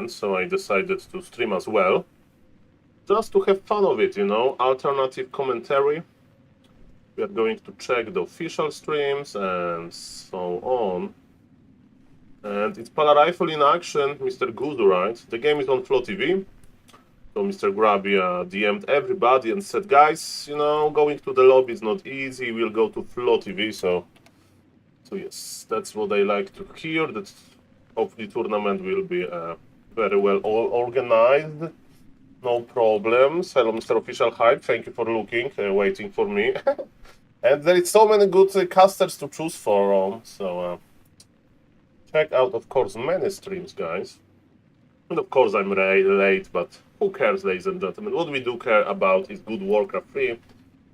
so I decided to stream as well. Just to have fun of it, you know, alternative commentary. We are going to check the official streams and so on. And it's Pala Rifle in action, Mr. Guzu, right? The game is on Flow TV. So Mr. Grabby DM'd everybody and said, guys, you know, going to the lobby is not easy. We'll go to Flow TV. So yes, that's what I like to hear. That hopefully tournament will be very well organized. No problems. Hello, Mr. Official Hype. Thank you for looking, waiting for me. And there is so many good casters to choose from. So check out, of course, many streams, guys. And of course, I'm late, but who cares, ladies and gentlemen? What we do care about is good Warcraft 3,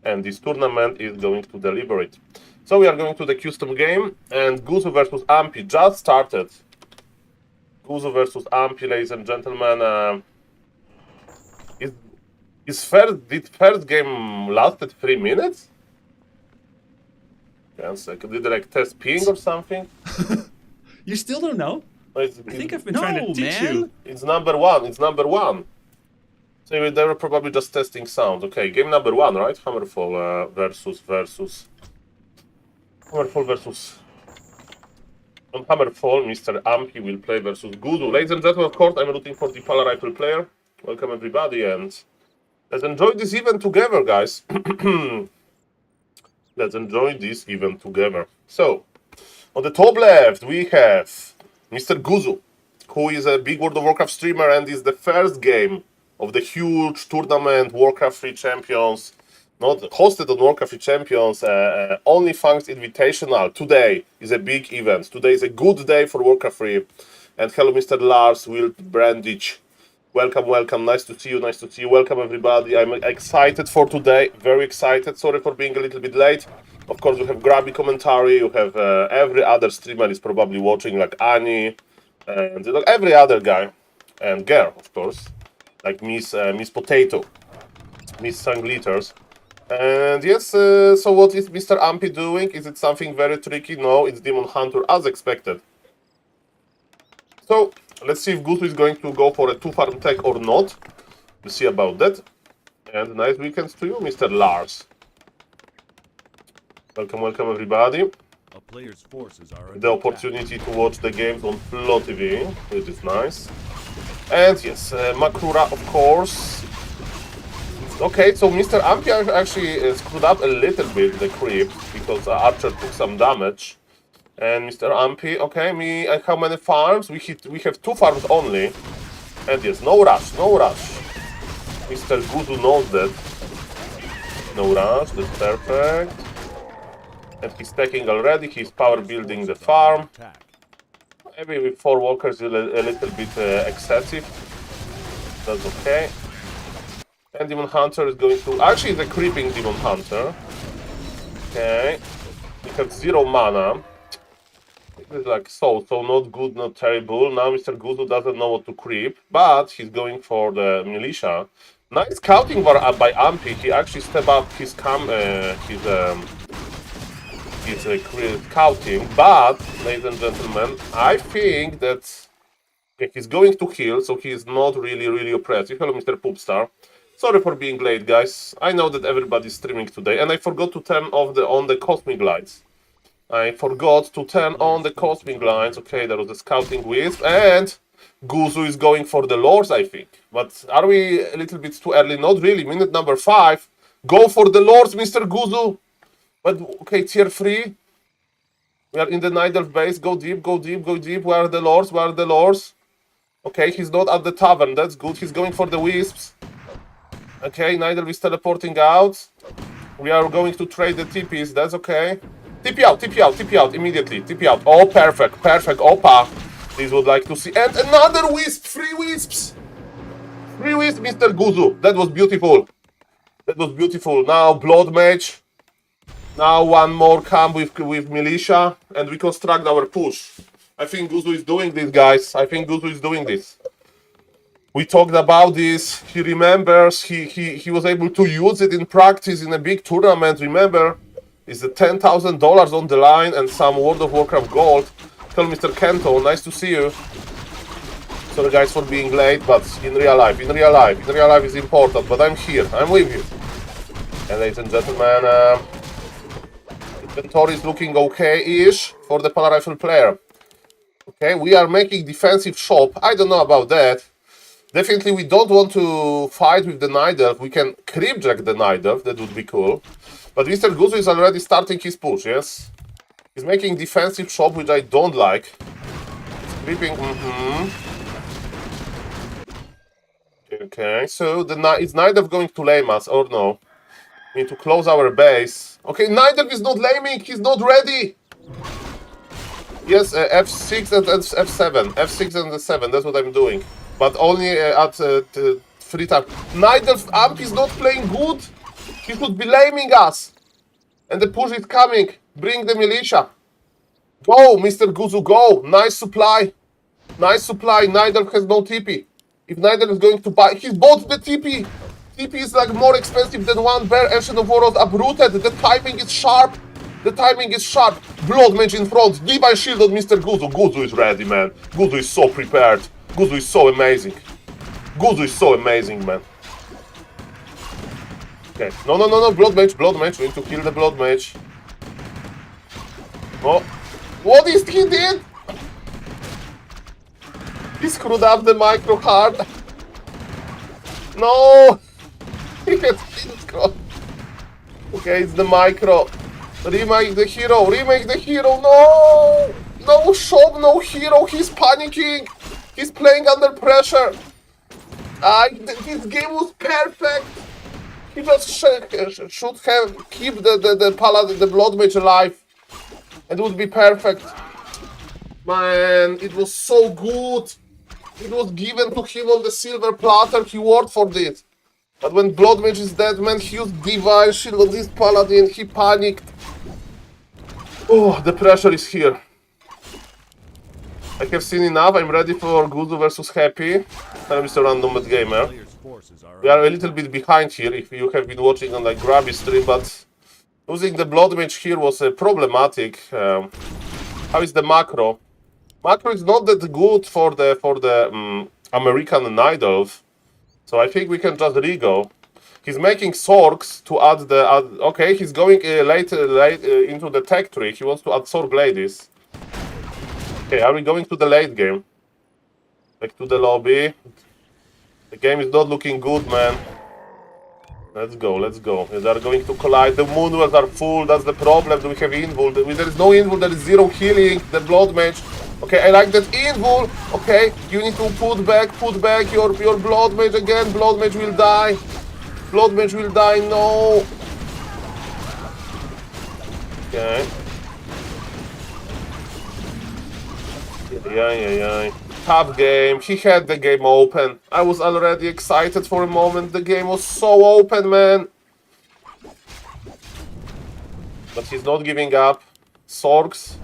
and this tournament is going to deliver it. So we are going to the custom game, and Guzu versus Ampi just started. Guzu versus Ampi, ladies and gentlemen. Did first game lasted 3 minutes? Yes, did they like test ping or something? You still don't know? I think I've been trying to teach you. It's number one. It's number one. So they were probably just testing sound. Okay, game number 1, right? Hammerfall versus. Hammerfall versus. On Hammerfall, Mr. Ampi will play versus Guzu. Ladies and gentlemen, of course, I'm rooting for the Pala Rifle player. Welcome everybody, and let's enjoy this event together, guys. Let's enjoy this event together. So, on the top left, we have Mr. Guzu, who is a big World of Warcraft streamer and is the first game of the huge tournament, Warcraft 3 Champions, not hosted on Warcraft 3 Champions, OnlyFangs Invitational. Today is a big event. Today is a good day for Warcraft 3. And hello, Mr. Lars Wild Brandich. Welcome, welcome. Nice to see you. Nice to see you. Welcome, everybody. I'm excited for today. Very excited. Sorry for being a little bit late. Of course, you have Grabby commentary. You have every other streamer is probably watching, like Annie, and every other guy, and girl, of course, like Miss Potato, Miss Sunglitters. And yes, so what is Mr. Ampi doing? Is it something very tricky? No, it's Demon Hunter as expected. So let's see if Guzu is going to go for a 2-farm tech or not. We'll see about that. And nice weekends to you, Mr. Lars. Welcome, welcome everybody. A player's forces are the opportunity to watch the games on Flow TV, which is nice. And yes, Makura, of course. Okay, so Mr. Ampi actually screwed up a little bit the creep because Archer took some damage. And Mr. Ampi, okay, how many farms? We have 2 farms only. And yes, no rush, no rush. Mr. Guzu knows that. No rush, that's perfect. And he's taking already, he's power building the farm. Maybe with 4 walkers a little bit excessive. That's okay. And Demon Hunter is going to... Actually, the creeping Demon Hunter. Okay. We have 0 mana. It's like so not good, not terrible. Now Mr. Guzu doesn't know what to creep, but he's going for the militia. Nice scouting by Ampi. He actually stepped up his scouting, but ladies and gentlemen, I think that he's going to heal, so he's not really oppressive. Hello, Mr. Poopstar. Sorry for being late, guys. I know that everybody's streaming today, and I forgot to turn off on the cosmic lights. I forgot to turn on the cosmic lights. Okay, there was a scouting wisp, and Guzu is going for the lords, I think. But are we a little bit too early? Not really. Minute number 5. Go for the lords, Mr. Guzu. But okay, tier 3. We are in the Nidelf base. Go deep, go deep, go deep. Where are the lords? Where are the lords? Okay, he's not at the tavern. That's good. He's going for the wisps. Okay, Nidelf is teleporting out. We are going to trade the TPs. That's okay. TP out, TP out, TP out, immediately, TP out. Oh, perfect, perfect, Opa. This would like to see. And another wisp, 3 wisps. 3 wisps, Mr. Guzu. That was beautiful. That was beautiful. Now, Blood Mage. Now, 1 more camp with militia. And we construct our push. I think Guzu is doing this, guys. I think Guzu is doing this. We talked about this. He remembers. He was able to use it in practice in a big tournament. Remember? Is the $10,000 on the line and some World of Warcraft gold. Hello, Mr. Kento, nice to see you. Sorry guys for being late, but in real life is important, but I'm here, I'm with you. And ladies and gentlemen, inventory is looking okay-ish for the Polar Rifle player. Okay, we are making defensive shop, I don't know about that. Definitely we don't want to fight with the Night Elf, we can creepjack the Night Elf, that would be cool. But Mr. Guzu is already starting his push, yes? He's making defensive shop, which I don't like. Creeping, Okay, so is Night Elf going to lame us or no? We need to close our base. Okay, Night Elf is not laming, he's not ready! Yes, F6 and F7. F6 and F7, that's what I'm doing. But only at 3 times. Night Elf Amp is not playing good! He should be laming us! And the push is coming! Bring the militia! Go, Mr. Guzu, go! Nice supply! Nice supply, Night Elf has no TP. If Night Elf is going to buy... He bought the TP! TP is like more expensive than one bear. Ancient of Warlord uprooted. The timing is sharp. The timing is sharp. Blood Mage in front. Divine Shield on Mr. Guzu. Guzu is ready, man. Guzu is so prepared. Guzu is so amazing. Guzu is so amazing, man. Okay. No. Blood Mage. We need to kill the Blood Mage. Oh. What is he did? He screwed up the micro hard. No! He had screwed. Okay, it's the micro. Remake the hero. No! No shop, no hero. He's panicking. He's playing under pressure. This game was perfect. He just should have keep the Paladin, the Blood Mage alive. It would be perfect. Man, it was so good. It was given to him on the silver platter. He worked for this. But when Blood Mage is dead, man, he used Divine Shield on this Paladin. He panicked. Oh, the pressure is here. I have seen enough. I'm ready for Guzu versus Happy. Hello, Mr. Random Mad Gamer. We are a little bit behind here if you have been watching on like Grabby stream, but losing the Blood Mage here was problematic. How is the macro? Macro is not that good for the American Night Elf, so I think we can just re-go. He's making Sorks to add the... okay, he's going late into the tech tree. He wants to add Sork Ladies. Okay, are we going to the late game? Back to the lobby. The game is not looking good, man. Let's go. They are going to collide. The Moonwells are full, that's the problem. Do we have Invul? There is no Invul, there is zero healing. The Blood Mage. Okay, I like that Invul. Okay, you need to put back your Blood Mage again. Blood Mage will die. Blood Mage will die, no. Okay. Yeah. Tough game. He had the game open. I was already excited for a moment. The game was so open, man. But he's not giving up. Sorks.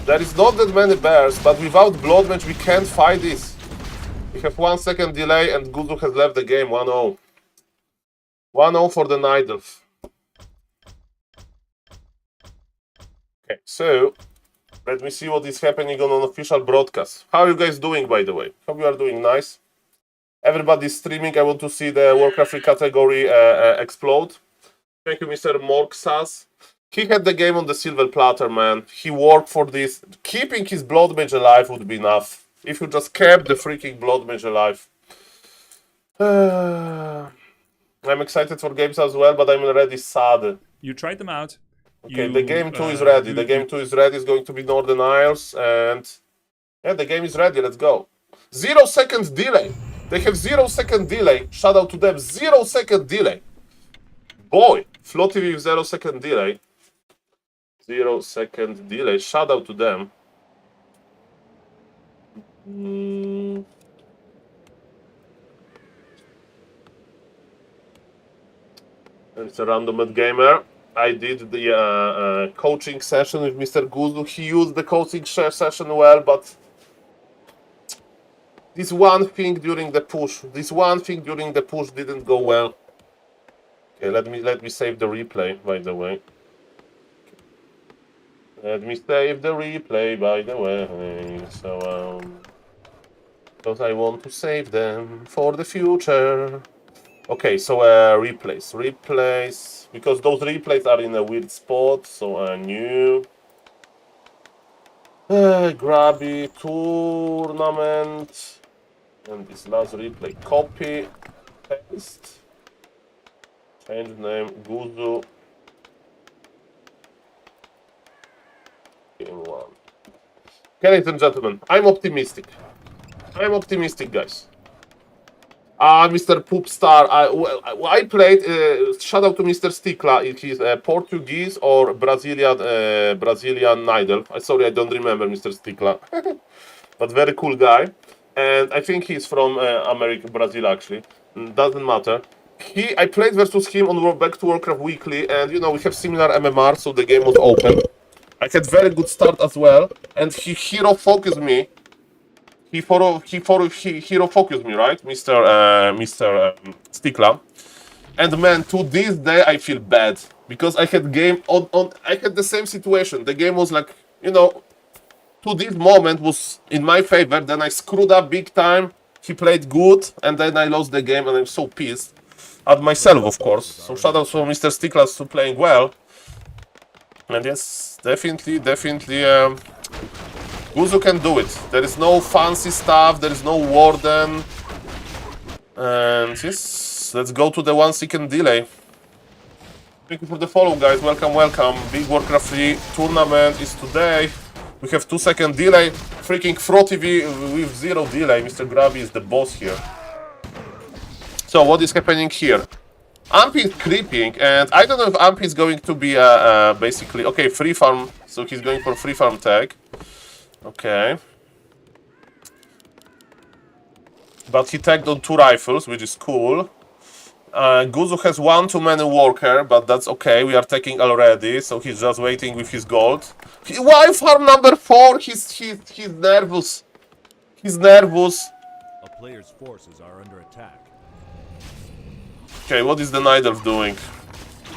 There is not that many bears, but without Blood Mage we can't fight this. We have 1 second delay and Guzu has left the game 1-0. 1-0 for the Night Elf. Okay, so let me see what is happening on an official broadcast. How are you guys doing, by the way? Hope you are doing nice. Everybody's streaming. I want to see the Warcraft 3 category explode. Thank you, Mr. Morksas. He had the game on the silver platter, man. He worked for this. Keeping his Blood Mage alive would be enough. If you just kept the freaking Blood Mage alive. I'm excited for games as well, but I'm already sad. You tried them out. Okay, the game 2 is ready. The game 2 is ready. It's going to be Northern Isles. And yeah, the game is ready. Let's go. 0 second delay. They have 0 second delay. Shout out to them. 0 second delay. Boy, Flow TV with 0 second delay. 0 second delay. Shout out to them. It's a random gamer. I did the coaching session with Mr. Guzu. He used the coaching session well, but this one thing during the push didn't go well. Okay, let me save the replay, by the way. Let me save the replay, by the way. So Because I want to save them for the future. Okay, so replace, because those replays are in a weird spot, so new. Grabby tournament. And this last replay, copy, paste. Change name, Guzu. Game 1. Okay, ladies and gentlemen, I'm optimistic. I'm optimistic, guys. Mr. Poopstar, I played, shout out to Mr. Stikla, he's Portuguese or Brazilian idol. Sorry, I don't remember Mr. Stikla, but very cool guy. And I think he's from Brazil actually, doesn't matter. I played versus him on Back to Warcraft Weekly, and you know, we have similar MMR, so the game was open. I had very good start as well, and he hero focused me. He hero focused me, right, Mr. Stikla. And man, to this day I feel bad because I had game on I had the same situation. The game was like, you know, to this moment was in my favor. Then I screwed up big time. He played good, and then I lost the game, and I'm so pissed at myself, of course. So shout out to Mr. Stikla for playing well. And yes, definitely. Guzu can do it. There is no fancy stuff, there is no warden. And yes, let's go to the 1 second delay. Thank you for the follow, guys. Welcome. Big Warcraft 3 tournament is today. We have 2 second delay. Freaking Fro TV with 0 delay. Mr. Grabby is the boss here. So what is happening here? Ampy is creeping, and I don't know if Ampy is going to be basically okay, free farm. So he's going for free farm tag. Okay. But he tagged on 2 rifles, which is cool. Guzu has 1 too many worker, but that's okay. We are taking already, so he's just waiting with his gold. Why farm number 4? He's nervous. He's nervous. A player's forces are under attack. Okay, what is the Night Elf doing?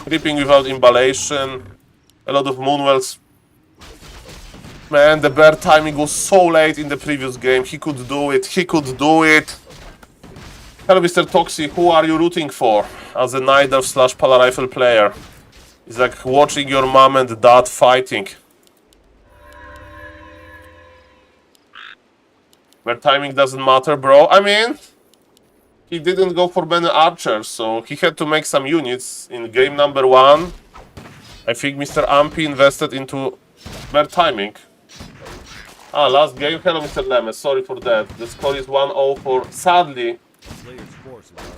Creeping without imballation. A lot of Moonwells. Man, the bear timing was so late in the previous game. He could do it. Hello, Mr. Toxi. Who are you rooting for as a Night Elf / Pala Rifle player? It's like watching your mom and dad fighting. Bear timing doesn't matter, bro. I mean, he didn't go for many archers, so he had to make some units in game number 1. I think Mr. Ampy invested into bear timing. Last game. Hello, Mr. Lemes. Sorry for that. The score is 1-0 for, sadly,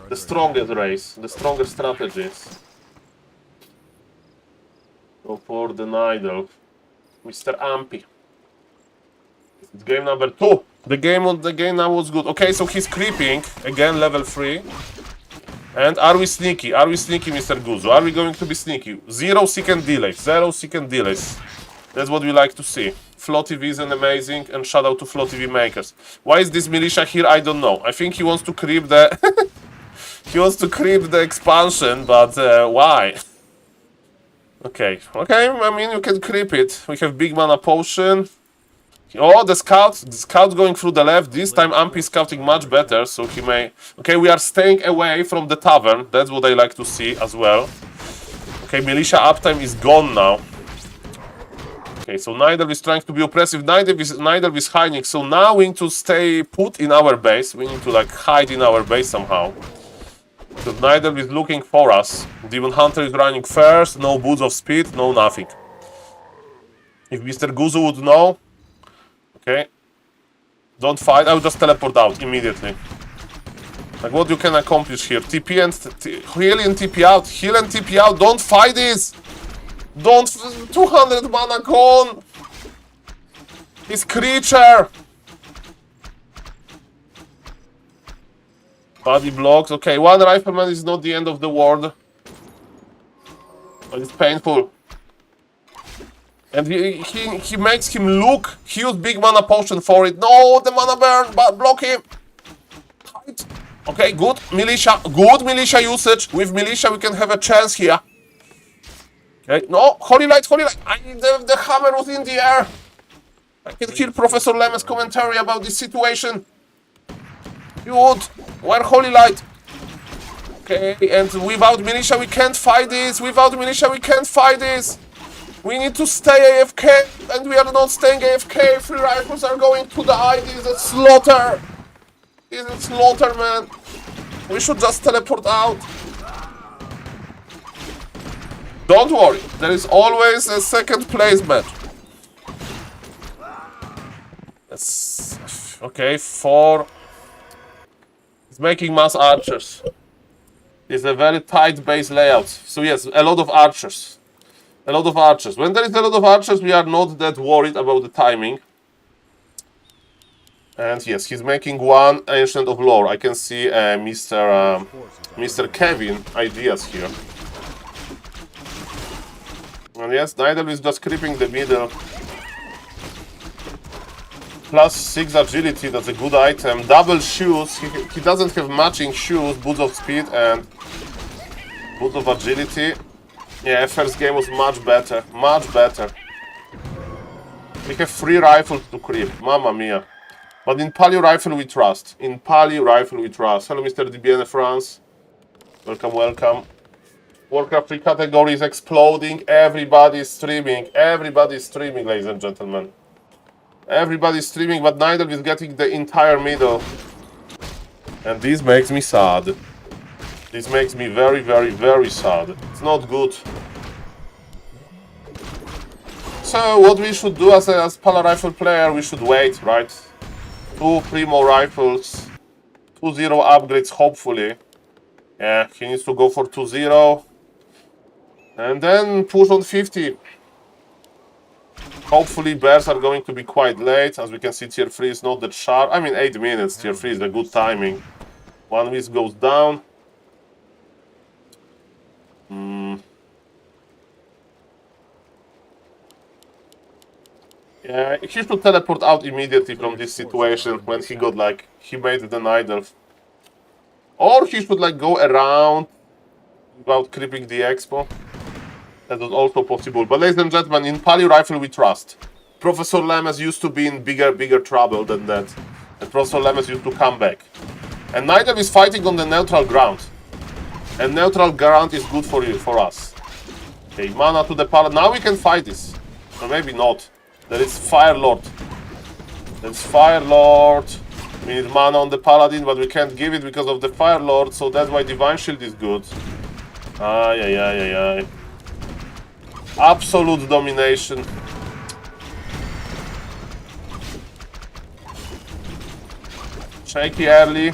the strongest race, the strongest strategies. Go for the Night, Mr. Ampy. It's game number 2. The game now was good. Okay, so he's creeping again, level 3. And are we sneaky? Mr. Guzu? Are we going to be sneaky? 0 second delays. That's what we like to see. Flo TV is an amazing, and shout out to Flo TV makers. Why is this militia here? I don't know. I think he wants to creep the expansion, but why? Okay. I mean, you can creep it. We have big mana potion. Oh, the scouts going through the left. This time Ampy is scouting much better, so he may... Okay, we are staying away from the tavern. That's what I like to see as well. Okay, militia uptime is gone now. Okay, so Night Elf is trying to be oppressive. Night Elf is hiding, so now we need to stay put in our base. We need to like hide in our base somehow. So Night Elf is looking for us. Demon Hunter is running first. No boots of speed, no nothing. If Mr. Guzu would know... Okay. Don't fight, I will just teleport out immediately. Like what you can accomplish here. TP and heal and TP out. Heal and TP out. Don't fight this! Don't... 200 mana gone! His creature! Body blocks. Okay, 1 rifleman is not the end of the world. But it's painful. And he makes him look. He used big mana potion for it. No, the mana burn, but block him. Hide. Okay, good militia. Good militia usage. With militia we can have a chance here. Okay, no, holy light. The hammer was in the air. I can hear Professor Lem's commentary about this situation. You would. Where Holy Light? Okay, and without militia we can't fight this. Without militia we can't fight this. We need to stay AFK, and we are not staying AFK. 3 rifles are going to die. This is a slaughter. This is slaughter, man. We should just teleport out. Don't worry, there is always a second place match. Yes. Okay, 4. He's making mass archers. It's a very tight base layout. So yes, a lot of archers. A lot of archers. When there is a lot of archers, we are not that worried about the timing. And yes, he's making 1 Ancient of Lore. I can see Mr. Kevin ideas here. And yes, Nidal is just creeping the middle. Plus 6 agility, that's a good item. Double shoes, he doesn't have matching shoes, boots of speed and boots of agility. Yeah, first game was much better, much better. We have 3 rifles to creep, mamma mia. But in Palio Rifle we trust, in Palio Rifle we trust. Hello Mr. DBN France, welcome, welcome. Warcraft 3 category is exploding, everybody is streaming, ladies and gentlemen. Everybody's streaming, but Nidal is getting the entire middle. And this makes me sad. This makes me very, very, very sad. It's not good. So what we should do as Pala Rifle player, we should wait, right? 2 Primo rifles. 2-0 upgrades, hopefully. Yeah, he needs to go for 2-0. And then push on 50. Hopefully bears are going to be quite late. As we can see, tier 3 is not that sharp. I mean 8 minutes, tier 3 is a good timing. 1 whisk goes down. Yeah, he should teleport out immediately from this situation when he got like, he made the Nidal. Or he should like go around without creeping the expo. That was also possible. But ladies and gentlemen, in Palio Rifle we trust. Professor Lemes used to be in bigger trouble than that. And Professor Lemes used to come back. And Nidal is fighting on the neutral ground. And neutral ground is good for us. Okay, mana to the Pala. Now we can fight this. Or maybe not. There is Fire Lord. There's Fire Lord. We need mana on the Paladin, but we can't give it because of the Fire Lord. So that's why Divine Shield is good. Ay. Absolute domination. Shaky early.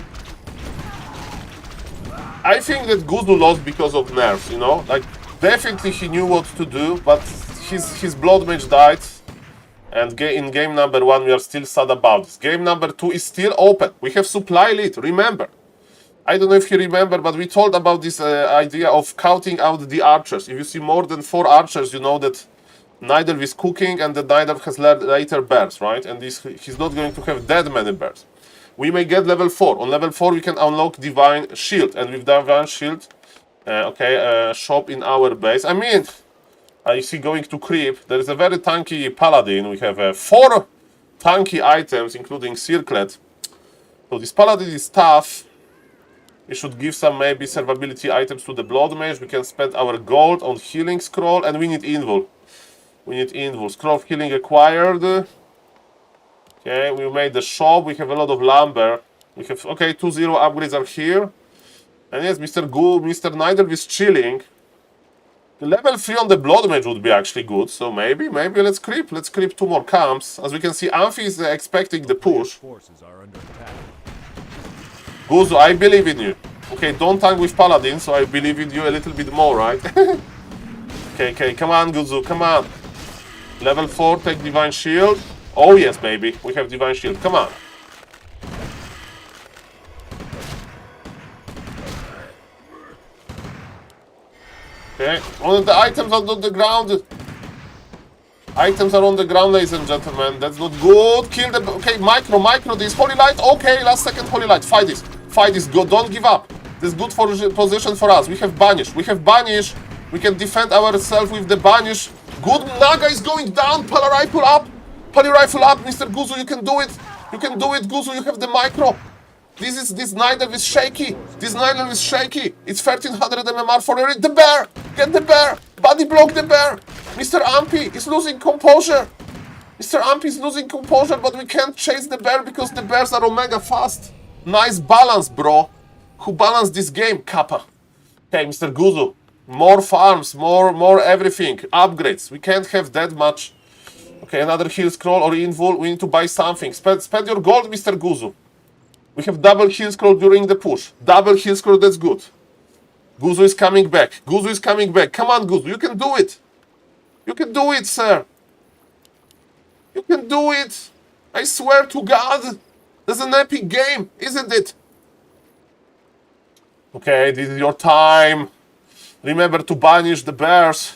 I think that Guzu lost because of nerfs, you know? Like, definitely he knew what to do, but his Blood Mage died. And in game number 1 we are still sad about this. Game number 2 is still open. We have supply lead, remember. I don't know if you remember, but we told about this idea of counting out the archers. If you see more than 4 archers, you know that Nidal is cooking and the Nidal has later bears, right? And he's not going to have that many bears. We may get level 4. On level 4 we can unlock Divine Shield. And with Divine Shield, shop in our base. I mean, I see going to creep. There is a very tanky Paladin. We have 4 tanky items, including Circlet. So this Paladin is tough. We should give some maybe survivability items to the Blood Mage. We can spend our gold on Healing Scroll, and we need Invul. We need Invul. Scroll of Healing acquired. Okay, we made the shop. We have a lot of lumber. We have, okay, 2-0 upgrades are here. And yes, Mr. Nidal is chilling. The level 3 on the Blood Mage would be actually good. So maybe let's creep. Let's creep 2 more camps. As we can see, Amphi is expecting the push. Forces are under attack. Guzu, I believe in you. Okay, don't tank with Paladin, so I believe in you a little bit more, right? okay, come on, Guzu, come on. Level 4, take Divine Shield. Oh yes, baby, we have Divine Shield, come on. Okay, the items are on the ground. Items are on the ground, ladies and gentlemen. That's not good. Kill them. Okay, micro, this Holy Light. Okay, last second Holy Light. Fight this. Go. Don't give up. This is good for position for us. We have Banish. We can defend ourselves with the Banish. Good. Naga is going down. Pala Rifle up. Mr. Guzu, you can do it. Guzu, you have the micro. This Nidal is shaky. This Nidal is shaky. It's 1300 MMR for the bear. Get the bear. Body block the bear. Mr. Ampy is losing composure. Mr. Ampy is losing composure, but we can't chase the bear because the bears are omega fast. Nice balance, bro. Who balanced this game, Kappa? Okay, Mr. Guzu. More farms, more everything. Upgrades. We can't have that much. Okay, another heal scroll or invul. We need to buy something. Spend your gold, Mr. Guzu. We have double heal scroll during the push. Double heal scroll, that's good. Guzu is coming back. Guzu is coming back. Come on, Guzu. You can do it. You can do it, sir. You can do it. I swear to God. That's an epic game, isn't it? Okay, this is your time. Remember to banish the bears.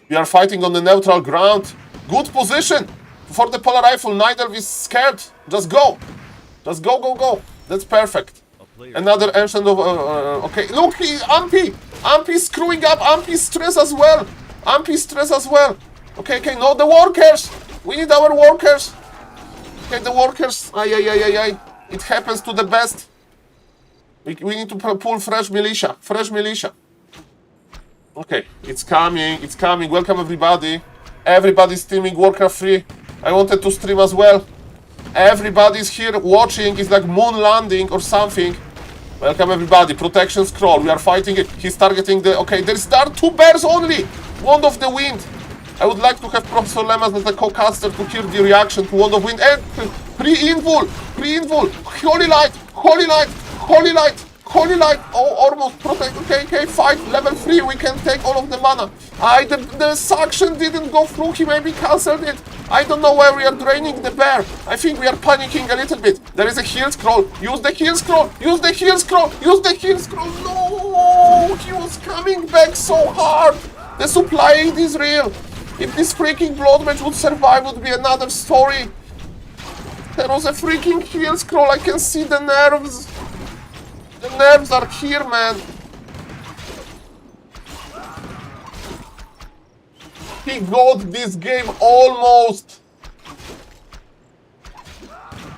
We are fighting on the neutral ground. Good position. For the polar rifle, Nidal is scared. Just go. Just go, go, go. That's perfect. Another ancient of... okay, look, Ampy! Ampy screwing up. Ampy stress as well. Ampy stress as well. Okay, okay, no, the workers. We need our workers. Okay, the workers. Ay. It happens to the best. We need to pull fresh militia. Fresh militia. Okay, it's coming. It's coming. Welcome, everybody. Everybody's streaming Warcraft 3. I wanted to stream as well. Everybody's here watching. It's like moon landing or something. Welcome, everybody. Protection scroll. We are fighting it. He's targeting the... Okay, there are 2 bears only. Wand of the Wind. I would like to have Professor Lemas as a co-caster to hear the reaction to Wand of Wind. And pre-invul. Pre-invul. Holy Light. Holy Light. Holy Light. Holy Light. Oh, almost protect. Okay, okay, fight. Level 3. We can take all of the mana. The suction didn't go through. He maybe cancelled it. I don't know where we are draining the bear. I think we are panicking a little bit. There is a heal scroll. Use the heal scroll. Use the heal scroll. Use the heal scroll. No! He was coming back so hard. The supply aid is real. If this freaking blood match would survive, would be another story. There was a freaking heal scroll. I can see the nerves. The nerves are here, man. He got this game almost.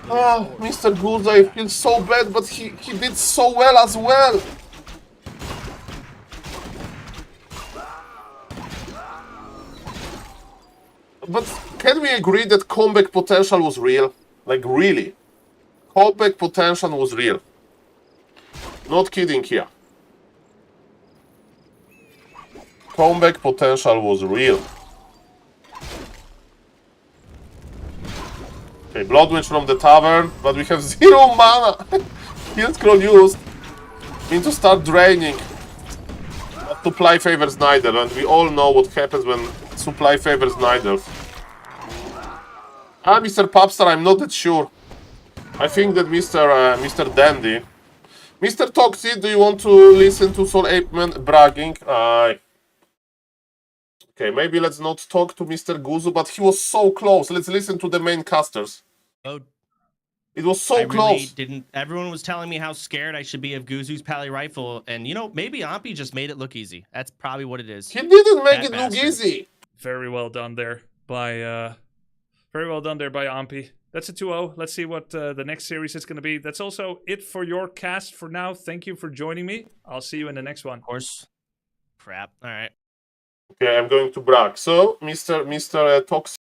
Ah, Mr. Gulza, I feel so bad, but he did so well as well. But can we agree that comeback potential was real? Like, really? Comeback potential was real. Not kidding here. Comeback potential was real. Okay, Blood Witch from the tavern, but we have 0 mana. Heal scroll used. Need to start draining. Supply favors Nidal, and we all know what happens when supply favors Nidal. Ah, Mr. Popstar, I'm not that sure. I think that Mr. Dandy. Mr. Toxic, do you want to listen to SaulPlayerMan bragging? Okay, maybe let's not talk to Mr. Guzu, but he was so close. Let's listen to the main casters. Oh, it was so close. Really didn't. Everyone was telling me how scared I should be of Guzu's Pally rifle, and you know, maybe Ampy just made it look easy. That's probably what it is. He didn't make it look easy. Very well done there by Ampy. That's a 2-0. Let's see what the next series is going to be. That's also it for your cast for now. Thank you for joining me. I'll see you in the next one. Of course. Crap. All right. Okay, I'm going to brag. So, Mr. Toxic,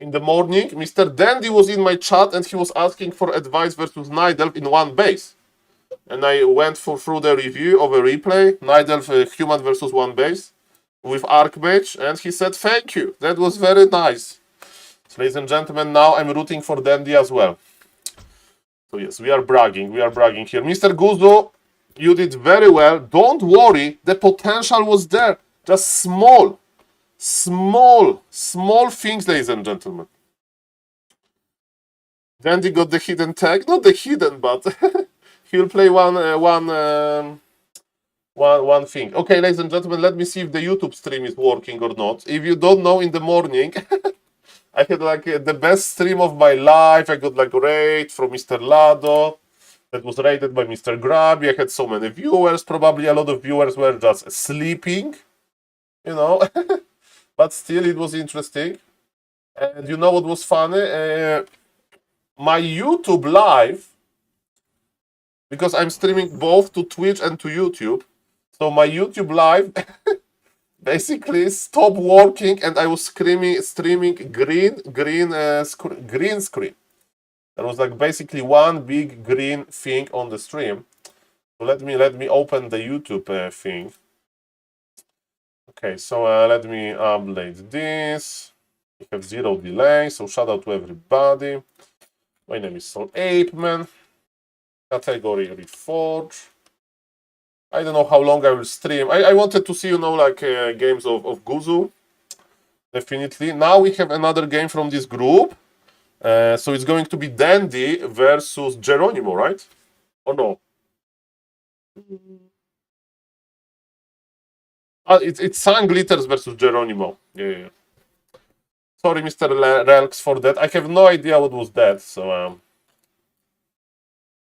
in the morning, Mr. Dandy was in my chat and he was asking for advice versus Nidal in one base. And I went through the review of a replay, Nidal human versus one base, with Archmage, and he said thank you. That was very nice. So, ladies and gentlemen, now I'm rooting for Dandy as well. So yes, we are bragging here. Mr. Guzo, you did very well. Don't worry, the potential was there. Just small things, ladies and gentlemen. Dandy got the hidden tag. Not the hidden, but he'll play one thing. Okay, ladies and gentlemen, let me see if the YouTube stream is working or not. If you don't know, in the morning, I had like the best stream of my life. I got like raid from Mr. Lado. That was raided by Mr. Grabby. I had so many viewers. Probably a lot of viewers were just sleeping. You know, but still it was interesting. And you know what was funny? My YouTube live because I'm streaming both to Twitch and to YouTube. So my YouTube live basically stopped working, and I was streaming green screen. There was like basically one big green thing on the stream. So let me open the YouTube thing. Okay, so let me update this. We have 0 delay, so shout out to everybody. My name is SaulPlayerMan. Category Reforge. I don't know how long I will stream. I wanted to see, like games of Guzu. Definitely. Now we have another game from this group. So it's going to be Dandy versus Geronimo, right? Or no? It's Sun Glitters versus Geronimo. Yeah. Sorry, Mr. Relks, for that. I have no idea what was that, so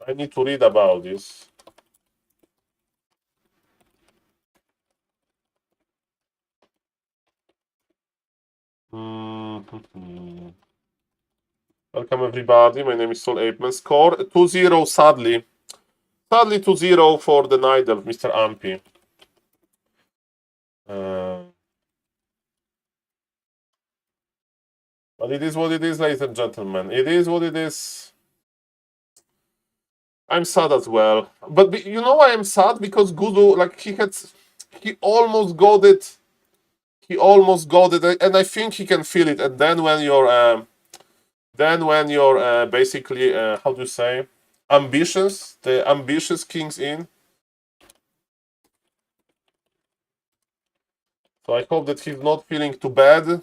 I need to read about this. Welcome everybody. My name is SaulPlayerMan. Score 2-0, sadly. Sadly 2-0 for the Nidal, Mr. Ampy. But it is what it is, ladies and gentlemen. It is what it is. I'm sad as well. But you know why I'm sad? Because Gudu, like, he almost got it. He almost got it, and I think he can feel it. And then when you're basically, how do you say, ambitious, the ambitious kings in. So I hope that he's not feeling too bad.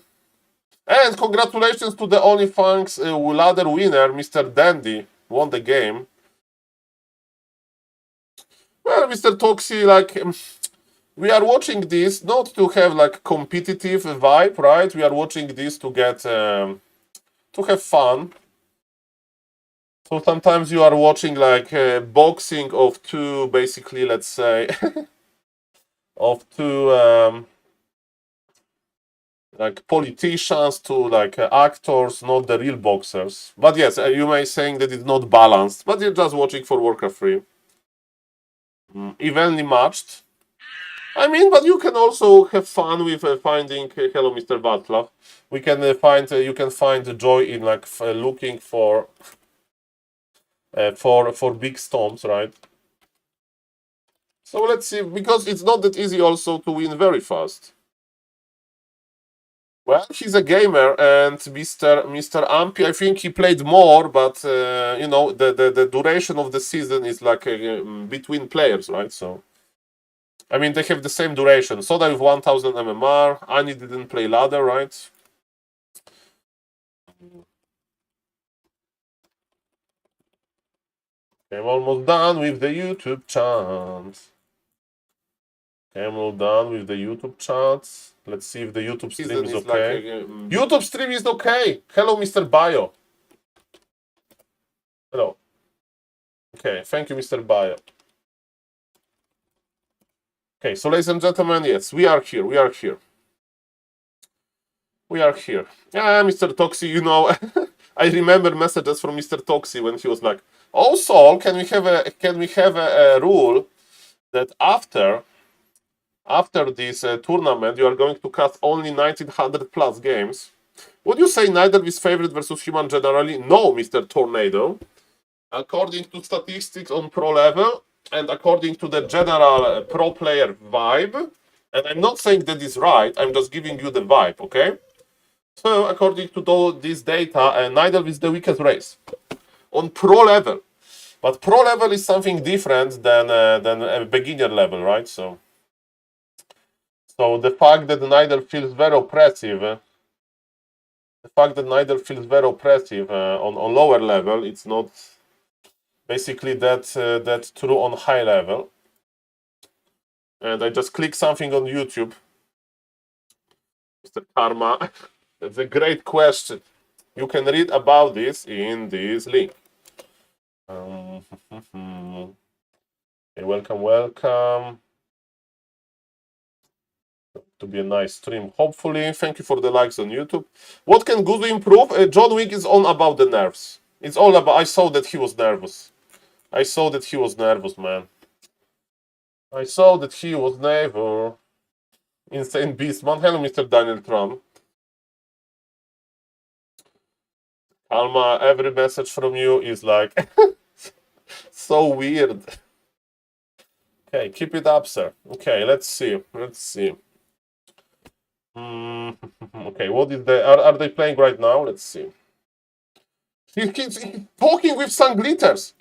And congratulations to the OnlyFangs ladder winner, Mr. Dandy, won the game. Well, Mr. Toxi, like, we are watching this not to have like competitive vibe, right? We are watching this to get to have fun. So sometimes you are watching like boxing of two, basically, let's say, of two like politicians to like actors, not the real boxers. But yes, you may saying that it's not balanced, but you're just watching for Warcraft 3. Evenly matched. I mean, but you can also have fun with finding. Hello, Mr. Vatlav. We can you can find joy in like looking for big storms, right? So let's see, because it's not that easy also to win very fast. Well, he's a gamer, and Mr. Ampy, I think he played more, but the duration of the season is like between players, right? So. I mean, they have the same duration. Soda with 1000 MMR. Ani didn't play ladder, right? I'm almost done with the YouTube chant. I'm all done with the YouTube chats. Let's see if the YouTube stream is okay. YouTube stream is okay. Hello, Mr. Bio. Hello. Okay, thank you, Mr. Bio. Okay, so ladies and gentlemen, yes, we are here. We are here. We are here. Yeah, Mr. Toxi, I remember messages from Mr. Toxi when he was like, "Oh, Saul, can we have a rule that after this tournament you are going to cast only 1900 plus games?" Would you say Nidal is favorite versus human generally? No, Mr. Tornado. According to statistics on pro level, and according to the general pro player vibe, and I'm not saying that is right, I'm just giving you the vibe, okay? So according to this data, Nidal is the weakest race on pro level, but pro level is something different than a beginner level, right? So the fact that Nidal feels very oppressive, on lower level, it's not basically that true on high level. And I just click something on YouTube. Mr. Karma, that's a great question. You can read about this in this link. Okay, welcome. To be a nice stream, hopefully. Thank you for the likes on YouTube. What can Guzu improve? John Wick is all about the nerves. It's all about. I saw that he was nervous. I saw that he was nervous, man. I saw that he was nervous. Insane Beastman. Hello, Mr. Daniel Tron. Alma, every message from you is like so weird. Okay, keep it up, sir. Okay, let's see. Okay, what is the... Are they playing right now? Let's see. He's talking with Sunglitters.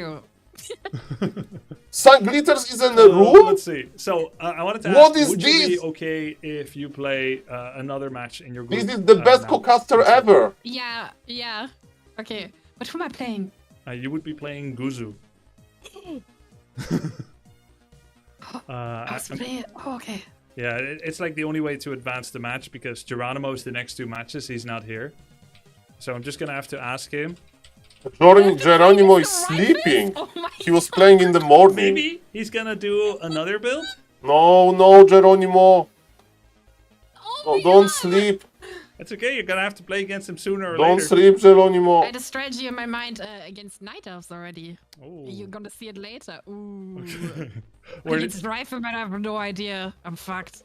Sunglitters is in the room? Let's see. So, I wanted to What ask, is would you be this? okay if you play another match in your group? This is the best now? co-caster ever. Yeah. Okay, but who am I playing? You would be playing Guzu. Okay. Yeah, it's like the only way to advance the match because Geronimo's the next 2 matches. He's not here. So I'm just going to have to ask him. Geronimo is sleeping. Oh my He was playing in the morning. Maybe he's going to do another build? No, Geronimo. Oh my Don't God. sleep. That's okay. You're going to have to play against him sooner or Don't later. sleep, Geronimo. I had a strategy in my mind against Night Elves already. Oh. You're gonna see it later. Ooh. Where It's Rifleman, I have no idea. I'm fucked.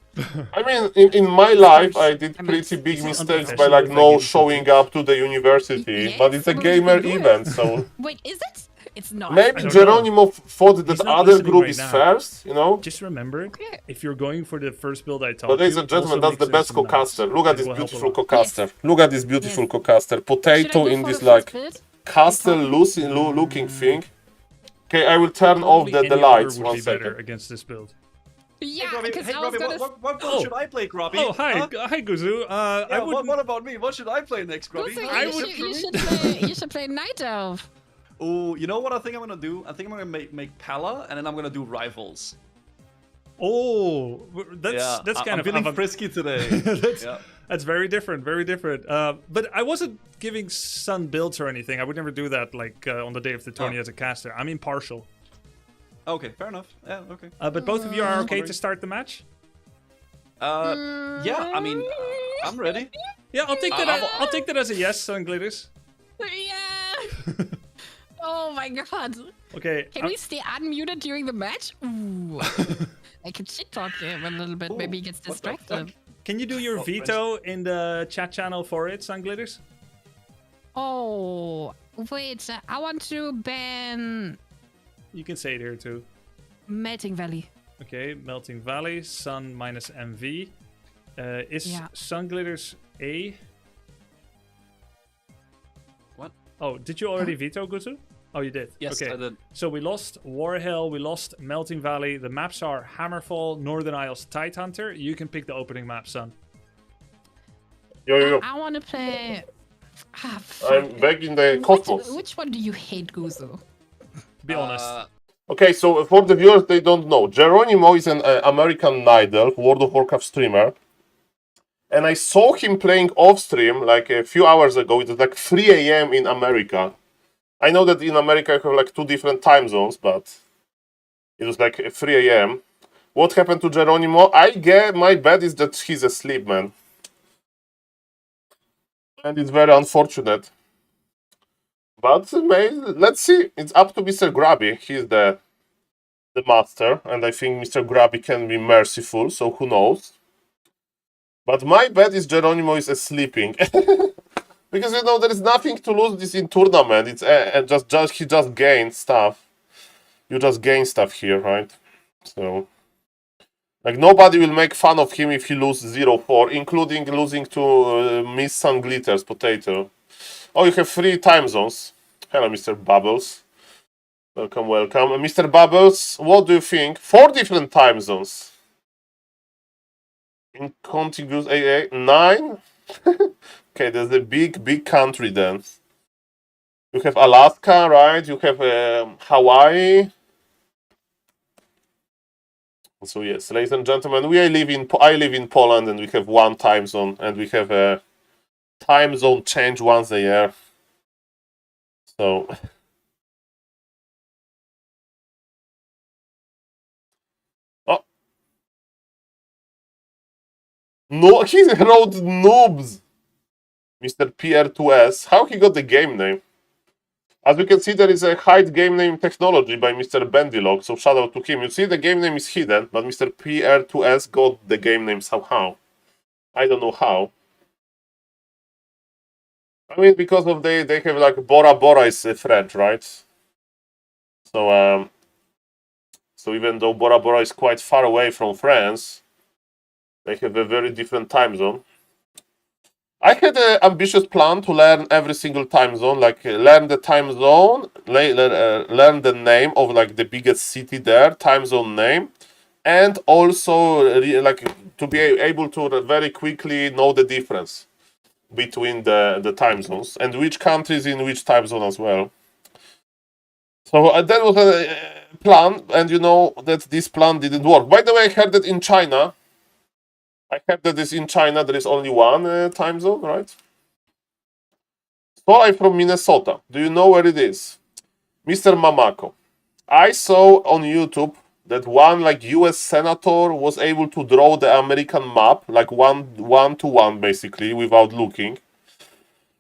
I mean, in my life, I did pretty big It's mistakes unprofessional by like if I no give it to showing you. up to the university, Yes, but it's a but we gamer can do it. event, so Wait, is it? It's not. maybe don't Geronimo thought that He's not other listening group right is now. first, you know? Just remember, Okay. if you're going for the first build I taught But ladies you, and gentlemen, also that's the mix in best some co-caster. knights. Look at It this will help a beautiful lot. co-caster. Look at this beautiful Yes. co-caster. Should I Potato go in for this the first like bit? castle looking thing. Okay, I will turn off Probably the any other lights would 1 be better second. against this build. Yeah, Grubby, because hey, I was Grubby, gonna. what build Oh. should I play, Grubby? Oh, hi, Huh? hi, Guzu. Yeah, I wouldn't... what about me? What should I play next, Grubby? Also, Huh? you should play Night Elf. Oh, you know what I think I'm gonna do? I think I'm gonna make Pala, and then I'm gonna do Rivals. Oh, that's Yeah, kind I'm of feeling avant- frisky today. Yeah. That's very different, very different. But I wasn't giving Sun builds or anything. I would never do that, like, on the day of the tourney Oh. as a caster. I'm impartial. Okay, fair enough. Yeah, okay. But both of you are okay wondering. to start the match? Yeah, I mean, I'm ready. Yeah, I'll take that. I'm- I'll take that as a yes, Sun Glitters. Yeah. Oh my God. Okay. Can we stay unmuted during the match? Ooh. I could shit talk him a little bit. Ooh, Maybe he gets what the distracted. fuck? Can you do your veto in the chat channel for it, Sun Glitters? Oh, wait. I want to ban You can say it here too. Melting Valley. Okay, Melting Valley, Sun minus MV. Is Yeah. Sun Glitters A? What? Oh, did you already veto, Guzu? Oh, you did? Yes, okay. I did. So we lost Warhill, we lost Melting Valley. The maps are Hammerfall, Northern Isles, Tidehunter. You can pick the opening map, Sun. Yo. I want to play. Fuck. I'm back in the cosmos. Which one do you hate, Guzo? Be honest. Okay, so for the viewers, they don't know. Geronimo is an American idol, World of Warcraft streamer. And I saw him playing off-stream like a few hours ago. It was like 3 a.m. in America. I know that in America you have like 2 different time zones, but it was like 3 a.m. What happened to Geronimo? My bet is that he's asleep, man. And it's very unfortunate. But let's see. It's up to Mr. Grubby. He's the master, and I think Mr. Grubby can be merciful, so who knows. But my bet is Geronimo is sleeping. Because, you know, there is nothing to lose this in tournament. It's he just gained stuff. You just gain stuff here, right? So, like, nobody will make fun of him if he loses 0-4, including losing to Miss Sun Glitters Potato. Oh, you have 3 time zones. Hello, Mr. Bubbles. Welcome. Mr. Bubbles, what do you think? 4 different time zones. In contiguous AA, 9? Okay, there's a big country then. You have Alaska, right? You have Hawaii. So yes, ladies and gentlemen, I live in Poland, and we have 1 time zone, and we have a time zone change once a year. So oh no, he wrote noobs. Mr. PR2S. How he got the game name? As you can see, there is a hide game name technology by Mr. Bendylog, so shout out to him. You see, the game name is hidden, but Mr. PR2S got the game name somehow. I don't know how. I mean, because of they have like Bora Bora is French, right? So so even though Bora Bora is quite far away from France, they have a very different time zone. I had an ambitious plan to learn every single time zone, like learn the time zone, learn the name of like the biggest city there, time zone name, and also like to be able to very quickly know the difference between the time zones and which country is in which time zone as well. So that was a plan, and you know that this plan didn't work. By the way, I heard that in China, there is only one time zone, right? So I'm from Minnesota. Do you know where it is? Mr. Mamako. I saw on YouTube that one like US senator was able to draw the American map, like one to one basically, without looking.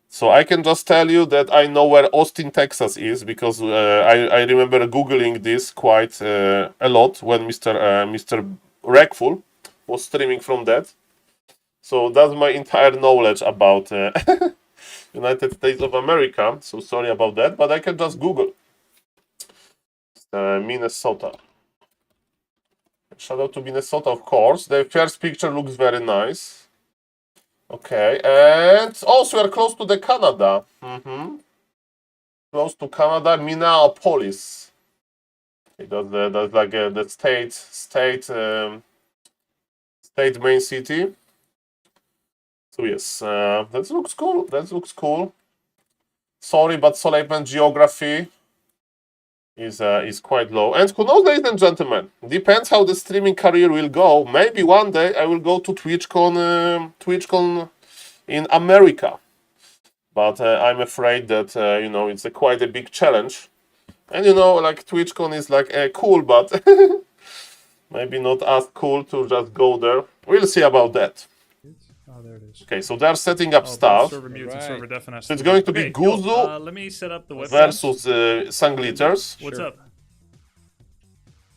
So I can just tell you that I know where Austin, Texas is, because I remember Googling this quite a lot when Mr. Wreckful was streaming from that. So that's my entire knowledge about United States of America. So sorry about that, but I can just Google Minnesota. Shout out to Minnesota, of course. The first picture looks very nice. Okay, and also we are close to the Canada. Close to Canada, Minneapolis. Okay, that's like the state main city. So yes, that looks cool. That looks cool. Sorry, but SaulPlayerMan geography is quite low. And who knows, ladies and gentlemen, depends how the streaming career will go. Maybe one day I will go to TwitchCon in America. But I'm afraid that, you know, it's quite a big challenge. And, you know, like TwitchCon is like cool, but maybe not as cool to just go there. We'll see about that. Oh, there it is. Okay, so they're setting up stuff. Server mute and server def has So it's to going to okay, be Guzu let me set up the webcam. versus Sangliters. What's up?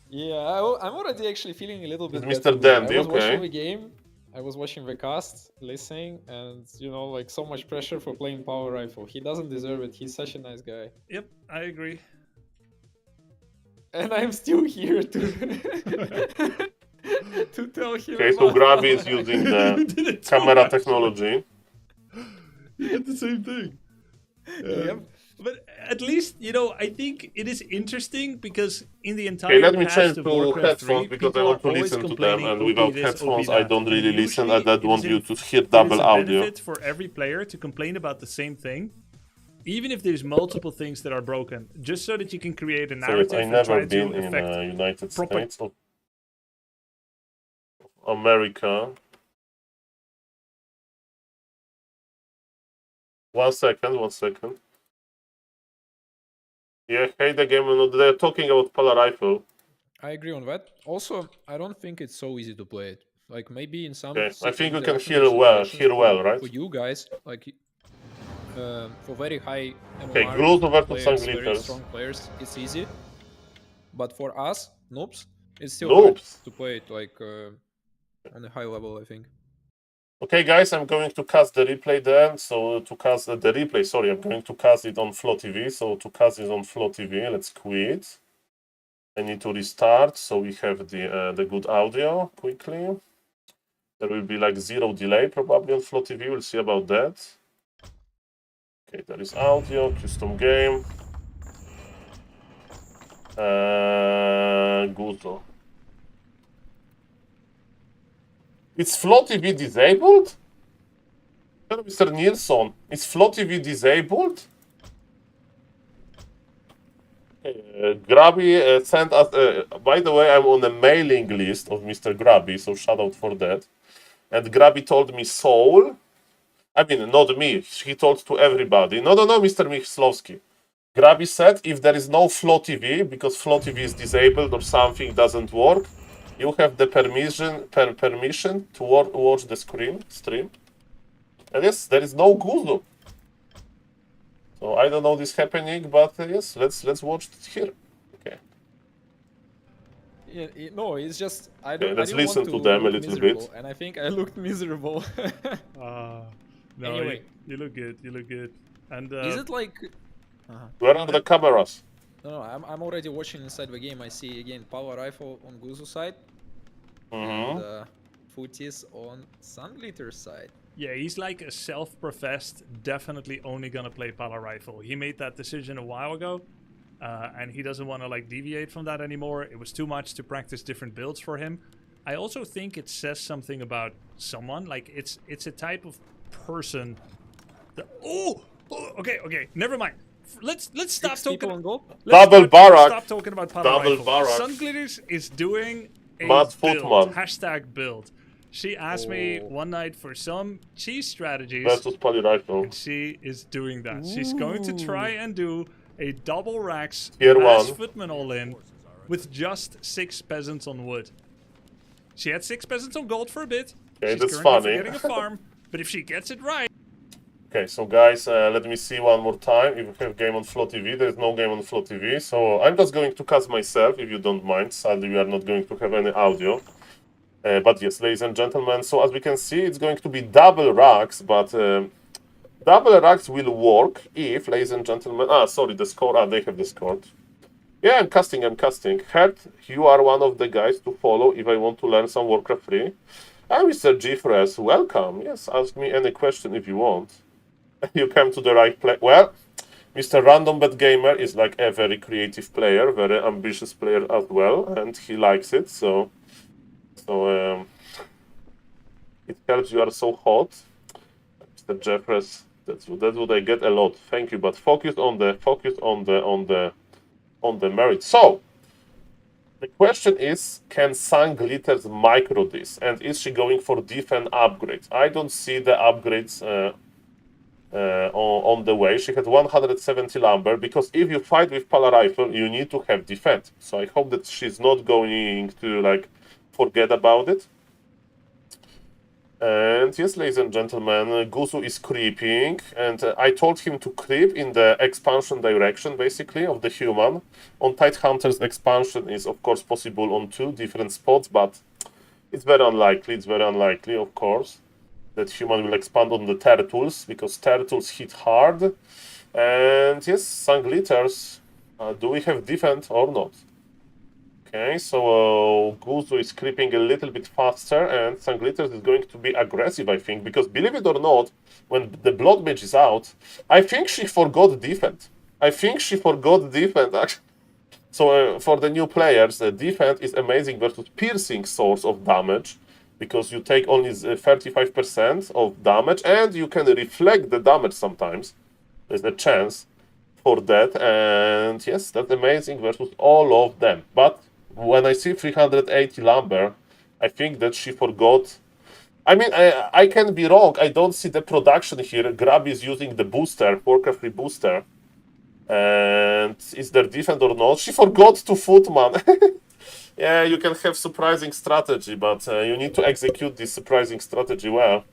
Yeah, I'm already actually feeling a little bit It's better. Mr. Dandy, I was okay. watching the game, I was watching the cast, listening, and you know, like so much pressure for playing Power Rifle. He doesn't deserve it. He's such a nice guy. Yep, I agree. And I'm still here to to tell him. Okay, so about Gravi is Power Rifle. using You the did it too, camera actually. technology. You did the same thing. Yep. But at least, you know, I think it is interesting because in the entire Okay, let me past change of to Warcraft 3, headphones because I people want to are always listen to them, complaining, and "OP without this, headphones OP I that." don't really And listen. I usually don't it want is you in- to hear it is double a audio. benefit for every player to complain about the same thing, even if there's multiple things that are broken, just so that you can create a So yes, narrative I and never try been to in affect United proper- States of America. 1 second, 1 second. Yeah, hey the game. They're talking about Polar Rifle. I agree on that. Also, I don't think it's so easy to play it. Like maybe in some. Okay, I think you can interactions hear or well, situations right? For you guys, like for very high Okay, MMR Gruzo versus players, very Sangliters. strong players, it's easy. But for us noobs, it's still hard Noobs. to play it like on a high level, I think. Okay, guys, I'm going to cast the replay then. So to cast the replay, sorry, I'm going to cast it on Flow TV. So to cast it on Flow TV, let's quit. I need to restart so we have the good audio quickly. There will be like 0 delay probably on Flow TV. We'll see about that. Okay, there is audio, custom game. Guzo. Is Flow TV disabled? Hello, Mr. Nilsson. Is Flow TV disabled? Grabby sent us. By the way, I'm on the mailing list of Mr. Grabby, so shout out for that. And Grabby told me Soul. I mean, not me. He told to everybody. No, Mr. Michlowski. Grabby said if there is no Flow TV, because Flow TV is disabled or something doesn't work, you have the permission to watch the stream. And yes, there is no Guzo. So I don't know this happening, but yes, let's watch it here. Okay. Yeah, no, it's just I Okay, don't. let's I didn't listen want to them a look little miserable, bit. and I think I looked miserable. No, Anyway. you look good. You look good. And Is it like? Where are the cameras? No, I'm already watching inside the game. I see again power rifle on Guzu side, Mm-hmm. and Footies on Sunglitter side. yeah, he's like a self-professed, definitely only gonna play Pala Rifle. He made that decision a while ago, and he doesn't want to like deviate from that anymore. It was too much to practice different builds for him. I also think it says something about someone. Like it's a type of person. That, okay, never mind. Let's stop Six people talking. on goal. Double Barak. Stop talking about Pala Double Rifle. Barak. Sunglitters is doing a Matt build. Footman. Hashtag build. She asked me one night for some cheese strategies. Versus Poly Rifle. And she is doing that. She's going to try and do a double racks Tier mass 1. footman all in with just 6 peasants on wood. She had 6 peasants on gold for a bit. Okay, She's that's currently funny. forgetting a farm, but if she gets it right, Okay, so guys, let me see one more time if we have game on Flow TV. There's no game on Flow TV, so I'm just going to cast myself, if you don't mind. Sadly, we are not going to have any audio. But yes, ladies and gentlemen, so as we can see, it's going to be double racks, but double racks will work if, ladies and gentlemen... sorry, the score. They have the score. Yeah, I'm casting. Heard, you are one of the guys to follow if I want to learn some Warcraft 3. Mr. Gfres, welcome. Yes, ask me any question if you want. You came to the right place. Well, Mr. Random Bet Gamer is like a very creative player, very ambitious player as well, and he likes it. So it helps. You are so hot, Mr. Jeffress. That's what I get a lot. Thank you, but focus on the merit. So the question is, can Sunglitters micro this, and is she going for defense upgrades? I don't see the upgrades. On the way. She had 170 lumber, because if you fight with Pala Rifle, you need to have defense. So I hope that she's not going to like forget about it. And yes, ladies and gentlemen, Guzu is creeping, and I told him to creep in the expansion direction, basically, of the human. On Tidehunters, expansion is of course possible on 2 different spots, but it's very unlikely, of course, that human will expand on the turtles, because turtles hit hard. And yes, Sunglitters, do we have defense or not? Okay, so Guzu is creeping a little bit faster, and Sunglitters is going to be aggressive, I think, because believe it or not, when the Blood Mage is out, I think she forgot defense. Actually. So for the new players, defense is amazing versus piercing source of damage, because you take only 35% of damage, and you can reflect the damage sometimes. There's a chance for that, and yes, that's amazing versus all of them. But when I see 380 lumber, I think that she forgot. I mean, I can be wrong. I don't see the production here. Grab is using the booster, Warcraft 3 booster. And is there defense or not? She forgot to footman. Yeah, you can have surprising strategy, but you need to execute this surprising strategy well.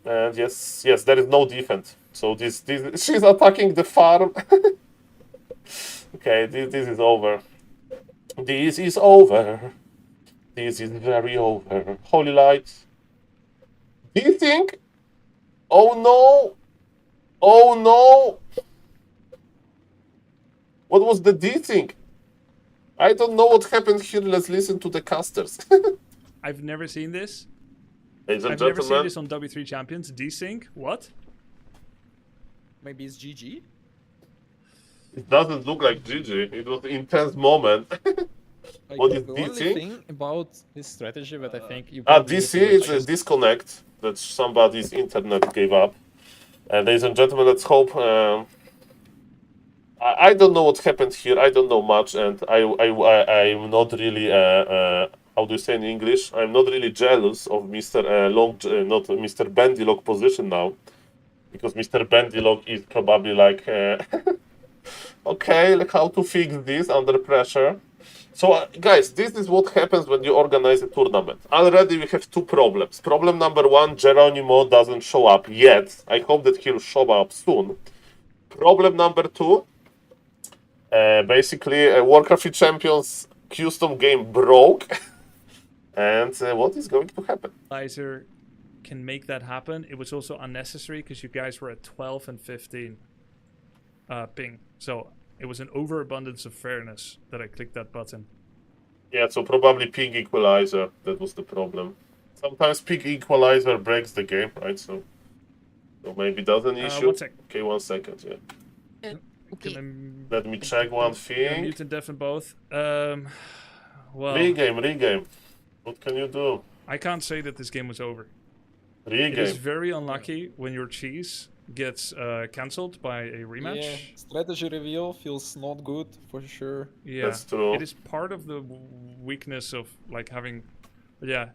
And yes, there is no defense. So this she's attacking the farm. Okay, this is over. This is over. This is very over. Holy light. Do you think? Oh no! Oh no! What was the D-thing? I don't know what happened here. Let's listen to the casters. I've never seen this. Ladies and I've never seen gentlemen, this on W3 Champions. Desync? What? Maybe it's GG. it doesn't look like GG. It was an intense moment. Like, What is the DC? only thing about this strategy that I think you DC is a disconnect that somebody's internet gave up. And ladies and gentlemen, let's hope. I don't know what happened here. I don't know much, and I'm not really. How do you say in English? I'm not really jealous of Mr. Not Mr. Bandylog position now, because Mr. Bandylog is probably like, okay, like how to fix this under pressure. So, guys, this is what happens when you organize a tournament. Already we have 2 problems. Problem number 1, Geronimo doesn't show up yet. I hope that he'll show up soon. Problem number 2. Basically, Warcraft 3 Champions custom game broke. And what is going to happen? Equalizer can make that happen. It was also unnecessary because you guys were at 12 and 15 ping. So it was an overabundance of fairness that I clicked that button. Yeah, so probably ping equalizer. That was the problem. Sometimes ping equalizer breaks the game, right? So maybe that's an issue. 1 sec. Okay, 1 second, yeah. Okay. Let me check one Yeah, thing. mute and deafen both. Well, Regame. What can you do? I can't say that this game was over. It is Regame. very unlucky when your cheese gets cancelled by a rematch. Yeah, strategy reveal feels not good for sure. Yeah, That's true. It is part of the weakness of like having, yeah.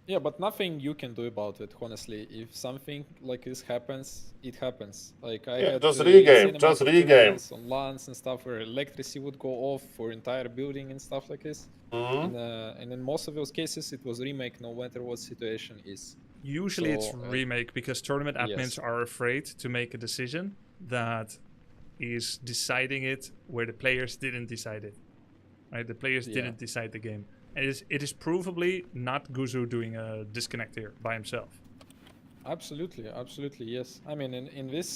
Yeah, but nothing you can do about it, honestly. If something like this happens, it happens. Like I Yeah, had just insane regame, amount just of regame. tournaments on LANs and stuff where electricity would go off for entire building and stuff like this. Mhm. And in most of those cases, it was remake, no matter what situation is. Usually it's So, remake because tournament admins yes. are afraid to make a decision that is deciding it where the players didn't decide it. Right? The players Yeah. didn't decide the game. And it is provably not Guzu doing a disconnect here by himself. Absolutely, yes. I mean, in this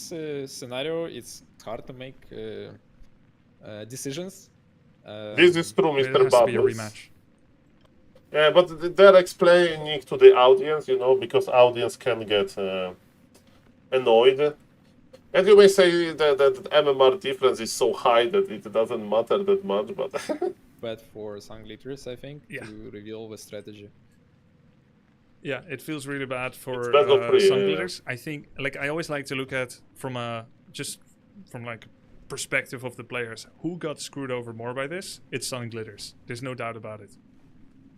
scenario, it's hard to make decisions. This is true, It Mr. has to be a Bubbles. rematch. Yeah, but they're explaining to the audience, because audience can get annoyed. And you may say that MMR difference is so high that it doesn't matter that much, but Bad for Sang leaders, I think, Yeah. to reveal the strategy. Yeah, it feels really bad for It's best of three, some yeah. players. I think, like, I always like to look at from like perspective of the players. Who got screwed over more by this? It's Sun Glitters. There's no doubt about it.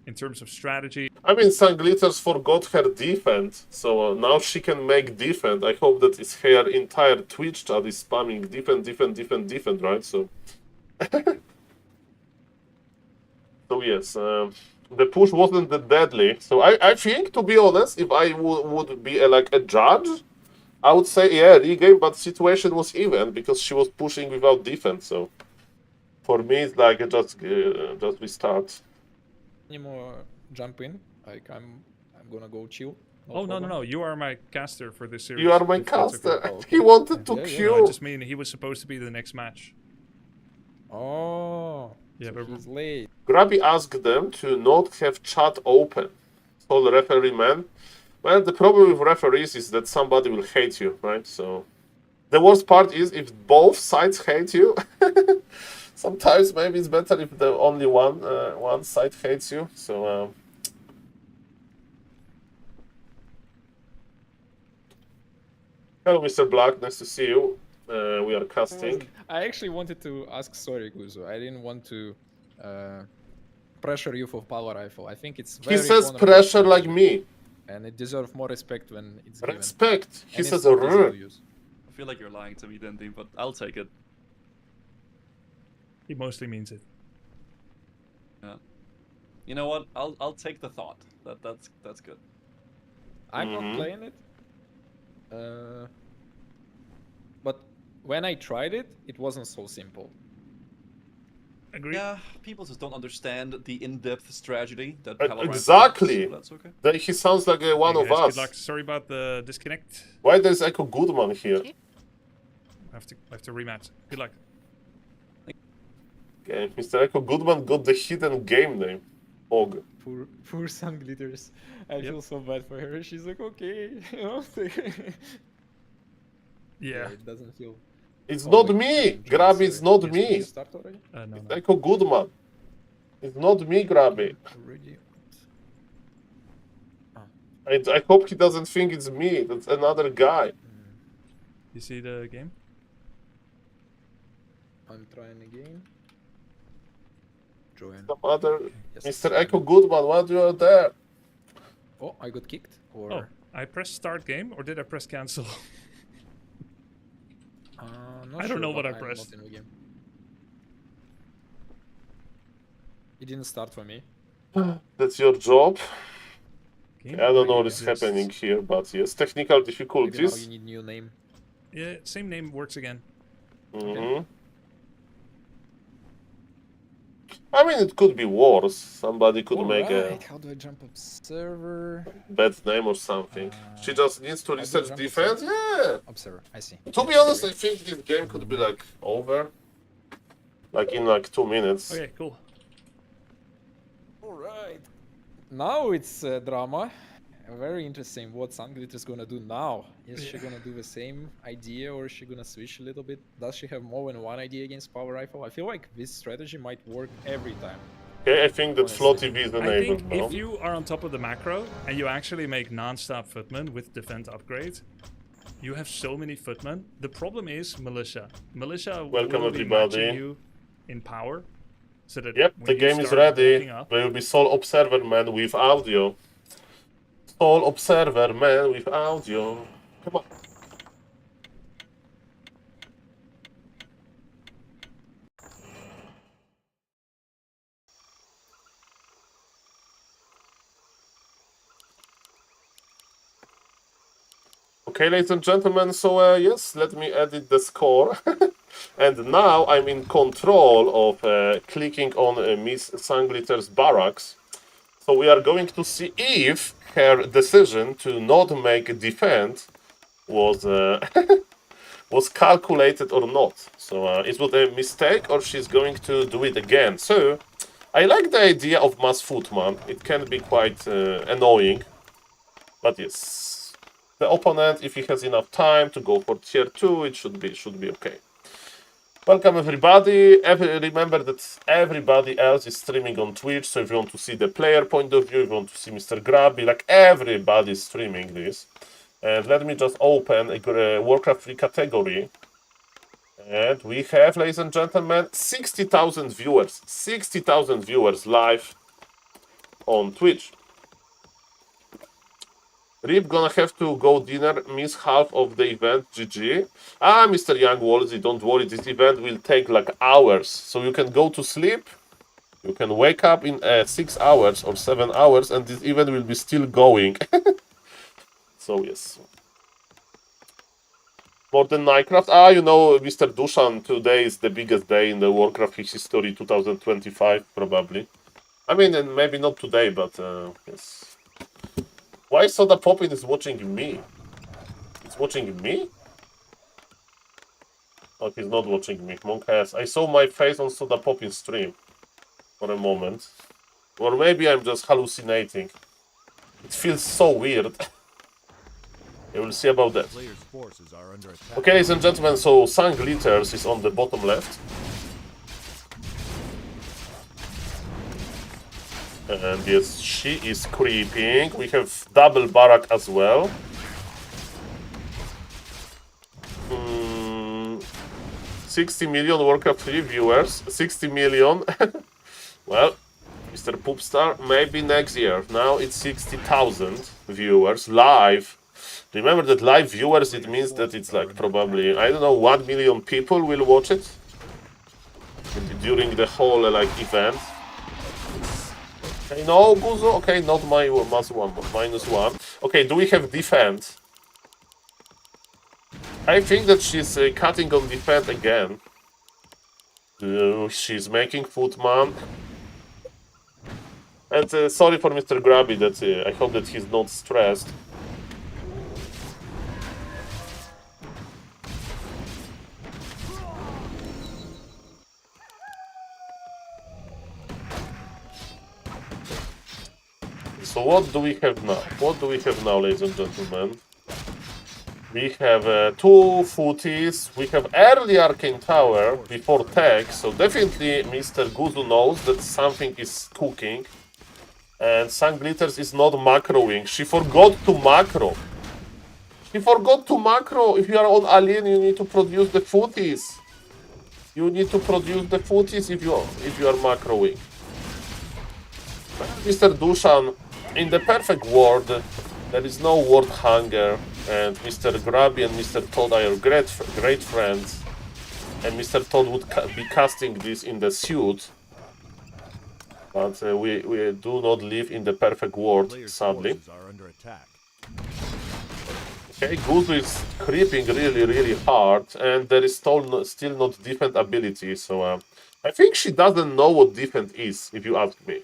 In terms of strategy, I mean, Sanglitters forgot her defense, so now she can make defense. I hope that it's her entire Twitch chat is spamming defense, right? So, so yes, the push wasn't that deadly. So I think, to be honest, if I would be like a judge, I would say, yeah, regame, but situation was even because she was pushing without defense. So for me, it's like just restart. Any more jump in? Like I'm gonna go chill. oh, problem. no. You are my caster for this series. You are my if that's okay. caster. Oh, okay. He wanted to Yeah, yeah. queue. No, I just mean he was supposed to be the next match. Oh, Yeah, so but he's late. Grabby asked them to not have chat open. Told referee man. Well, the problem with referees is that somebody will hate you, right? So the worst part is if both sides hate you. Sometimes maybe it's better if the only one side hates you. So hello, Mr. Black. Nice to see you. We are casting. I actually wanted to ask, sorry, Guzo. I didn't want to pressure you for power rifle. I think it's He very says honorable pressure like strategy, me. and it deserves more respect when it's given. Respect. He And says it's not easy to "Rrr." use. I feel like you're lying to me, Dendy, but I'll take it. He mostly means it. Yeah. You know what? I'll take the thought. That's good. I'm Mhm. not playing it. But when I tried it, it wasn't so simple. Agree? Yeah, people just don't understand the in-depth strategy that Uh, Palo Rifle exactly. has, so that's okay. He sounds like one Hey of guys, us. Good luck. Sorry about the disconnect. Why there's Echo Goodman here? I have to rematch. Good luck. Okay, Mr. Echo Goodman got the hidden game name. Og. Poor Sang leaders. I Yep. feel so bad for her. She's like, okay, you know. Yeah. It doesn't feel. It's Oh, not wait, me! I'm Grabby, sorry. it's not Yes, me! did you start already? No. It's Echo Goodman. It's not me, Grabby. Already. I hope he doesn't think it's me. That's another guy. You see the game? I'm trying again. Join. Some other... Yes, Mr. I'm Echo in. Goodman, why do you are there? Oh, I got kicked? Or... Oh, I pressed start game or did I press cancel? Not I don't know sure, what but I I'm pressed. not in the game. It didn't start for me. That's your job. Game I don't know what already is exists. happening here, but yes, technical Maybe now difficulties. you need new name. Yeah, same name works again. Mm-hmm. I mean, it could be worse. Somebody could make a How do I jump observer? bad name or something. She just needs to I do research jump defense. Yeah. Observer, I see. To be honest, I think this game could be like over, like in like 2 minutes. Okay, cool. Alright. Now it's drama. Very interesting what Sunglitter's gonna do now. Is she gonna do the same idea or is she gonna switch a little bit? Does she have more than one idea against Power Rifle? I feel like this strategy might work every time. Okay, I think that Flow Honestly. TV is I enabled think now. if you are on top of the macro and you actually make non-stop footmen with defense upgrade, you have so many footmen. The problem is militia. Militia Welcome, will be matching everybody. you in power. So that Yep, when the you game is start ready. walking up- There will be SaulObserverMan with audio. SaulObserverMan with audio. Come on. Okay, ladies and gentlemen, so yes, let me edit the score. And now I'm in control of clicking on Miss Sunglitter's barracks. So we are going to see if her decision to not make a defense was was calculated or not. So it was a mistake or she's going to do it again. So I like the idea of mass footman. It can be quite annoying. But yes, the opponent, if he has enough time to go for tier 2, it should be okay. Welcome everybody. Remember that everybody else is streaming on Twitch, so if you want to see the player point of view, if you want to see Mr. Grabby, like everybody is streaming this. And let me just open a Warcraft 3 category. And we have, ladies and gentlemen, 60,000 viewers. 60,000 viewers live on Twitch. Rip gonna have to go dinner, miss half of the event, GG. Ah, Mr. Young Wolsey, don't worry, this event will take like hours. So you can go to sleep, you can wake up in 6 hours or 7 hours, and this event will be still going. So yes. More than Minecraft? Ah, you know, Mr. Dushan, today is the biggest day in the Warcraft history, 2025, probably. I mean, and maybe not today, but yes. Why Soda Poppin is watching me? He's watching me? Oh, he's not watching me. Monk has. I saw my face on Soda Poppin's stream for a moment. Or maybe I'm just hallucinating. It feels so weird. You will see about that. Players' forces are under attack. Okay, ladies and gentlemen, so Sunglitters is on the bottom left. And yes, she is creeping. We have double barrack as well. 60 million Warcraft 3 viewers. 60 million. Well, Mr. Poopstar, maybe next year. Now it's 60,000 viewers live. Remember that live viewers, it means that it's like probably, I don't know, 1 million people will watch it during the whole like event. Okay, no, Guzo. Okay, not my -1. Okay, do we have defense? I think that she's cutting on defense again. She's making footman. And sorry for Mr. Grabby, that I hope that he's not stressed. So what do we have now? What do we have now, ladies and gentlemen? We have 2 footies. We have early Arcane Tower before tech, so definitely Mr. Guzu knows that something is cooking. And Sunglitters is not macroing. She forgot to macro. She forgot to macro. If you are on Alien, you need to produce the footies. You need to produce the footies if you are macroing. Mr. Dushan, in the perfect world, there is no word hunger, and Mr. Grabby and Mr. Todd are great friends, and Mr. Todd would be casting this in the suit, but we do not live in the perfect world, Players' sadly. forces are under attack. Okay, Guzu is creeping really hard, and there is still not defense ability, so I think she doesn't know what defense is, if you ask me.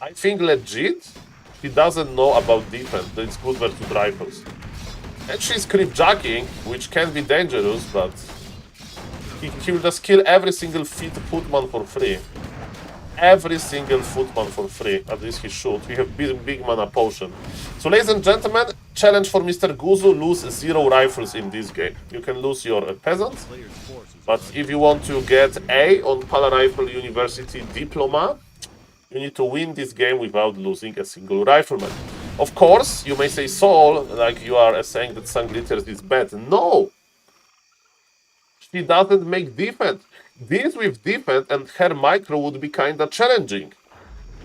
I think legit, she doesn't know about defense, that it's good versus rifles. And she's creep jacking, which can be dangerous, but he will just kill every single footman for free. Every single footman for free, at least he should. We have big mana potion. So ladies and gentlemen, challenge for Mr. Guzu, lose 0 rifles in this game. You can lose your peasants, but if you want to get A on Pala Rifle University Diploma, you need to win this game without losing a single rifleman. Of course, you may say, Saul, like you are saying that Sanglitters is bad. No! She doesn't make defense. This with defense and her micro would be kinda challenging.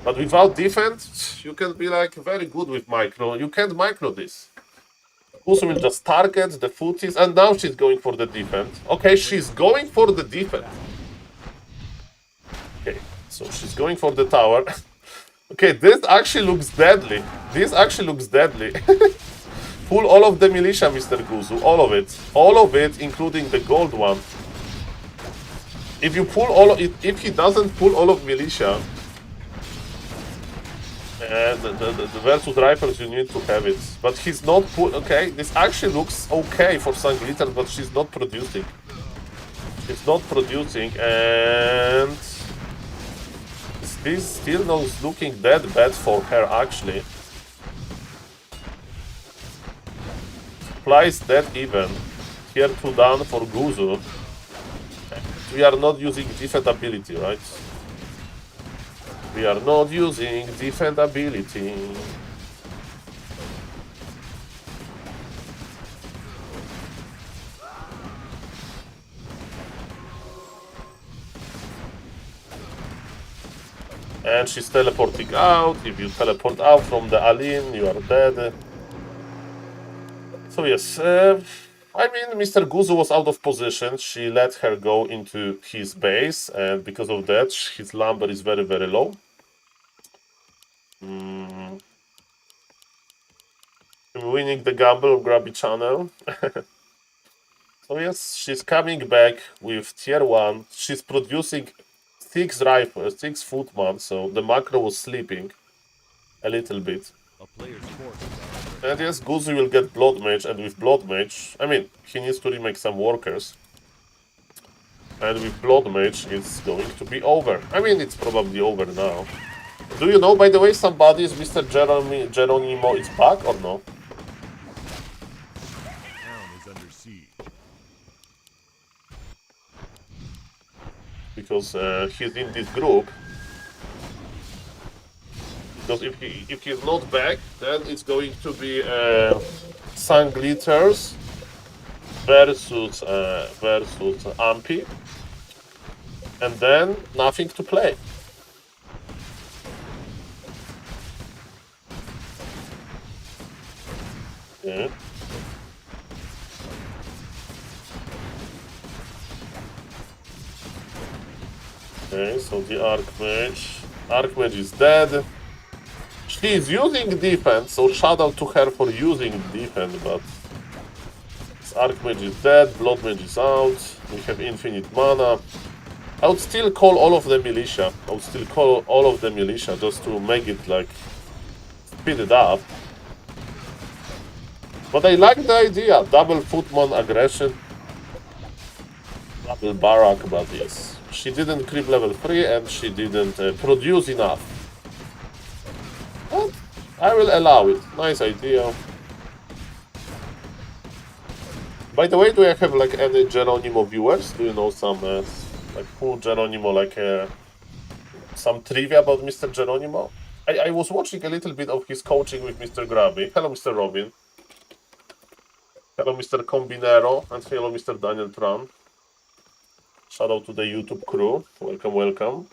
But without defense, you can be like very good with micro. You can't micro this. Usu will just target the footies, and now she's going for the defense. Okay, she's going for the defense. Okay, so she's going for the tower. Okay, this actually looks deadly. This actually looks deadly. Pull all of the militia, Mr. Guzu. All of it. All of it, including the gold one. If you pull all of it, if he doesn't pull all of militia, the versus rifles, you need to have it. But he's not pull. Okay, this actually looks okay for Sanglitters, but she's not producing. She's not producing, and this still not looking that bad for her actually. Supply is dead even. Here 2 down for Guzu. We are not using defense ability, right? We are not using defense ability. And she's teleporting out. If you teleport out from the Aline, you are dead. So yes, I mean, Mr. Guzu was out of position. She let her go into his base, and because of that, his lumber is very low. Winning the gamble of Grabby Channel. So yes, she's coming back with tier 1. She's producing 6 rifles, 6 footmen, so the macro was sleeping a little bit. And yes, Guzu will get Blood Mage, and with Blood Mage, I mean, he needs to remake some workers. And with Blood Mage, it's going to be over. I mean, it's probably over now. Do you know, by the way, somebody is Mr. Geronimo is back or no? Because he's in this group. Because if he's not back, then it's going to be Sanglitters versus Ampy, and then nothing to play. Yeah. Okay, so the Archmage is dead. She is using defense, so shout out to her for using defense, but this Archmage is dead, Blood Mage is out, we have infinite mana. I would still call all of the militia. Just to make it like speed it up. But I like the idea, double footman aggression, double barrack, but yes. She didn't creep level 3 and she didn't produce enough. But I will allow it. Nice idea. By the way, do I have like any Geronimo viewers? Do you know some like who Geronimo, like some trivia about Mr. Geronimo? I was watching a little bit of his coaching with Mr. Grabby. Hello, Mr. Robin. Hello, Mr. Combinero, and hello, Mr. Daniel Tran. Shout out to the YouTube crew. Welcome, welcome.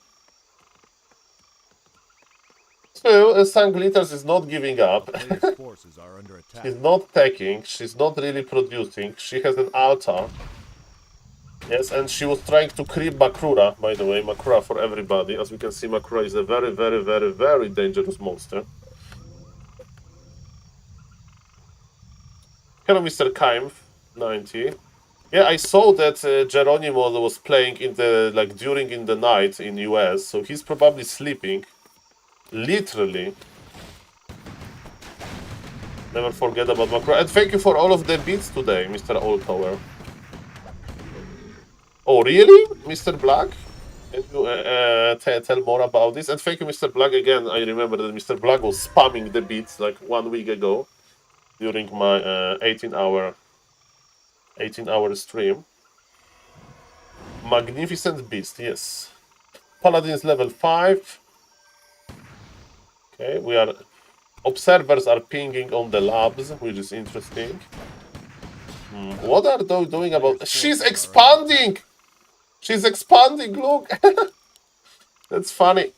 So, Sanglitters is not giving up. She's not taking, she's not really producing. She has an altar. Yes, and she was trying to creep Makrura, by the way. Makrura for everybody. As we can see, Makrura is a very dangerous monster. Hello, Mr. Kaim, 90. Yeah, I saw that Geronimo was playing in the during in the night in US, so he's probably sleeping. Literally. Never forget about macro. And thank you for all of the beats today, Mr. Old Tower. Oh, really, Mr. Black? Can you tell more about this? And thank you, Mr. Black, again. I remember that Mr. Black was spamming the beats like 1 week ago during my 18-hour stream. Magnificent Beast, yes. Paladin is level 5. Okay, we are... Observers are pinging on the labs, which is interesting. What are they doing about... She's expanding! She's expanding, look! That's funny.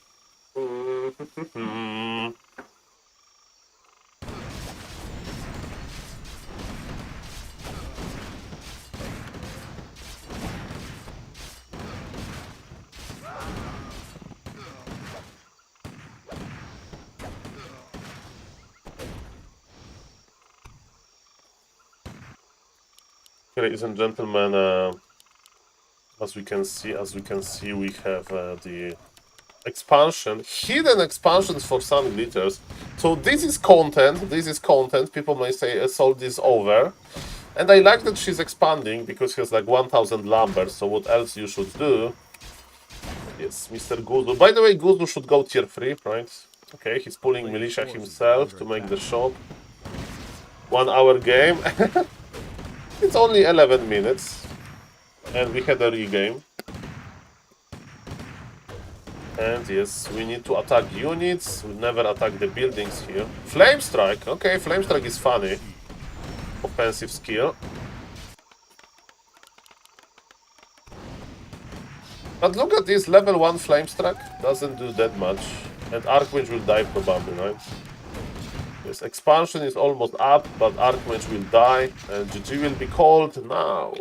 Ladies and gentlemen, as we can see, we have the expansion, hidden expansions for Sun Glitters. So this is content. People may say Soul is over, and I like that she's expanding because she has like 1,000 lumbers. So what else you should do? Yes, Mr. Guzu. By the way, Guzu should go tier 3, right? Okay, he's pulling militia himself to make the shop. 1 hour game. It's only 11 minutes, and we had a regame. And yes, we need to attack units. We never attack the buildings here. Flame Strike. Okay, Flame Strike is funny. Offensive skill. But look at this, level 1 Flame Strike. Doesn't do that much. And Archmage will die probably, right? Yes, expansion is almost up, but Archmage will die, and GG will be called now.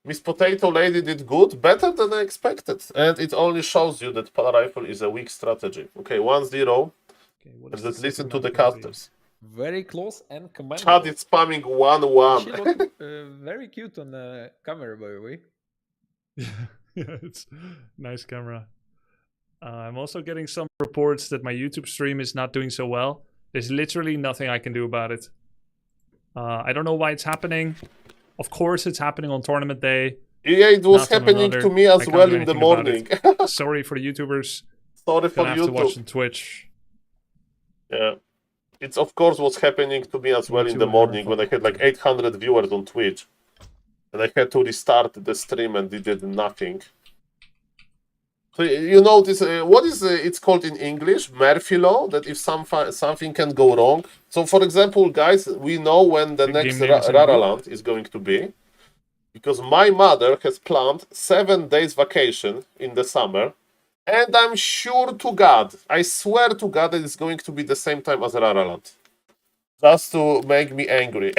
Miss Potato Lady did good, better than I expected, and it only shows you that Power Rifle is a weak strategy. Okay, 1-0, Okay, and let's listen to the casters. Very close and commendable. Chad is spamming 1-1. She looked very cute on the camera, by the way. Yeah, it's nice camera. I'm also getting some reports that my YouTube stream is not doing so well. There's literally nothing I can do about it. I don't know why it's happening. Of course it's happening on tournament day. Yeah, it was happening to me as well in the morning. Sorry for the YouTubers. Sorry for Gonna have to watch on Twitch. Yeah. It's of course what's happening to me as well in the morning when I had like 800 viewers on Twitch. And I had to restart the stream and it did nothing. So you know this, what is it's called in English? Murphy law, that if something can go wrong. So for example, guys, we know when the next Raraland is going to be. Because my mother has planned 7 days vacation in the summer. And I'm sure to God, I swear to God that it's going to be the same time as Raraland. Just to make me angry.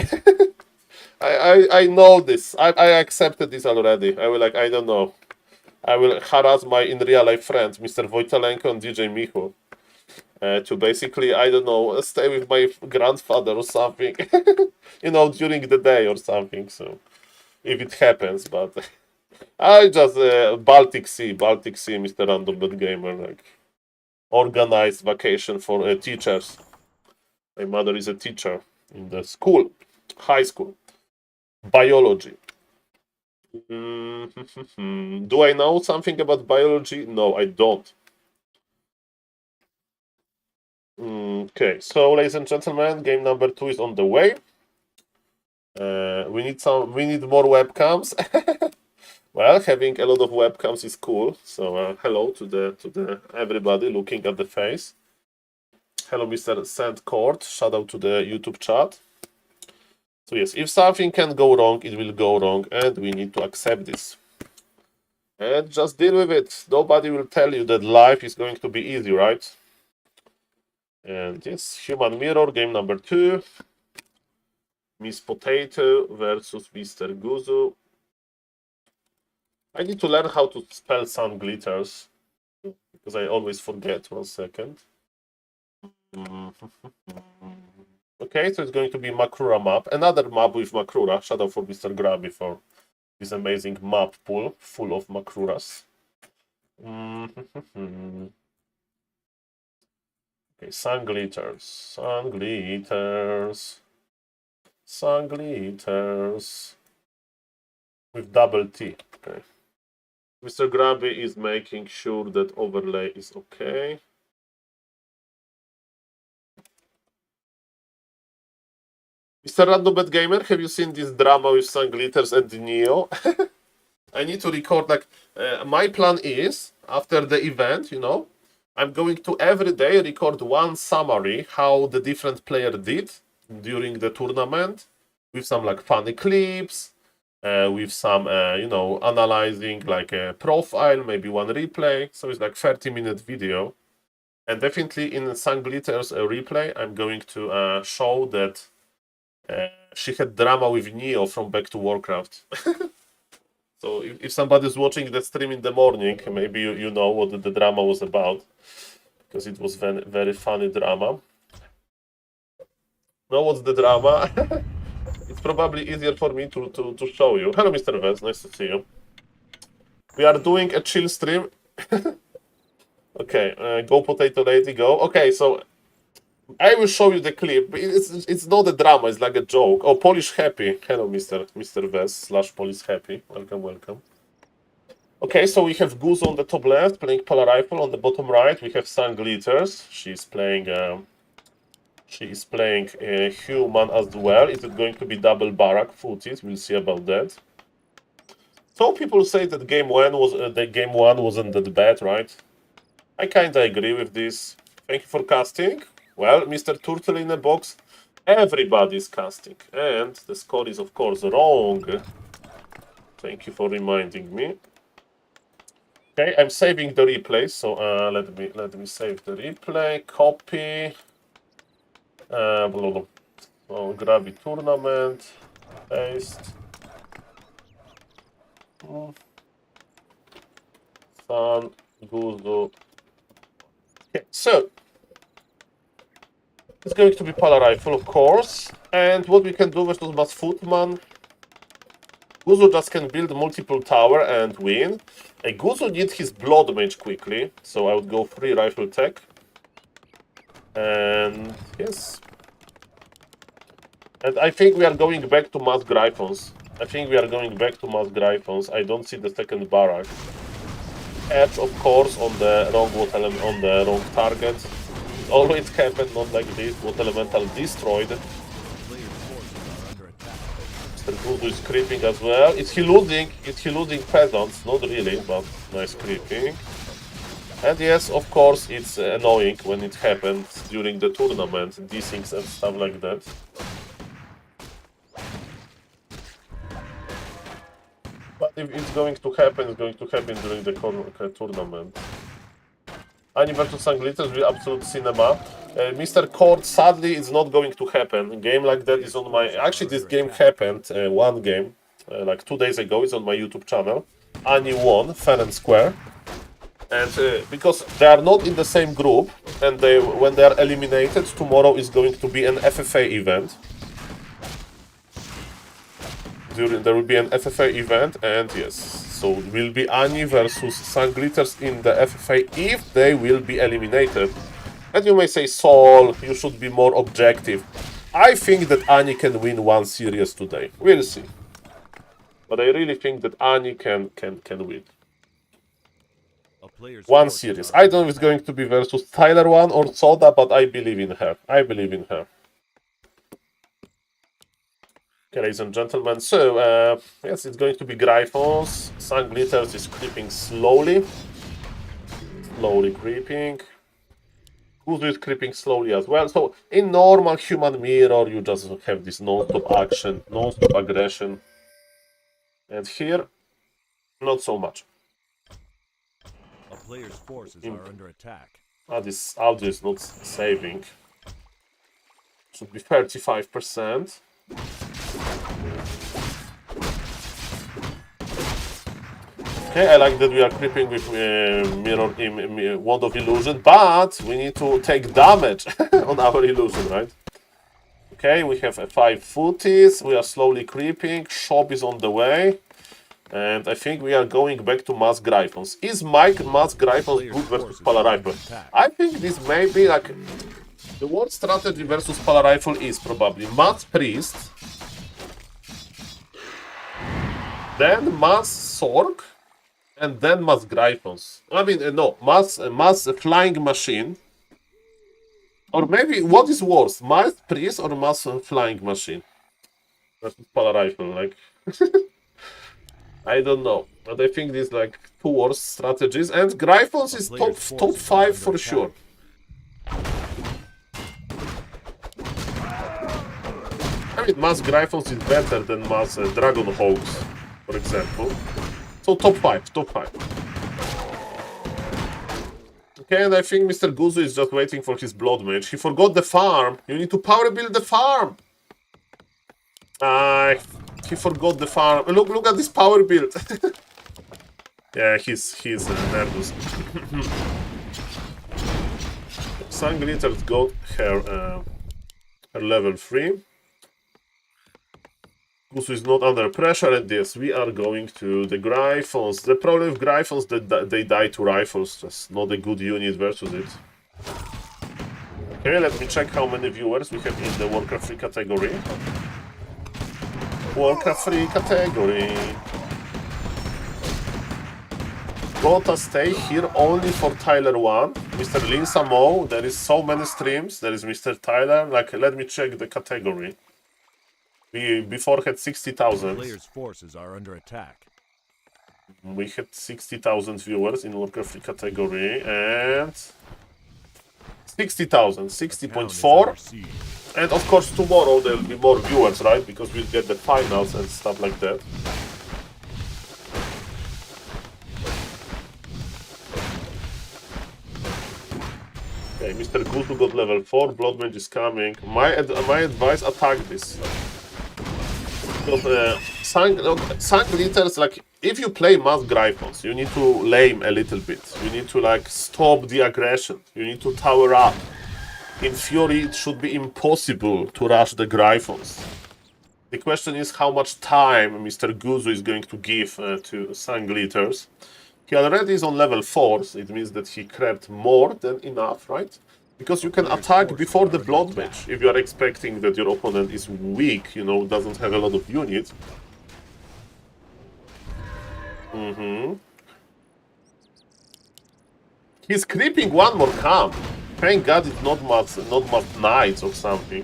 I know this. I accepted this already. I will like, I don't know. I will harass my in real life friends, Mr. Wojtelenko and DJ Michu, to basically, I don't know, stay with my grandfather or something, you know, during the day or something. So, if it happens, but I just Baltic Sea, Mr. Random Gamer, like organized vacation for teachers. My mother is a teacher in the school, high school, biology. Do I know something about biology? No, I don't. Okay, so ladies and gentlemen, game number 2 is on the way. We need more webcams. Well, having a lot of webcams is cool. So hello to the everybody looking at the face. Hello, Mr. Sandcourt. Shout out to the YouTube chat. So yes, if something can go wrong, it will go wrong, and we need to accept this. And just deal with it. Nobody will tell you that life is going to be easy, right? And yes, Human Mirror, game number 2. Miss Potato versus Mr. Guzu. I need to learn how to spell Sun Glitters, because I always forget. 1 second. Okay, Okay, so it's going to be Makrura map. Another map with Makrura. Shout out for Mr. Grabby for this amazing map pool full of Makruras. Okay, sun glitters, sun glitters, sun glitters with double T. Okay. Mr. Grabby is making sure that overlay is okay. Mr. Randobet Gamer, have you seen this drama with sun glitters and Neo? I need to record, like, my plan is, after the event, you know, I'm going to every day record one summary how the different player did during the tournament, with some, like, funny clips, with some, you know, analyzing, like, a profile, maybe one replay, so it's like 30-minute video. And definitely in Sun Glitters replay, I'm going to show that she had drama with Neo from Back to Warcraft. So if somebody's watching the stream in the morning, maybe you know what the drama was about, because it was very, very funny drama. Know what's the drama? It's probably easier for me to show you. Hello, Mr. Vez, nice to see you. We are doing a chill stream. Okay, go Potato Lady, go. Okay, so I will show you the clip. It's not a drama, it's like a joke. Oh, Polish Happy. Hello, Mr. Vez / Polish Happy. Welcome, welcome. Okay, so we have Goose on the top left, playing Polar Rifle. On the bottom right, we have Sun Glitters. She's playing Human as well. Is it going to be double Barak footies? We'll see about that. Some people say that game one wasn't that bad, right? I kinda agree with this. Thank you for casting. Well, Mr. Turtle in a box, everybody's casting. And the score is, of course, wrong. Thank you for reminding me. Okay, I'm saving the replay, so let me save the replay. Copy. So grab it tournament. Paste. Sun, Guzu. Okay, so it's going to be Polar Rifle, of course. And what we can do versus Mass Footman. Guzu just can build multiple tower and win. Guzu needs his Blood Mage quickly, so I would go free rifle tech. And yes. And I think we are going back to Mass Gryphons. I don't see the second barrack. Edge, of course, on the wrong target. It always happened, not like this. What Elemental destroyed. Mr. Guzu is creeping as well. Is he losing peasants? Not really, but nice creeping. And yes, of course, it's annoying when it happens during the tournament, these things and stuff like that. But if it's going to happen, it's going to happen during the tournament. Ani versus Sun Glitters will be absolute cinema. Mr. Cord, sadly, it's not going to happen. A game like that is on my... Actually, this game happened, one game, like 2 days ago. It's on my YouTube channel. Ani won, fair and square. And because they are not in the same group, and when they are eliminated, tomorrow is going to be an FFA event. There will be an FFA event, and yes, so it will be Ani versus Sun Glitters in the FFA if they will be eliminated. And you may say, Saul, you should be more objective. I think that Ani can win one series today. We'll see. But I really think that Ani can win. One series. I don't know if it's going to be versus Tyler 1 or Soda, but I believe in her. Okay, ladies and gentlemen, so, yes, it's going to be Gryphons. Sun Glitters is creeping slowly. Slowly creeping. Guzu is creeping slowly as well. So, in normal human mirror, you just have this non-stop action, non-stop aggression. And here, not so much. A player's forces are under attack. This audio is not saving. Should be 35%. Okay, I like that we are creeping with Wand of Illusion, but we need to take damage on our illusion, right? Okay, we have a 5-footies. We are slowly creeping. Shop is on the way. And I think we are going back to Mass Gryphons. Is Mike Mass Gryphons good versus Pala Rifle? I think this may be like... The worst strategy versus Pala Rifle is probably Mass Priest, then Mass Sork, and then Mass Gryphons. I mean, no, Mass Flying Machine. Or maybe, what is worse, Mass Priest or Mass Flying Machine? Versus Pala Rifle, like... I don't know, but I think these like two worst strategies, and Gryphons is top 5 for sure. I mean, Mass Gryphons is better than Mass Dragon Hawks, for example. So top 5, top 5. Okay, and I think Mr. Guzu is just waiting for his Blood Mage. He forgot the farm. You need to power build the farm. He forgot the farm. Look at this power build. Yeah, he's nervous. Sunglitter's got her level 3. Gusu is not under pressure at this. We are going to the Gryphons. The problem with Gryphons that they die to rifles. That's not a good unit versus it. Okay, let me check how many viewers we have in the Warcraft 3 category. Warcraft 3 category. Gotta stay here only for Tyler 1. Mr. Lin Samo, there is so many streams. There is Mr. Tyler. Like, let me check the category. We before had 60,000. Players' forces are under attack. We had 60,000 viewers in Warcraft 3 category and 60,000, 60.4. And of course tomorrow there will be more viewers, right? Because we'll get the finals and stuff like that. Okay, Mr. Gutu got level 4, Blood Mage is coming. My advice, attack this. Because Sunglitters, like, if you play Mass Gryphons, you need to lame a little bit. You need to, like, stop the aggression. You need to tower up. In theory, it should be impossible to rush the Gryphons. The question is how much time Mr. Guzu is going to give to Sunglitters. He already is on level 4, so it means that he crept more than enough, right? Because you can attack before the Blood Mage. If you are expecting that your opponent is weak, you know, doesn't have a lot of units. He's creeping one more camp. Thank God it's not Mad Knights or something.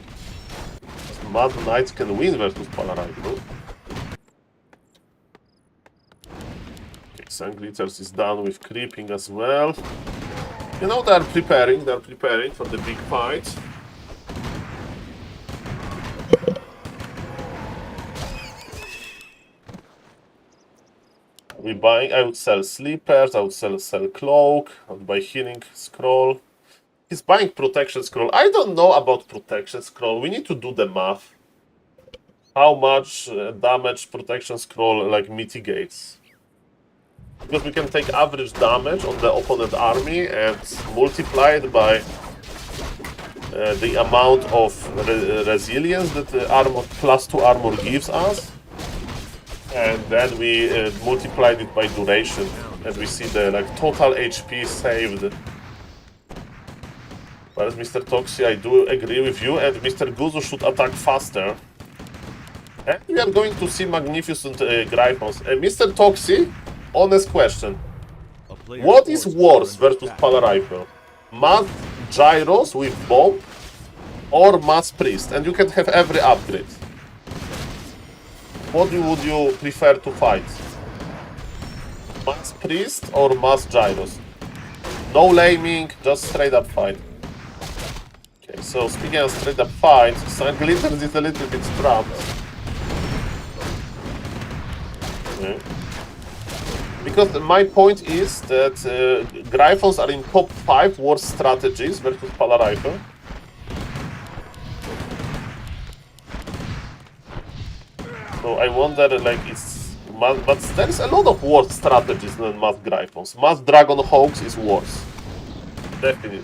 Mad Knights can win versus Pala Rifle. Okay, Sunglitters is done with creeping as well. You know, they're preparing for the big fight. We buying, I would sell Sleepers, I would sell Cloak, I would buy Healing Scroll. He's buying Protection Scroll. I don't know about Protection Scroll. We need to do the math. How much damage Protection Scroll like mitigates. Because we can take average damage on the opponent army and multiply it by the amount of resilience that the armor +2 armor gives us. And then we multiplied it by duration. And we see the like total HP saved. Whereas Mr. Toxi, I do agree with you, and Mr. Guzu should attack faster. And we are going to see magnificent Gryphons. Mr. Toxi, honest question. What is worse versus Pala Rifle? Mass Gyros with Bomb or Mass Priest? And you can have every upgrade. What would you prefer to fight? Mass Priest or Mass Gyros? No laming, just straight up fight. Okay, so speaking of straight up fight, Sunglitters is a little bit trapped. Okay. Because my point is that Gryphons are in top 5 worst strategies versus Pala Rifle. So I wonder, like, but there's a lot of worse strategies than Mass Gryphons. Mass Dragon Hawks is worse. Definitely.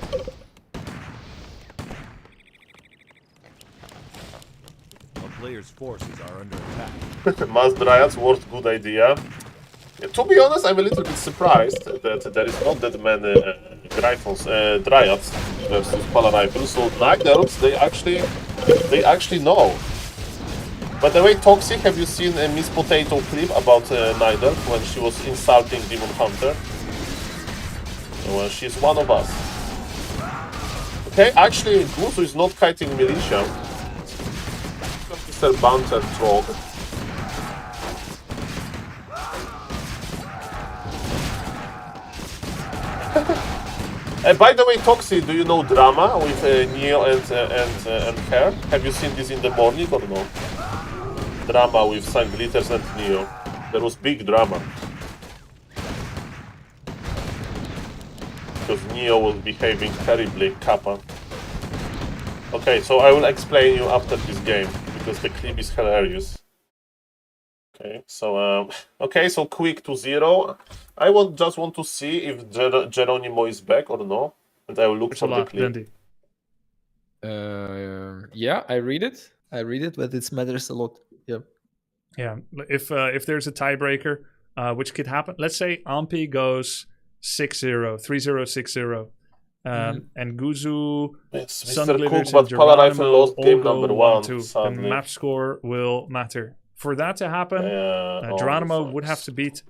player's forces are under attack. Mass Dryads, worst good idea. To be honest, I'm a little bit surprised that there is not that many Dryads versus Pala Rifles. So Nightdorps, they actually know. By the way, Toxic, have you seen a Miss Potato clip about Nightdorp when she was insulting Demon Hunter? Well, she's one of us. Okay, actually, Guzu is not kiting militia. Mr. Banter Trog. By the way, Toxi, do you know Drama with Neo and Hair? Have you seen this in the morning or no? Drama with Sun Glitters and Neo. There was big drama. Because Neo was behaving terribly, Kappa. Okay, so I will explain you after this game, because the clip is hilarious. Okay, so quick to 0. I just want to see if Geronimo is back or no, and I will look for the clip. Plenty. Yeah, I read it, but it matters a lot. Yeah. Yeah, if there's a tiebreaker, which could happen, let's say Ampi goes 6-0, 3-0, 6-0, and Guzu, It's Sun Mr. Glitters, Cook, and but Pala Rifle Geronimo lost game all go number 1, 1-2. The sadly. map score will matter. For that to happen, Geronimo would have to beat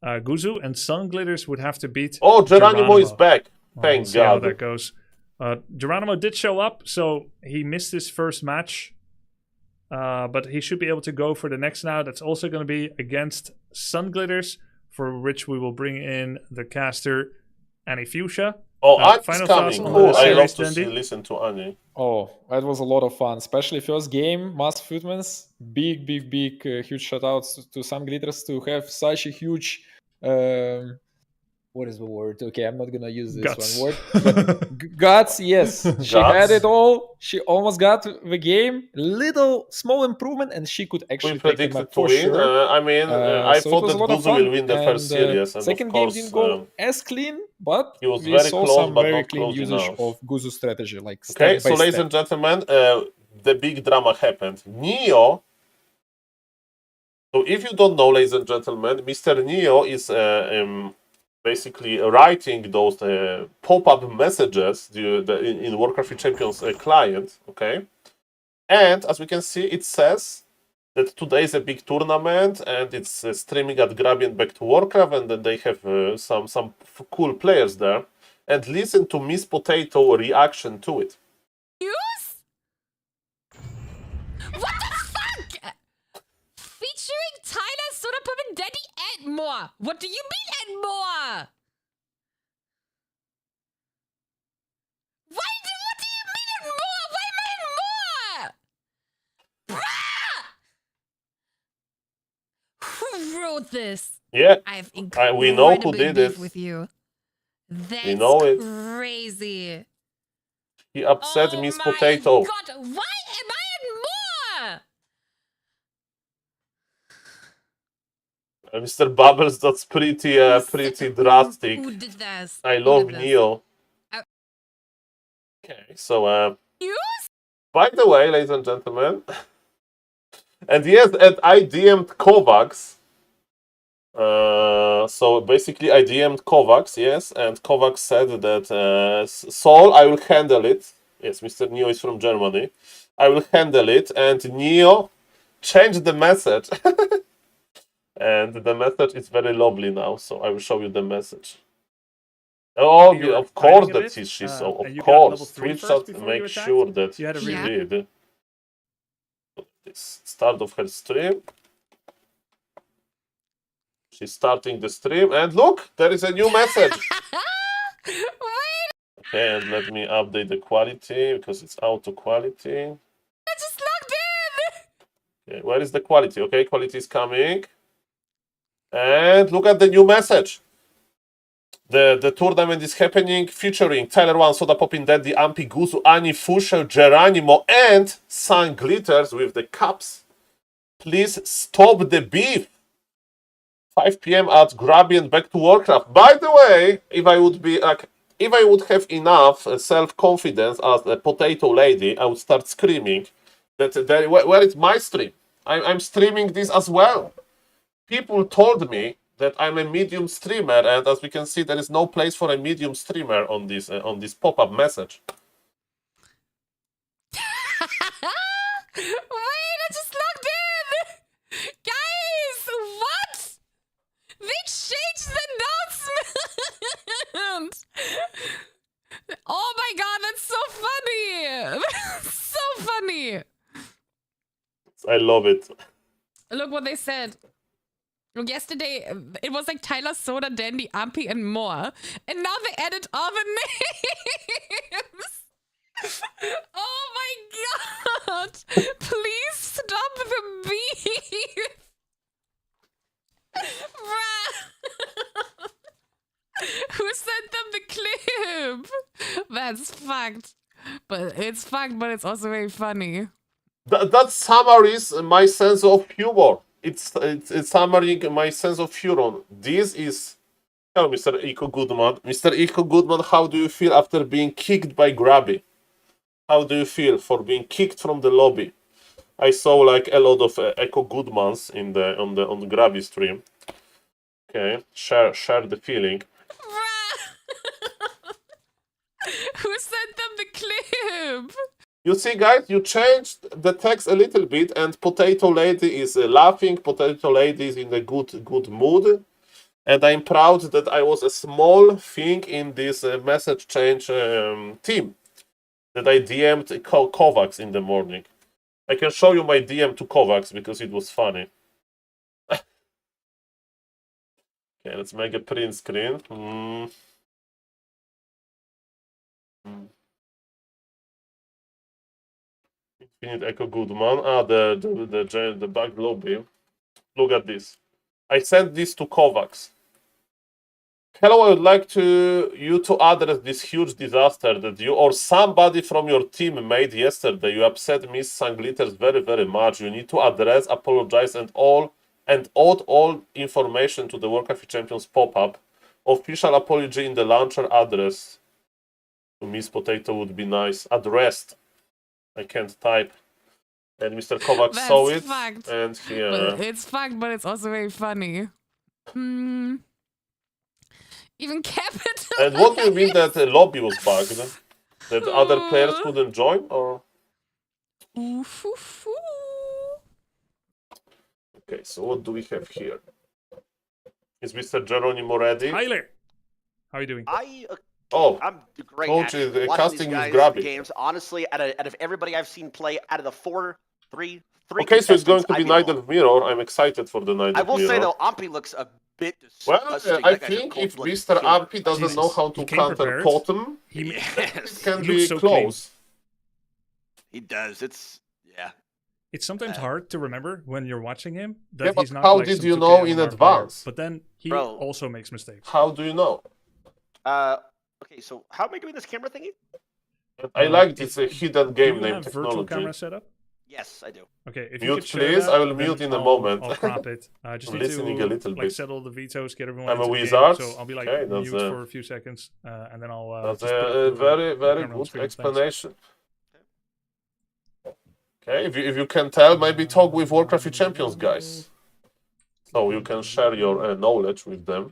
Guzu, and Sun Glitters would have to beat Oh, Geronimo is back! Thank we'll see how God. that goes. Geronimo did show up, so he missed his first match. But he should be able to go for the next now. That's also going to be against Sun Glitters, for which we will bring in the caster Annie Fuchsia. Oh, Annie's final coming. thoughts on Cool. the I love series, to Dandy? listen to Annie. Oh, that was a lot of fun, especially first game, Mass Footmans. Big, huge shoutouts to Sun Glitters to have such a huge. What is the word? Okay, I'm not gonna use this Guts. one word. Guts, yes. She had Guts. it all. She almost got the game. Little small improvement, and she could We actually take the predicted map to for win. sure. I So it thought was that a lot of Guzu fun, will win the first series. And second of game course, didn't go as clean, but he was we very saw close, some but very not clean close usage enough. of Guzu's strategy. Like Okay, step so by ladies step. and gentlemen, the big drama happened. Neo. So if you don't know, ladies and gentlemen, Mr. Neo is basically writing those pop-up messages in Warcraft 3 Champions client, okay? And as we can see, it says that today is a big tournament and it's streaming at Grabby Back to Warcraft, and then they have some cool players there. And listen to Miss Potato reaction to it. Use? What the fuck? Featuring Tyler, Soda Pop, and Daddy and more. What do you mean and more? What do you mean and more? Why am I in more? Brah! Who wrote this? Yeah, I have we know who incredible did beef it. with you. That's know it. crazy. he upset Oh Miss my Potato. God, why am I in more? Mr. Bubbles, that's pretty drastic. Who did this? I Who love did this? Neo. I- Okay, so You? by the way, ladies and gentlemen, and yes, and I DM'd Kovacs. So basically, I DM'd Kovacs, yes, and Kovacs said that Saul, I will handle it. Yes, Mr. Neo is from Germany. I will handle it, and Neo changed the message. And the message is very lovely now, so I will show you the message. Oh, You were of course hiding a that bit, she's so. and Of you got level course, 3 Twitch first shot before you make attacked? sure that You had a she Yeah. did. This start of her stream. She's starting the stream, and look, there is a new message. Wait, Okay, and let me update the quality because it's auto quality. I just logged in. Okay, where is the quality? Okay, quality is coming. And look at the new message. The tournament is happening, featuring Tyler One, Soda Poppin' Daddy, Ampi, Guzu, Annie, Fusher, Geronimo, and Sun Glitters with the cups. Please stop the beef. 5 p.m. at Grabby and Back to Warcraft. By the way, if I would have enough self-confidence as a potato lady, I would start screaming Where is my stream? I'm streaming this as well. People told me that I'm a medium streamer, and as we can see, there is no place for a medium streamer on this pop-up message. Wait, I just logged in! Guys, what? They changed the announcement! Oh my god, that's so funny! So funny! I love it. Look what they said. Yesterday, it was like Tyler, Soda, Dandy, Ampy, and more. And now they added all the names! Oh my god! Please stop the beef! Bruh! Who sent them the clip? That's fucked. But it's fucked, but it's also very funny. That summaries my sense of humor. It's summarizing my sense of humor. This is... Hello, Mr. Eco Goodman. Mr. Eco Goodman, how do you feel after being kicked by Grabby? How do you feel for being kicked from the lobby? I saw like a lot of Eco Goodmans on the Grabby stream. Okay, share the feeling. Who sent them the clip? You see, guys, you changed the text a little bit, and Potato Lady is laughing. Potato Lady is in a good mood, and I'm proud that I was a small thing in this message change team. That I DM'd Kovacs in the morning. I can show you my DM to Kovacs because it was funny. Okay, let's make a print screen. Infinite Echo Goodman. The bug lobby. Look at this. I sent this to Kovacs. Hello, I would like you to address this huge disaster that you or somebody from your team made yesterday. You upset Miss Sanglitters very, very much. You need to address, apologize, and add all information to the Warcraft Champions pop-up. Official apology in the launcher address. To Miss Potato would be nice. Addressed. I can't type. And Mr. Kovacs saw it. Fucked. And here. But it's fucked, but it's also very funny. Even capital. And what do you mean that the lobby was bugged? That other players couldn't join, or? Okay, so what do we have here? Is Mr. Geronimo ready? Tyler, how are you doing? I'm great. Coach at is watching casting these is guys' Grabby. games. Honestly, out of everybody I've seen play, out of the three. Okay, so it's going to be Night Night of Mirror. I'm excited for the Night I of will Mirror. say though, Ampy looks a bit Well, disgusting. I That guy's a think if cold-blooded Mr. killer. Ampy doesn't know Jesus, how to he came counter prepared. Totem, Yes, it can He be looks so clean. close. he does. It's sometimes hard to remember when you're watching him that Yeah, but he's not how like did some you 2K know in MMR advance? player. But then he Bro. also makes mistakes. How do you know? Okay, so how am I doing this camera thingy? I like this hidden Do game you name have virtual camera technology. set up? Yes, I do. Okay, if you Mute, could share please. that, I will then mute in a I'll- moment. I'll prop it. I just I'm need listening to a little bit. settle the vetoes, get everyone I'm a into the game, wizard. so I'll be like Okay, that's mute for a few seconds, and then I'll. That's just put a the very, very camera on good screen. Thanks. explanation. Okay, if you can tell, maybe talk with Warcraft Champions guys. So you can share your knowledge with them.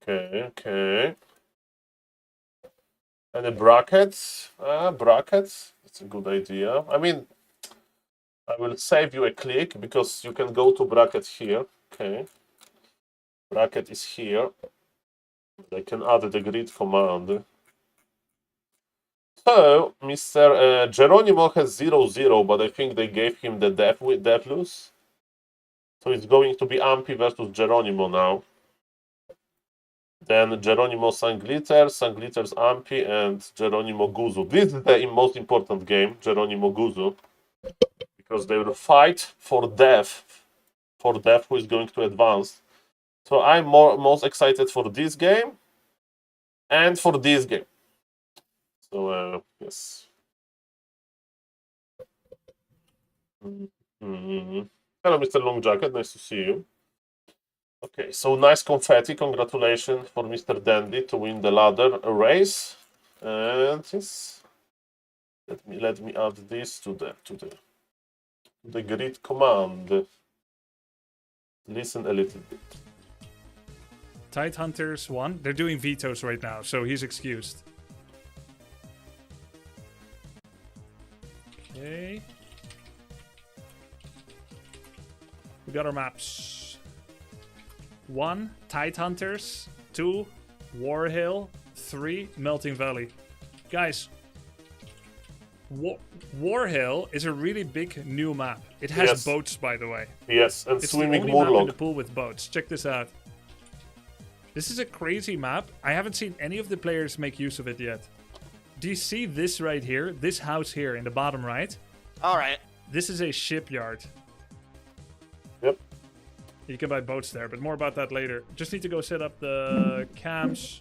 Okay. And the brackets? Brackets? That's a good idea. I mean, I will save you a click because you can go to bracket here. Okay. Bracket is here. I can add the grid command. So, Mr. Geronimo has 0-0, but I think they gave him the death loose. So it's going to be Ampy versus Geronimo now. Then Geronimo Sanglitter, Sanglitter's Ampy, and Geronimo Guzu. This is the most important game, Geronimo Guzu. Because they will fight for death. For death who is going to advance. So I'm most excited for this game. And for this game. So, yes. Hello, Mr. Long Jacket. Nice to see you. Okay, so nice confetti. Congratulations for Mr. Dandy to win the ladder race. And yes, let me add this to the grid command. Listen a little bit. Tide Hunters 1. They're doing vetoes right now, so he's excused. Okay. We got our maps. 1, Tide Hunters. 2, War Hill. 3, Melting Valley. Guys, War Hill is a really big new map. It has Yes. boats, by the way. Yes, and It's swimming the only map in the Murloc. pool with boats. Check this out. This is a crazy map. I haven't seen any of the players make use of it yet. Do you see this right here? This house here in the bottom right? All right. This is a shipyard. Yep. You can buy boats there, but more about that later. Just need to go set up the cams.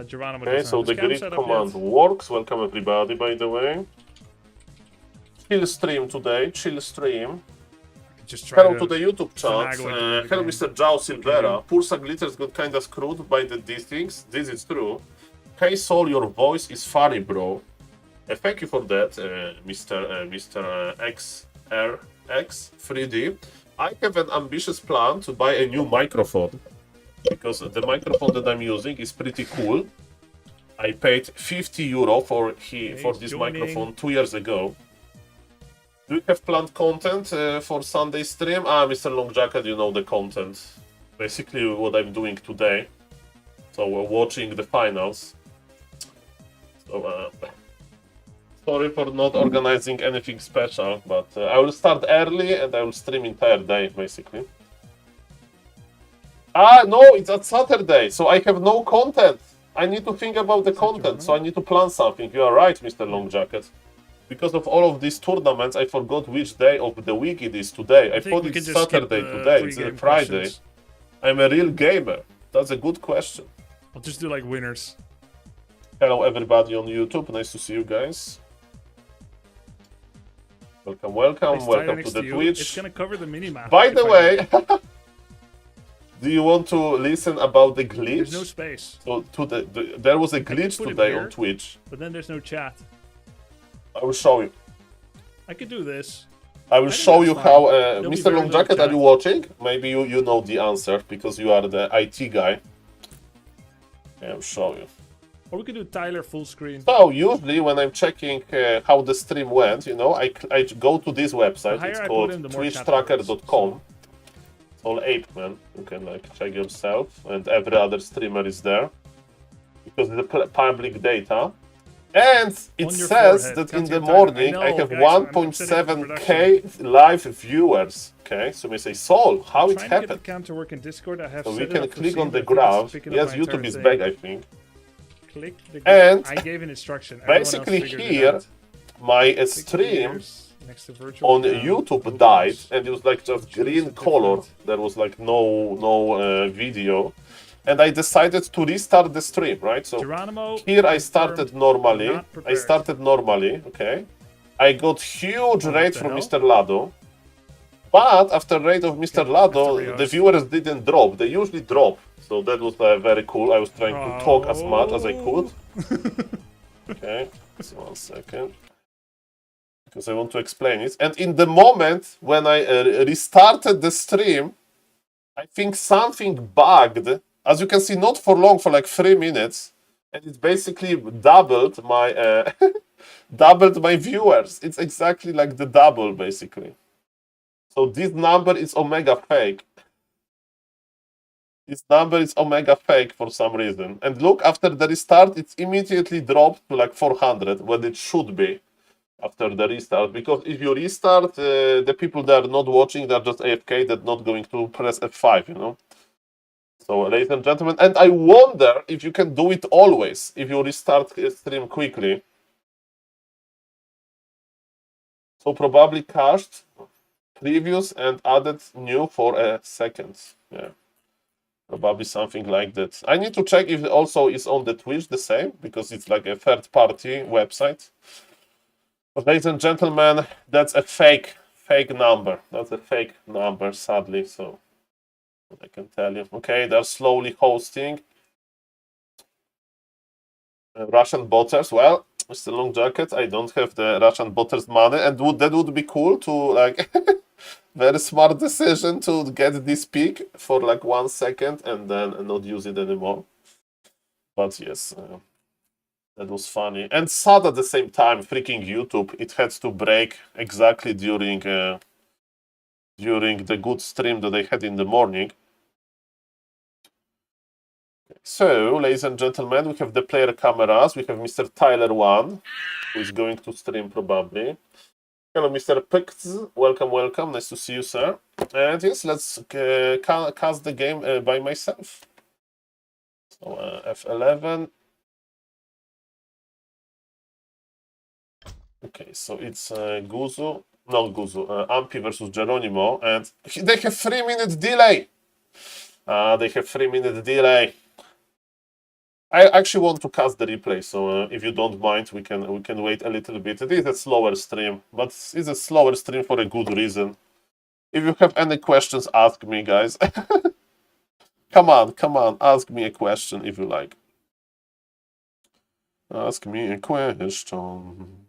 Geronimo Okay, doesn't so have the his cam grid set up command yet. works. Welcome everybody, by the way. Chill stream today, chill stream. Just try Hello to the YouTube chat. finagle into the Hello, game. Mr. Jao Silvera. Pulsa Glitters got kinda screwed by these things. This is true. Hey Saul, your voice is funny, bro. Thank you for that, Mr. XRX3D. I have an ambitious plan to buy a new microphone because the microphone that I'm using is pretty cool. I paid €50 for this joining. microphone 2 years ago. Do you have planned content for Sunday stream? Mr. Long Jacket, you know the content. Basically what I'm doing today. So we're watching the finals. So sorry for not organizing anything special, but I will start early and I will stream entire day, basically. No, it's at Saturday, so I have no content. I need to think about the content, so I need to plan something. You are right, Mr. Long Jacket. Because of all of these tournaments, I forgot which day of the week it is today. I think thought we can it's just skip Saturday the today, it's pre-game Friday. questions. I'm a real gamer. That's a good question. I'll just do like winners. Hello everybody on YouTube, nice to see you guys. Welcome, welcome, Place welcome Tyler to next the you. Twitch. It's gonna cover the minimap. By if the I way, may. do you want to listen about the glitch? There's no space, So there was a glitch put it today here. on Twitch. but then there's no chat. I will show you. I could do this. I will think show that's you fine. how. There'll be Mr. very Long little Jacket, are chat. you watching? Maybe you know the answer because you are the IT guy. Okay, I'll show you. Or we could do Tyler full screen. So usually when I'm checking how the stream went, you know, I go to this website. The higher It's I called put in, the more chat twitchtracker.com. SaulApeman. You can like check yourself, and every other streamer is there because it's the public data. And it On your says forehead. that in Can't the see the timer. morning I I know, have guys, I'm setting up the 1.7k live viewers. Okay, so we say, Saul, how it Trying to get the happened? cam to work in Discord. I have So we set it can up for click on scene, the but I think it's graph. picking up Yes, my YouTube entire is thing. back, I think. Click the And I gave an instruction. Everyone else Basically figured it here, out. my Click stream here's next to virtual on cam, YouTube Google died, Docs. and it was like just Choose green a color. different- There was like no video, and I decided to restart the stream. Right, so Geronimo, here I confirmed, started normally. not prepared. Okay. I got huge Oh, rate what the from hell? Mr. Lado, but after rate of Mr. Lado, After the rehost. viewers didn't drop. They usually drop, so that was very cool. I was trying to talk as much as I could. Okay, so 1 second. Because I want to explain it. And in the moment when I restarted the stream, I think something bugged. As you can see, not for long, for like 3 minutes, and it basically doubled my doubled my viewers. It's exactly like the double, basically. So this number is omega fake. This number is omega fake for some reason. And look, after the restart, it's immediately dropped to like 400 when it should be after the restart. Because if you restart, the people that are not watching, they're just AFK, they're not going to press F5, you know. So, ladies and gentlemen, and I wonder if you can do it always, if you restart a stream quickly. So probably cached previous and added new for a second. Yeah. Probably something like that. I need to check if it also is on the Twitch the same, because it's like a third-party website. But ladies and gentlemen, that's a fake number. That's a fake number, sadly. So I can tell you. Okay, they're slowly hosting. Russian botters. Well, Mr. Long Jacket, I don't have the Russian botters money, and that would be cool to like. Very smart decision to get this pick for like 1 second and then not use it anymore. But yes, that was funny and sad at the same time. Freaking YouTube! It had to break exactly during the good stream that I had in the morning. So, ladies and gentlemen, we have the player cameras. We have Mr. Tyler1, who is going to stream probably. Hello, Mr. Pix. Welcome, welcome. Nice to see you, sir. And yes, let's cast the game by myself. So, F11. Okay, so it's Guzu. Not Guzu. Ampi versus Geronimo. And they have 3-minute delay. They have 3-minute delay. I actually want to cast the replay, so if you don't mind, we can wait a little bit. It is a slower stream, but it's a slower stream for a good reason. If you have any questions, ask me, guys. Come on, ask me a question if you like. Ask me a question.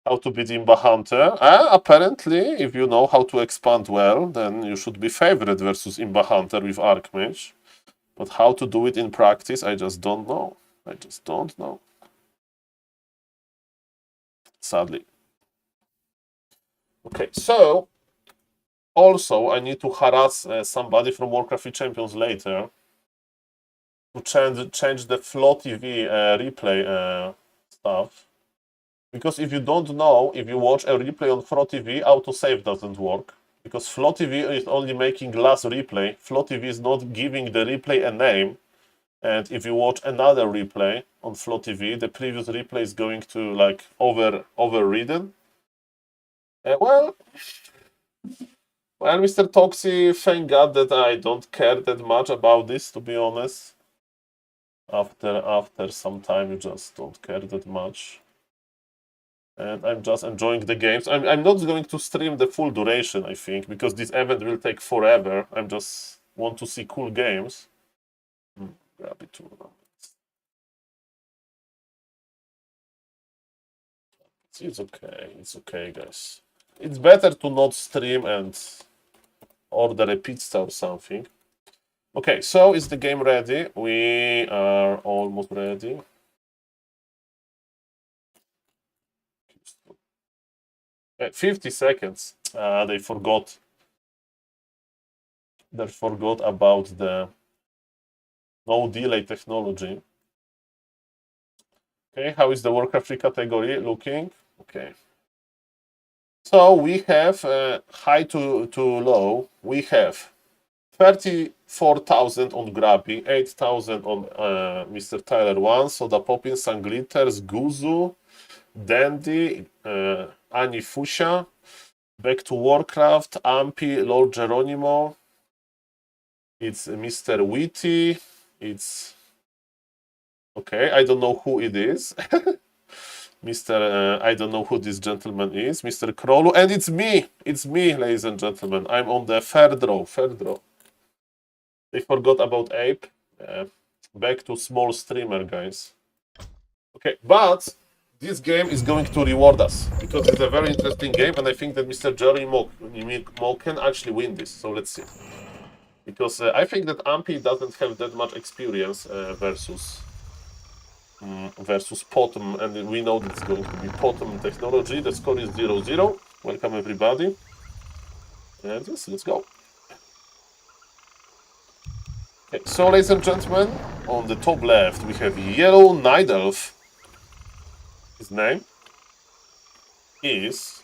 How to beat Imba Hunter? Apparently, if you know how to expand well, then you should be favorite versus Imba Hunter with Archmage. But how to do it in practice, I just don't know. I just don't know. Sadly. Okay, so also I need to harass somebody from Warcraft 3 Champions later to change the Flow TV replay stuff. Because if you don't know, if you watch a replay on Flow TV, autosave doesn't work. Because Flow TV is only making last replay. Flow TV is not giving the replay a name. And if you watch another replay on Flow TV, the previous replay is going to like overridden. Well, Mr. Toxie, thank God that I don't care that much about this, to be honest. After some time, you just don't care that much. And I'm just enjoying the games. I'm not going to stream the full duration, I think, because this event will take forever. I just want to see cool games. Grab it too. It's okay. It's okay, guys. It's better to not stream and order a pizza or something. Okay, so is the game ready? We are almost ready. 50 seconds. They forgot. They forgot about the no delay technology. Okay, how is the Warcraft 3 category looking? Okay. So we have high to low. We have 34,000 on Grabby, 8,000 on Mr. Tyler1, Soda Poppin, Sanglitters, Guzu, Dandy, Ani Fusia, Back to Warcraft, Ampi, Lord Geronimo. It's Mr. Witty. It's okay. I don't know who it is. Mr. I don't know who this gentleman is. Mr. Krolu, and it's me. It's me, ladies and gentlemen. I'm on the third row. Third row. They forgot about Ape. Back to small streamer, guys. Okay, but this game is going to reward us because it's a very interesting game, and I think that Mr. Jerry Mo can actually win this. So let's see. Because I think that Ampi doesn't have that much experience versus Potom, and we know that it's going to be Potom technology. The score is 0-0. Welcome everybody. And yes, let's go. Okay, so ladies and gentlemen, on the top left we have Yellow Night Elf. His name is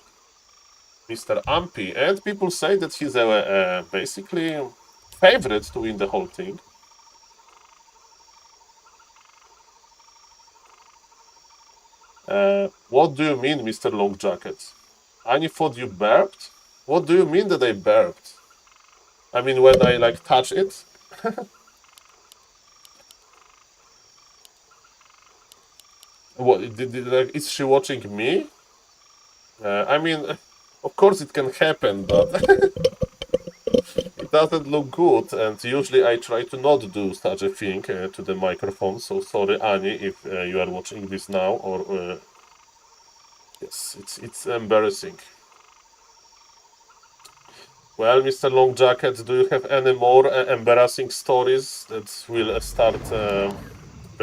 Mr. Ampi, and people say that he's a basically favorite to win the whole thing. What do you mean, Mr. Long Jacket? I thought you burped? What do you mean that I burped? I mean when I like touch it? What like, is she watching me? I mean, of course it can happen, but it doesn't look good, and usually I try to not do such a thing to the microphone. So sorry, Ani, if you are watching this now, or yes, it's embarrassing. Well, Mr. Long Jacket, do you have any more embarrassing stories that will start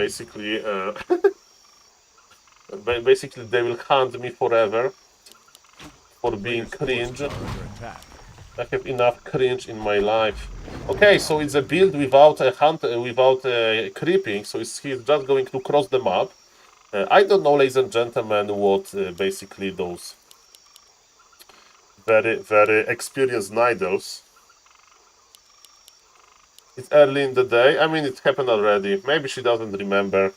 basically? Basically, they will hunt me forever for being cringe. I have enough cringe in my life. Okay, so it's a build without a hunt, without creeping. So he's just going to cross the map. I don't know, ladies and gentlemen, what basically those very experienced Nidals. It's early in the day. I mean, it happened already. Maybe she doesn't remember.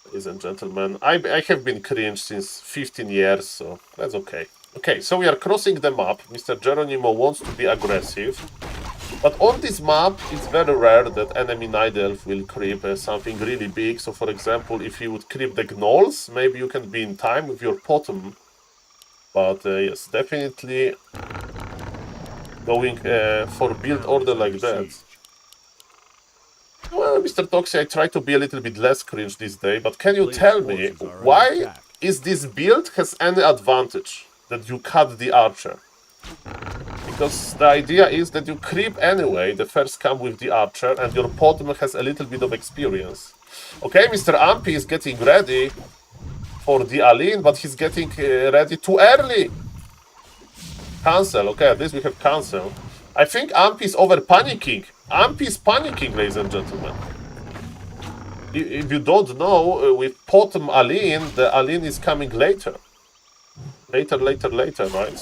Ladies and gentlemen, I have been cringe since 15 years, so that's okay. Okay, so we are crossing the map. Mr. Geronimo wants to be aggressive. But on this map, it's very rare that enemy Night Elf will creep something really big. So, for example, if you would creep the Gnolls, maybe you can be in time with your Potom. But yes, definitely going for build order like that. Well, Mr. Toxie, I try to be a little bit less cringe this day, but can you tell me why is this build has any advantage that you cut the archer? Because the idea is that you creep anyway, the first come with the archer, and your Potom has a little bit of experience. Okay, Mr. Ampy is getting ready for the Aline, but he's getting ready too early. Cancel, okay, at least we have cancel. I think Ampy is over panicking. Ampy is panicking, ladies and gentlemen. If you don't know, with Potom Aline, the Aline is coming later. Later, right?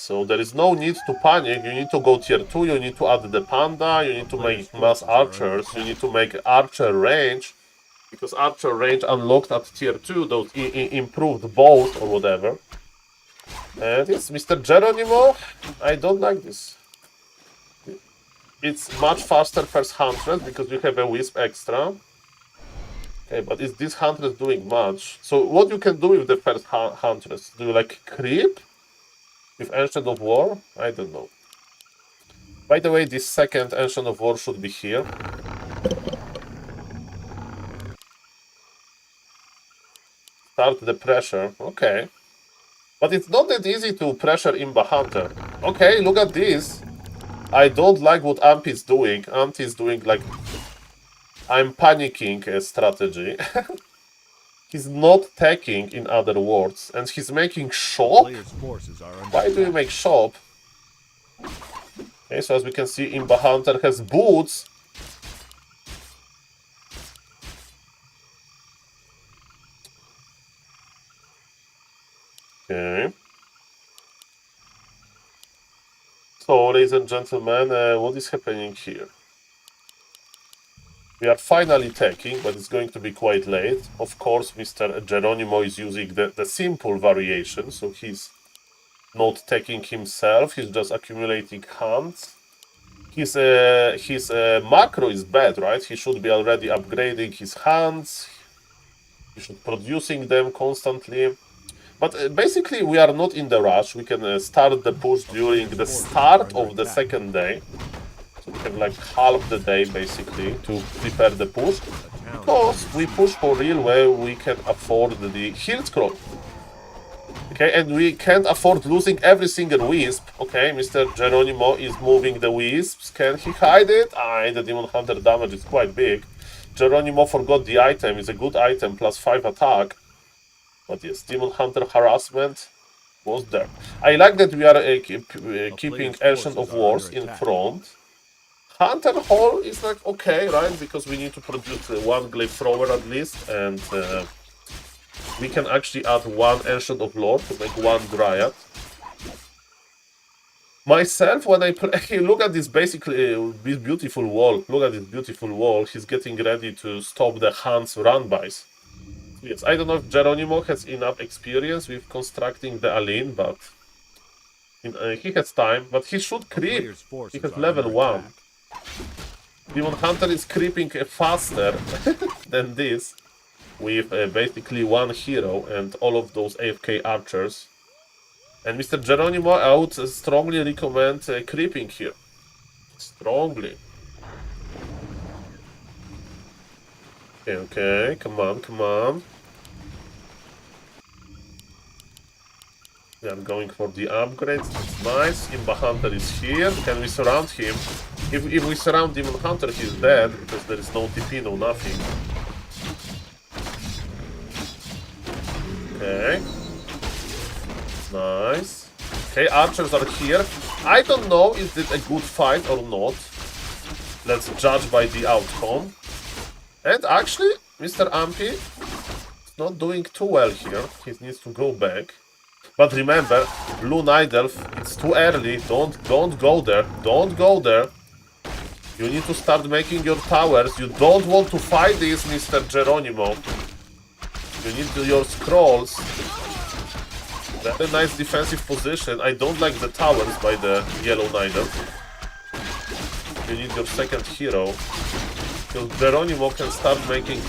So there is no need to panic. You need to go tier 2, you need to add the panda, you need to make mass archers, you need to make archer range. Because archer range unlocked at tier 2, those improved bows or whatever. And yes, Mr. Geronimo, I don't like this. It's much faster first Huntress because you have a Wisp extra. Okay, but is this Huntress doing much? So what you can do with the first Huntress? Do you like creep? With Ancient of War? I don't know. By the way, this second Ancient of War should be here. Start the pressure, okay. But it's not that easy to pressure Imba Hunter. Okay, look at this. I don't like what Amp is doing. Amp is doing like... I'm panicking strategy. He's not taking, in other words. And he's making shop? Why do you make shop? Okay, so as we can see, Imba Hunter has boots. Okay. So, ladies and gentlemen, what is happening here? We are finally taking, but it's going to be quite late. Of course, Mr. Geronimo is using the simple variation, so he's not taking himself, he's just accumulating hunts. His macro is bad, right? He should be already upgrading his hunts. He should be producing them constantly. But basically, we are not in the rush. We can start the push during the start of the second day. So we have like half the day, basically, to prepare the push. Because we push for real where we can afford the heal scroll. Okay, and we can't afford losing every single wisp. Okay, Mr. Geronimo is moving the wisps. Can he hide it? The Demon Hunter damage is quite big. Geronimo forgot the item. It's a good item, plus 5 attack. But yes, Demon Hunter harassment was there. I like that we are keeping Ancient of Wars in front. Hunter Hall is like okay, right? Because we need to produce one Glaive Thrower at least, and we can actually add one Ancient of Lore to make one Dryad. Myself, when I play, look at this basically this beautiful wall. Look at this beautiful wall. He's getting ready to stop the Hunt's run-bys. Yes, I don't know if Geronimo has enough experience with constructing the Aline, but he has time. But he should creep. He has level 1. Demon Hunter is creeping faster than this, with basically one hero and all of those AFK archers. And Mr. Geronimo, I would strongly recommend creeping here. Strongly. Okay, okay, come on, come on. We are going for the upgrades, that's nice. Imba Hunter is here. Can we surround him? If we surround Demon Hunter, he's dead, because there is no TP, no nothing. Okay. Nice. Okay, archers are here. I don't know is it a good fight or not. Let's judge by the outcome. And actually, Mr. Ampy is not doing too well here. He needs to go back. But remember, Blue Night Elf, it's too early. Don't go there. Don't go there. You need to start making your towers. You don't want to fight this, Mr. Geronimo. You need your scrolls. Very nice defensive position. I don't like the towers by the Yellow Night Elf. You need your second hero. Because Geronimo can start making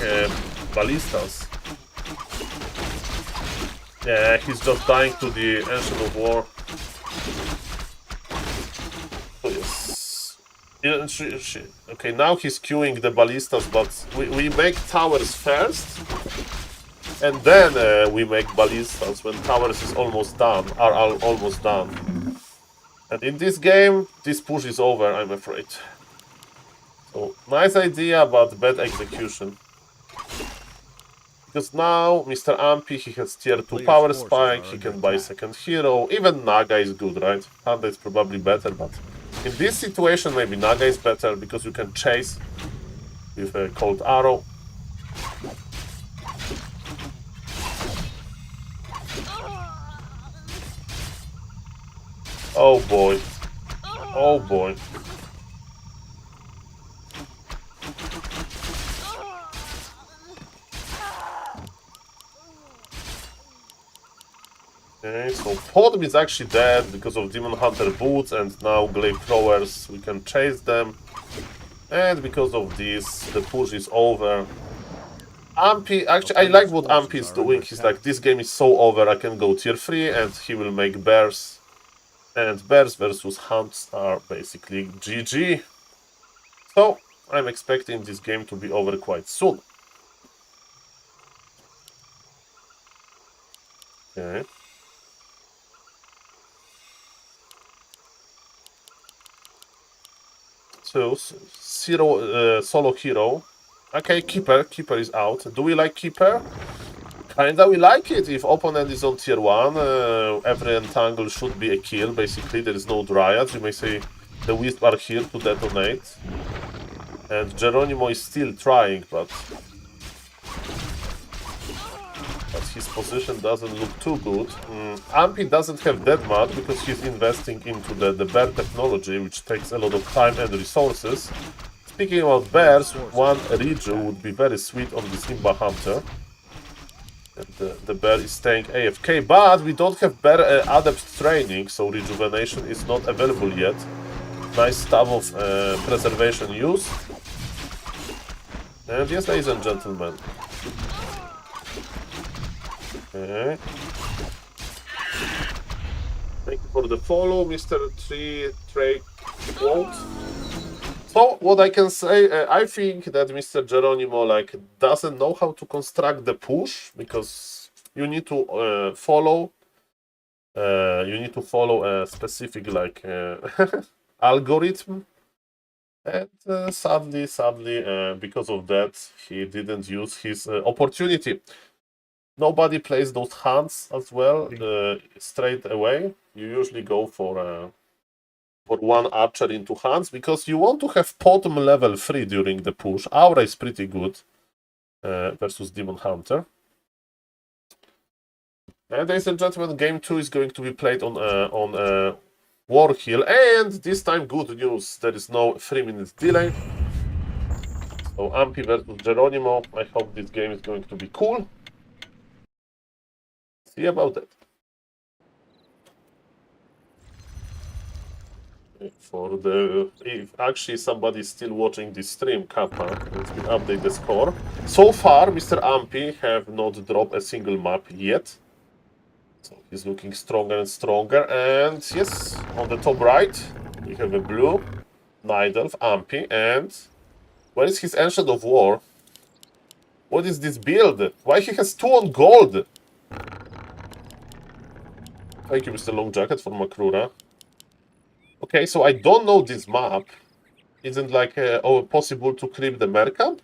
ballistas. Yeah, he's just dying to the Ancient of War. Oh, yes. Yeah, okay, now he's queuing the ballistas, but we make towers first. And then we make ballistas when towers is almost done, are almost done. And in this game, this push is over, I'm afraid. So, nice idea, but bad execution. Because now, Mr. Ampy, he has tier 2 power spike, he can buy second hero. Even Naga is good, right? Handa is probably better, but in this situation, maybe Naga is better, because you can chase with a cold arrow. Oh boy. Oh boy. Okay, so Podm is actually dead because of Demon Hunter boots and now Glaive Throwers. We can chase them. And because of this, the push is over. Ampy, actually, I like what Ampy is doing. He's like, this game is so over, I can go tier 3 and he will make bears. And bears versus hunts are basically GG. So, I'm expecting this game to be over quite soon. Okay. So, solo hero. Okay, Keeper. Keeper is out. Do we like Keeper? Kinda we like it. If opponent is on tier 1, every entangle should be a kill. Basically, there is no Dryads. You may say the Wisp are here to detonate. And Geronimo is still trying, but his position doesn't look too good. Ampy doesn't have that much because he's investing into the bear technology, which takes a lot of time and resources. Speaking about bears, one Riju would be very sweet on this Imba Hunter. And the bear is staying AFK, but we don't have bear adept training, so rejuvenation is not available yet. Nice stuff of preservation use. And yes, ladies and gentlemen. Okay. Thank you for the follow, Mr. Trey quote. So, what I can say, I think that Mr. Geronimo doesn't know how to construct the push, because you need to follow a specific algorithm, and sadly, because of that, he didn't use his opportunity. Nobody plays those hunts as well straight away. You usually go for one archer into hands, because you want to have Potom level 3 during the push. Aura is pretty good versus Demon Hunter. And ladies and gentlemen, game 2 is going to be played on War Hill, and this time good news, there is no 3-minute delay. So Ampy versus Geronimo, I hope this game is going to be cool. See about that. If actually somebody is still watching this stream, Kappa, let me update the score. So far, Mr. Ampy have not dropped a single map yet. So he's looking stronger and stronger. And yes, on the top right, we have a blue, Night Elf, Ampy, and where is his Ancient of War? What is this build? Why he has 2 on gold? Thank you, Mr. Long Jacket, for Makrura. Okay, so I don't know this map. Isn't like possible to creep the Mercamp?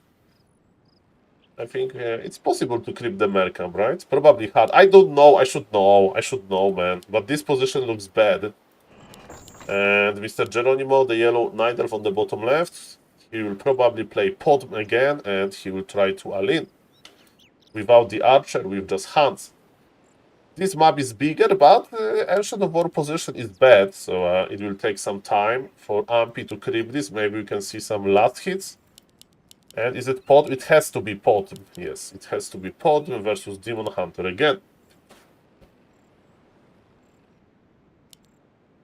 I think it's possible to creep the Mercamp, right? Probably hard. I don't know. I should know. I should know, man. But this position looks bad. And Mr. Geronimo, the yellow Night Elf on the bottom left, he will probably play Pod again, and he will try to all-in. Without the Archer, with just Hands. This map is bigger, but Ancient of War position is bad, so it will take some time for Ampy to creep this. Maybe we can see some last hits. And is it Pod? It has to be Pod. Yes, it has to be Pod versus Demon Hunter again.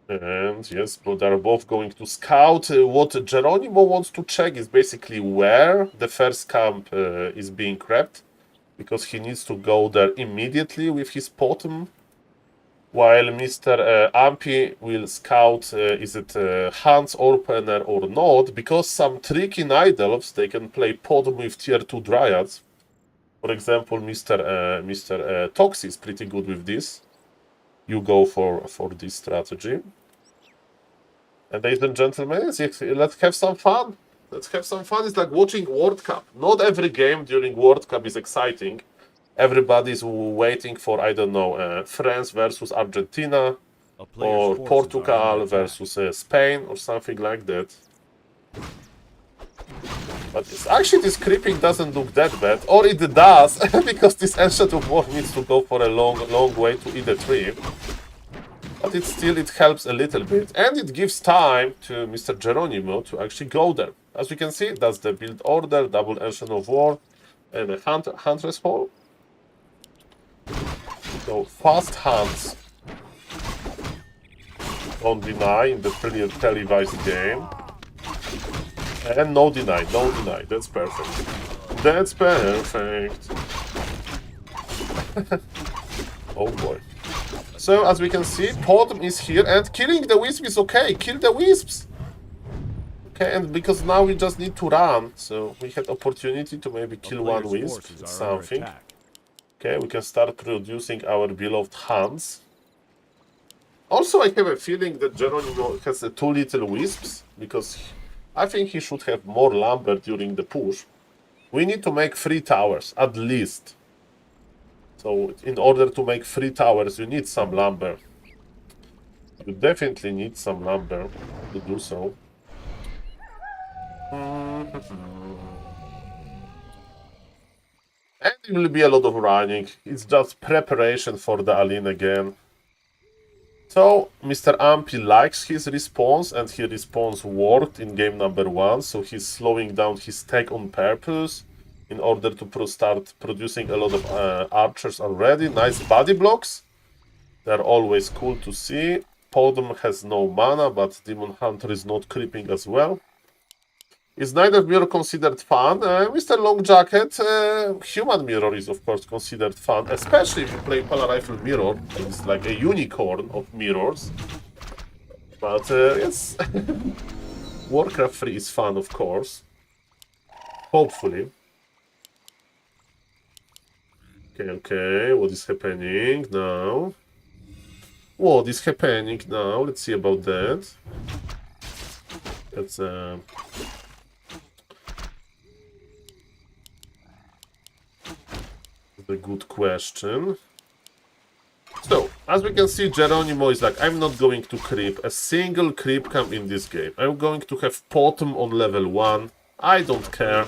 And yes, but they're both going to scout. What Geronimo wants to check is basically where the first camp is being crept, because he needs to go there immediately with his Potom. While Mr. Ampy will scout, is it Hans Opener or not, because some tricky Night Elves, they can play Potom with tier 2 Dryads. For example, Mr. Tox is pretty good with this. You go for this strategy. And ladies and gentlemen, let's have some fun. Let's have some fun. It's like watching World Cup. Not every game during World Cup is exciting. Everybody's waiting for, I don't know, France versus Argentina, A player's or forces are Portugal under attack. versus Spain, or something like that. But actually, this creeping doesn't look that bad, or it does, because this Ancient of War needs to go for a long way to E3. But it helps a little bit, and it gives time to Mr. Geronimo to actually go there. As we can see, that's the build order, double Ancient of War, and a Huntress Hall. So, fast hands. Don't deny in the televised game. And no deny, no deny. That's perfect. That's perfect. Oh boy. So, as we can see, Potom is here, and killing the wisp is okay. Kill the wisps! Okay, and because now we just need to run, so we had opportunity to maybe A kill one player's wisp, forces are under something. attack. Okay, we can start producing our beloved Hans. Also, I have a feeling that Geronimo has 2 little wisps, because I think he should have more lumber during the push. We need to make 3 towers, at least. So, in order to make 3 towers, you need some lumber. You definitely need some lumber to do so. And it will be a lot of running. It's just preparation for the Alin again. So, Mr. Ampy likes his response, and his response worked in game number 1, so he's slowing down his tech on purpose in order to start producing a lot of archers already. Nice body blocks. They're always cool to see. Podom has no mana, but Demon Hunter is not creeping as well. Is Night Mirror considered fun? Mr. Long Jacket, Human Mirror is of course considered fun, especially if you play Polar Rifle Mirror. It's like a unicorn of mirrors. But yes, Warcraft 3 is fun, of course. Hopefully. Okay, what is happening now? What is happening now? Let's see about that. That's a good question. So, as we can see, Geronimo is like, I'm not going to creep a single creep camp in this game. I'm going to have Potom on level 1. I don't care.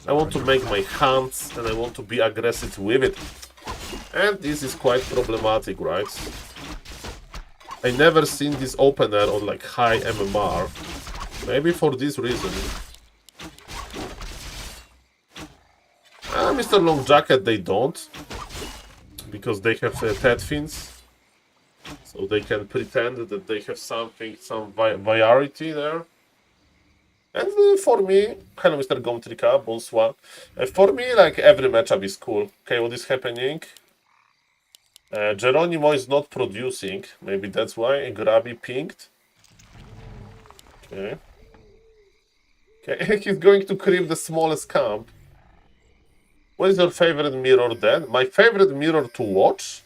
I want to make my hunts and I want to be aggressive with it. And this is quite problematic, right? I never seen this opener on like high MMR. Maybe for this reason. Mr. Long Jacket, they don't. Because they have Tedfins. So they can pretend that they have something, some variety there. And for me, hello Mr. Gomtrika, bonsoir. For me, like every matchup is cool. Okay, what is happening? Geronimo is not producing. Maybe that's why Grabby pinged. Okay. Okay, he's going to creep the smallest camp. What is your favorite mirror then? My favorite mirror to watch?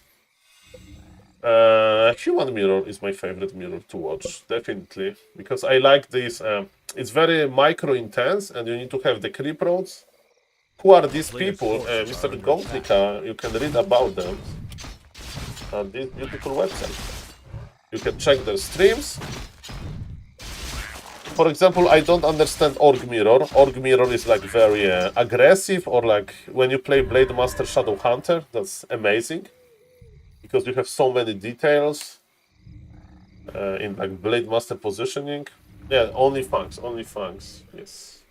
Human mirror is my favorite mirror to watch, definitely. Because I like this, it's very micro intense and you need to have the creep roads. Who are these people? Mr. Gomtrika, you can read about them on this beautiful website. You can check their streams. For example, I don't understand Org Mirror. Org Mirror is like very aggressive, or like when you play Blade Master Shadow Hunter, that's amazing. Because you have so many details in like Blade Master positioning. Yeah, OnlyFangs, yes.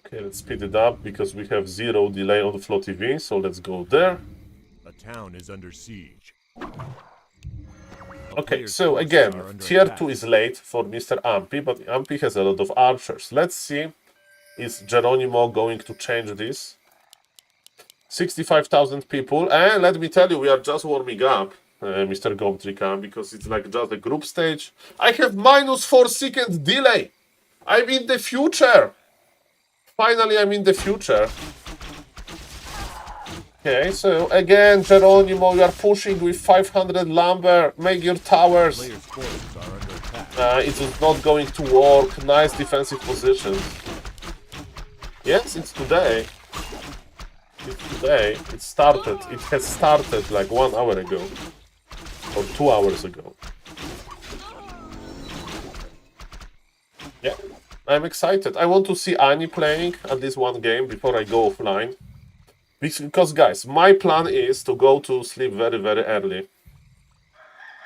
Okay, let's speed it up because we have 0 delay on Flow TV, so let's go there. A town is under siege. Okay, so again, tier 2 is late for Mr. Ampy, but Ampy has a lot of archers. Let's see, is Geronimo going to change this? 65,000 people, and let me tell you, we are just warming up, Mr. Gomtrika, because it's like just a group stage. I have -4 second delay! I'm in the future! Finally, I'm in the future. Okay, so again, Geronimo, you are pushing with 500 lumber. Make your towers. It is not going to work. Nice defensive position. Yes, it's today. It's today. It started. It has started like 1 hour ago. Or 2 hours ago. Yeah, I'm excited. I want to see Annie playing at least one game before I go offline. Because, guys, my plan is to go to sleep very, very early.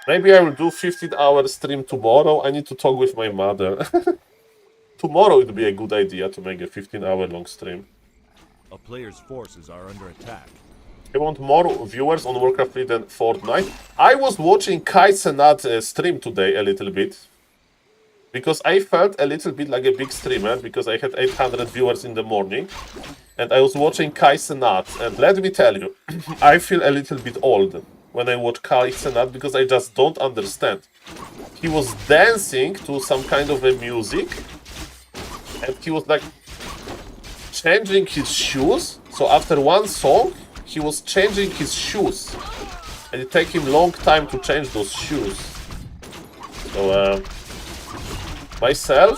Maybe I will do 15-hour stream tomorrow. I need to talk with my mother. Tomorrow it would be a good idea to make a 15-hour long stream. A player's forces are under attack. I want more viewers on Warcraft 3 than Fortnite. I was watching Kai Cenat stream today a little bit. Because I felt a little bit like a big streamer, because I had 800 viewers in the morning. And I was watching Kai Cenat, and let me tell you, I feel a little bit old when I watch Kai Cenat, because I just don't understand. He was dancing to some kind of a music, and he was like changing his shoes. So after one song, he was changing his shoes. And it took him a long time to change those shoes. So, myself,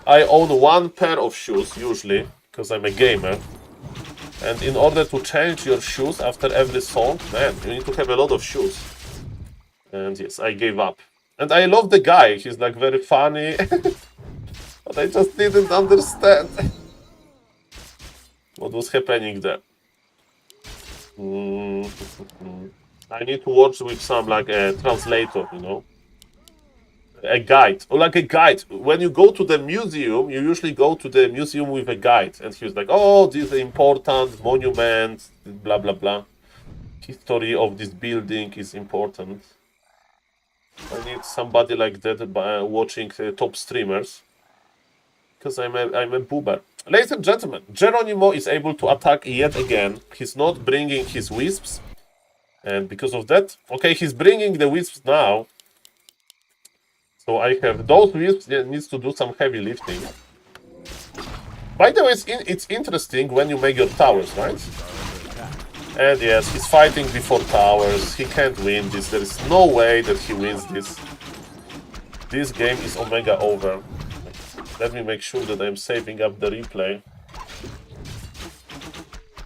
I own one pair of shoes, usually, because I'm a gamer. And in order to change your shoes after every song, man, you need to have a lot of shoes. And yes, I gave up. And I love the guy, he's like very funny. But I just didn't understand what was happening there. I need to watch with some like a translator, you know. A guide, or like a guide. When you go to the museum, you usually go to the museum with a guide, and he was like, "Oh, this is important monument, blah blah blah. History of this building is important." I need somebody like that by watching top streamers, because I'm a boober. Ladies and gentlemen, Geronimo is able to attack yet again. He's not bringing his wisps, and because of that, okay, he's bringing the wisps now. So I have those wisps that needs to do some heavy lifting. By the way, it's interesting when you make your towers, right? And yes, he's fighting before towers. He can't win this. There is no way that he wins this. This game is Omega over. Let me make sure that I'm saving up the replay.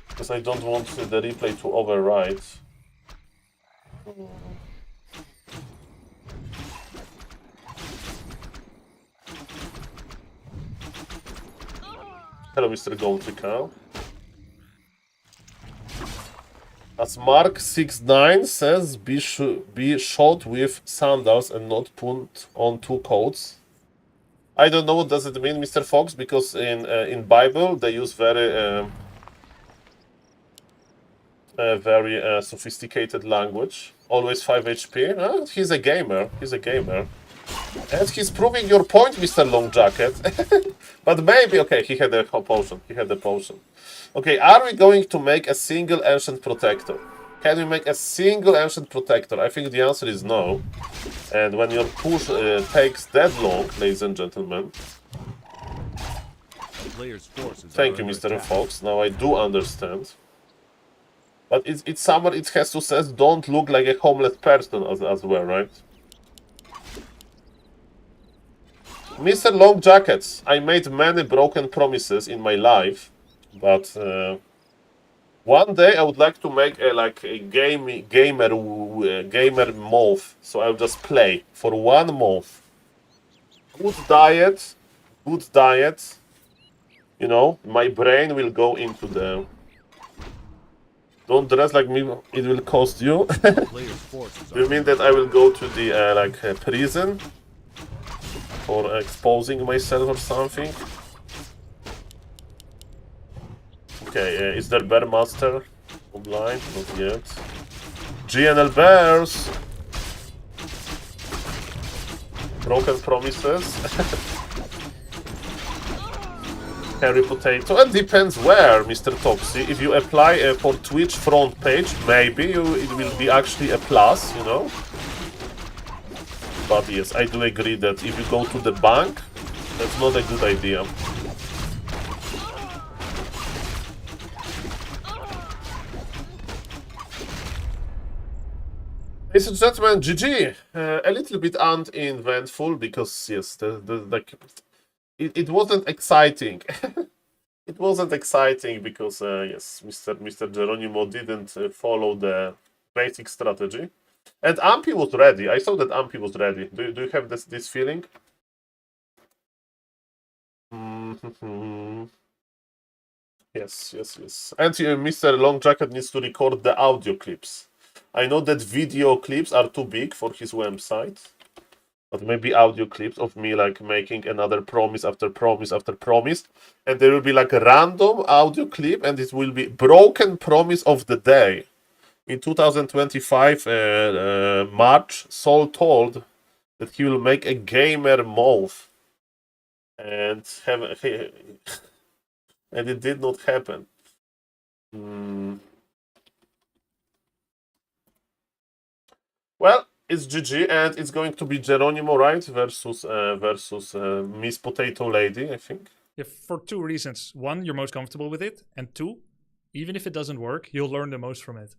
Because I don't want the replay to overwrite. Hello, Mr. Goldrika. As Mark69 says, be shot with sandals and not put on 2 coats. I don't know what does it mean, Mr. Fox, because in Bible they use very sophisticated language. Always 5 HP. He's a gamer. He's a gamer. And he's proving your point, Mr. Long Jacket. But maybe, okay, he had a potion. He had a potion. Okay, are we going to make a single Ancient Protector? Can we make a single Ancient Protector? I think the answer is no. And when your push takes that long, ladies and gentlemen, The player's forces thank are you, under Mr. attack. Fox. Now I do understand. But it's someone, it has to say, don't look like a homeless person as well, right? Mr. Long Jackets, I made many broken promises in my life, but one day I would like to make a gamer month. So I'll just play for 1 month. Good diet. You know, my brain will go into the. Don't dress like me. It will cost you. The player's forces Do you are mean under that I will go to the prison for exposing myself or something? Okay, is there Bear Master online? Not yet. GNL Bears! Broken promises. Harry Potato. And depends where, Mr. Toxie. If you apply for Twitch front page, maybe it will be actually a plus, you know? But yes, I do agree that if you go to the bank, that's not a good idea. Ladies and gentlemen, GG. A little bit uneventful because yes, it wasn't exciting. It wasn't exciting because yes, Mr. Geronimo didn't follow the basic strategy, and Ampy was ready. I saw that Ampy was ready. Do you have this feeling? Yes. And Mr. Long Jacket needs to record the audio clips. I know that video clips are too big for his website, but maybe audio clips of me like making another promise after promise after promise, and there will be like a random audio clip, and it will be broken promise of the day. In 2025 March, Saul told that he will make a gamer move, and and it did not happen. Well, it's GG, and it's going to be Geronimo, right? Versus Miss Potato Lady, I think. Yeah, for 2 reasons. 1, you're most comfortable with it, and 2, even if it doesn't work, you'll learn the most from it.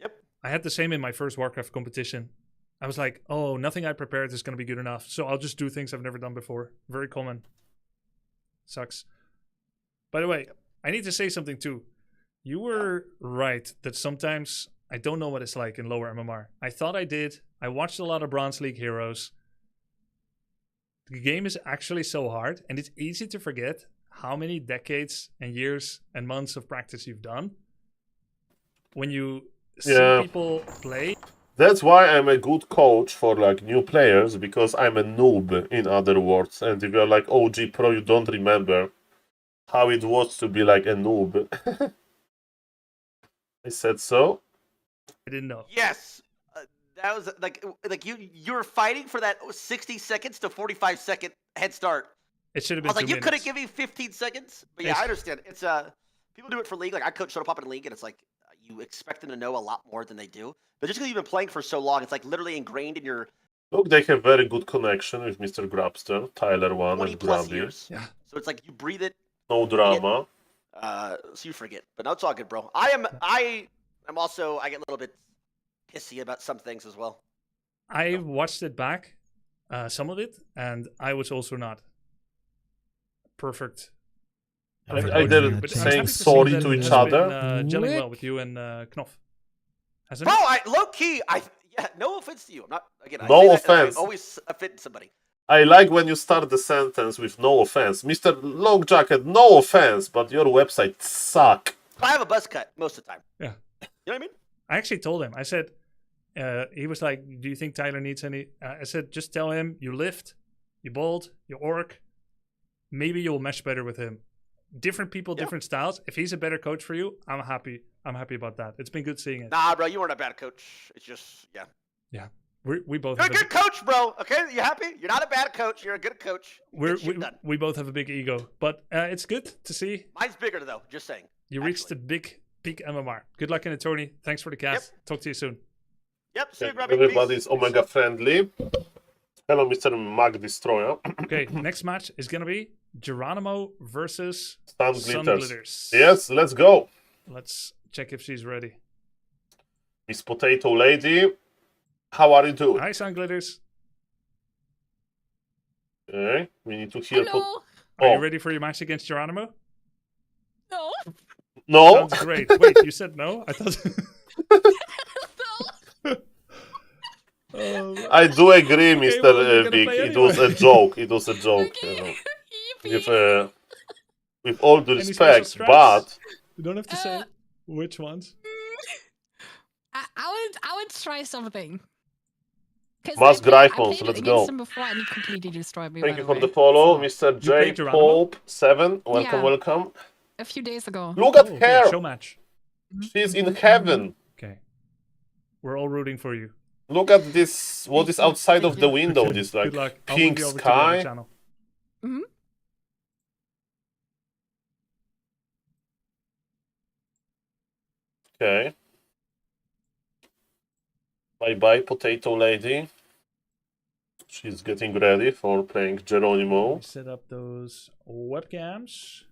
Yep. I had the same in my first Warcraft competition. I was like, oh, nothing I prepared is going to be good enough, so I'll just do things I've never done before. Very common. Sucks. By the way, I need to say something too. You were right that sometimes I don't know what it's like in lower MMR. I thought I did. I watched a lot of Bronze League heroes. The game is actually so hard, and it's easy to forget how many decades and years and months of practice you've done. When you see people play. That's why I'm a good coach for like new players, because I'm a noob, in other words. And if you're like OG Pro, you don't remember how it was to be like a noob. I said so. I didn't know. Yes, that was like you were fighting for that 60 seconds to 45-second head start. It should have I been was like, 2 you minutes. couldn't give me 15 seconds. But yeah, It's- I understand. It's people do it for league. Like I coach Shuttle Pop in league, and it's like you expect them to know a lot more than they do. But just because you've been playing for so long, it's like literally ingrained in your Look, they have very good connection with Mr. Grabster, Tyler 1 20 and plus Grabby. years. Yeah. So it's like you breathe it. No drama. So you forget. But no, it's all good, bro. I'm also I get a little bit pissy about some things as well. I watched it back, some of it, and I was also not perfect. I coach did for you, it but I'm saying happy to see sorry that to it each has other. been, gelling well with you and Knopf. Hasn't Bro, it? low key, no offense to you. I'm not again. No I say that and offense. I always offend somebody. I like when you start the sentence with no offense. Mr. Long Jacket, no offense, but your website suck. I have a buzz cut most of the time. Yeah. You know what I mean? I actually told him. I said, he was like, do you think Tyler needs any? I said, just tell him you lift, you bold, you orc. Maybe you'll mesh better with him. Different people, different styles. If he's a better coach for you, I'm happy. I'm happy about that. It's been good seeing it. Nah, bro, you weren't a bad coach. It's just, yeah. We both You're a have good coach, bro. Okay, you happy? You're not a bad coach. You're a good coach. You get shit done. we both have a big ego, but it's good to see Mine's bigger though. Just saying. you reached the big peak MMR. Good luck in it, Tony. Thanks for the cast. Talk to you soon. Yep. See you, Okay, Grubby. everybody's Peace. Omega friendly. Hello, Mr. Mag Destroyer. Okay, next match is gonna be Geronimo versus Sun Sun Glitters. Glitters. Yes, let's go. Let's check if she's ready. Miss Potato Lady, how are you doing? Hi, Sun Glitters. Okay, we need to hear. Hello. Are you Oh. ready for your match against Geronimo? No. No, Sounds great. Wait, you said no? I thought. I do agree, Okay, Mr. well, we're gonna Vic. play It was a anyway. joke. It was a joke. Okay. With all due Any special respect, strikes? but You don't have to say which ones. I would try something. 'Cause Must I grind played ons, it let's against go. him before and he completely destroyed me. thank by you for way. the follow, So, Mr. J played Geronimo? Pope 7. Welcome, Yeah. welcome. a few days ago. Look at Okay, her. show match. She's in heaven. Okay. We're all rooting for you. Look at this. What is outside of the Thank window? Okay, This good like luck. I'll pink move you over to the other sky. channel. Mhm. Okay. Bye bye, Potato Lady. She's getting ready for playing Geronimo. We set up those webcams.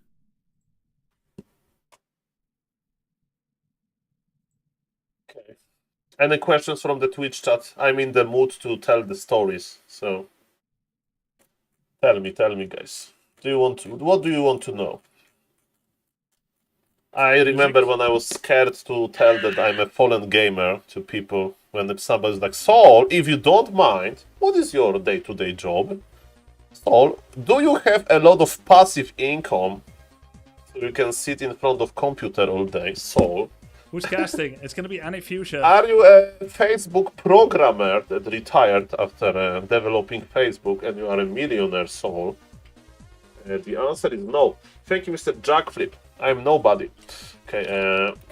Okay. Any questions from the Twitch chat? I'm in the mood to tell the stories, so tell me, guys. What do you want to know? I remember when I was scared to tell that I'm a fallen gamer to people when somebody's like, Saul, if you don't mind, what is your day-to-day job? Saul, do you have a lot of passive income so you can sit in front of computer all day? Saul, Who's casting? It's gonna be Annie Fuchsia. are you a Facebook programmer that retired after developing Facebook and you are a millionaire, Saul? The answer is no. Thank you, Mr. Jackflip. I'm nobody. Okay,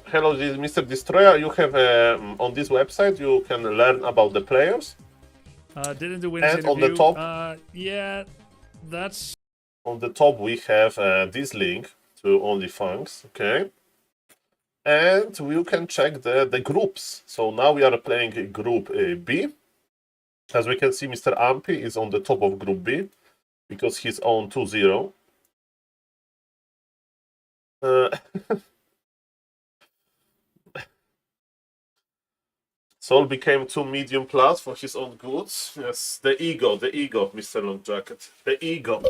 hello, this is Mr. Destroyer. You have on this website you can learn about the players. Didn't do Win's And on the interview. top? Yeah, that's On the top we have this link to OnlyFangs. Okay. And you can check the groups. So now we are playing Group B. As we can see, Mr. Ampy is on the top of Group B because he's on 2-0. Saul became too medium plus for his own goods. Yes, the ego, Mr. Long Jacket. The ego.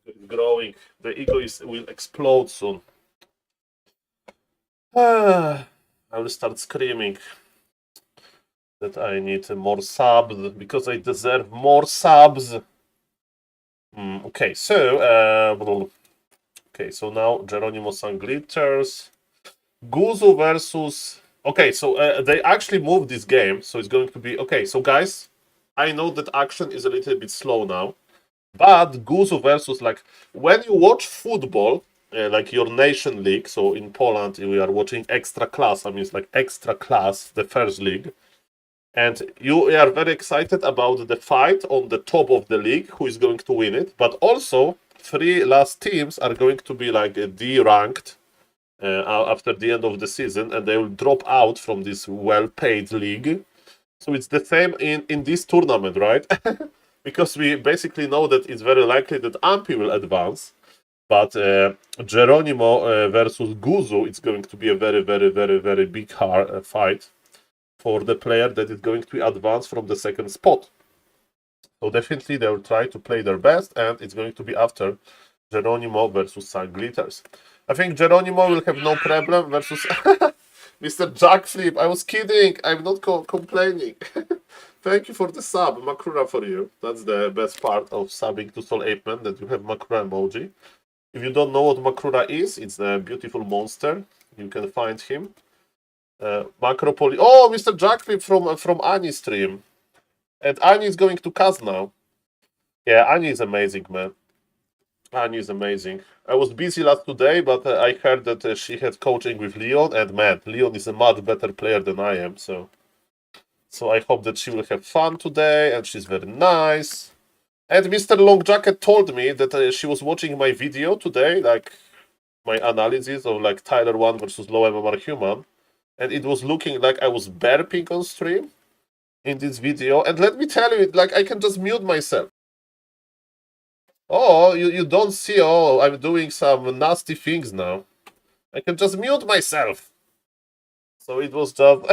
Is growing. The ego will explode soon. I will start screaming that I need more subs because I deserve more subs. Okay, so now Geronimo Sun Glitters, Guzu versus. Okay, so they actually moved this game, so it's going to be okay. So guys, I know that action is a little bit slow now, but Guzu versus like when you watch football. Like your nation league, so in Poland we are watching Extra Class. I mean, it's like Extra Class, the first league, and you are very excited about the fight on the top of the league, who is going to win it. But also, 3 last teams are going to be like D-ranked after the end of the season, and they will drop out from this well-paid league. So it's the same in this tournament, right? Because we basically know that it's very likely that Ampy will advance. But Geronimo versus Guzu, it's going to be a very, very, very, very big fight for the player that is going to advance from the second spot. So definitely they will try to play their best, and it's going to be after Geronimo versus Sun Glitters. I think Geronimo will have no problem versus Mr. Jackflip. I was kidding. I'm not complaining. Thank you for the sub. Makrura for you. That's the best part of subbing to SaulApeman, that you have Makrura emoji. If you don't know what Makrura is, it's a beautiful monster. You can find him. Macropoli. Oh, Mr. Jackflip from Annie's stream. And Annie is going to Kaz now. Yeah, Annie is amazing, man. Annie is amazing. I was busy last today, but I heard that she had coaching with Leon, and man, Leon is a much better player than I am, so So I hope that she will have fun today, and she's very nice. And Mr. Long Jacket told me that she was watching my video today, like my analysis of like Tyler 1 versus low MMR human, and it was looking like I was burping on stream in this video. And let me tell you, like I can just mute myself. Oh, you don't see, oh, I'm doing some nasty things now. I can just mute myself. So it was just...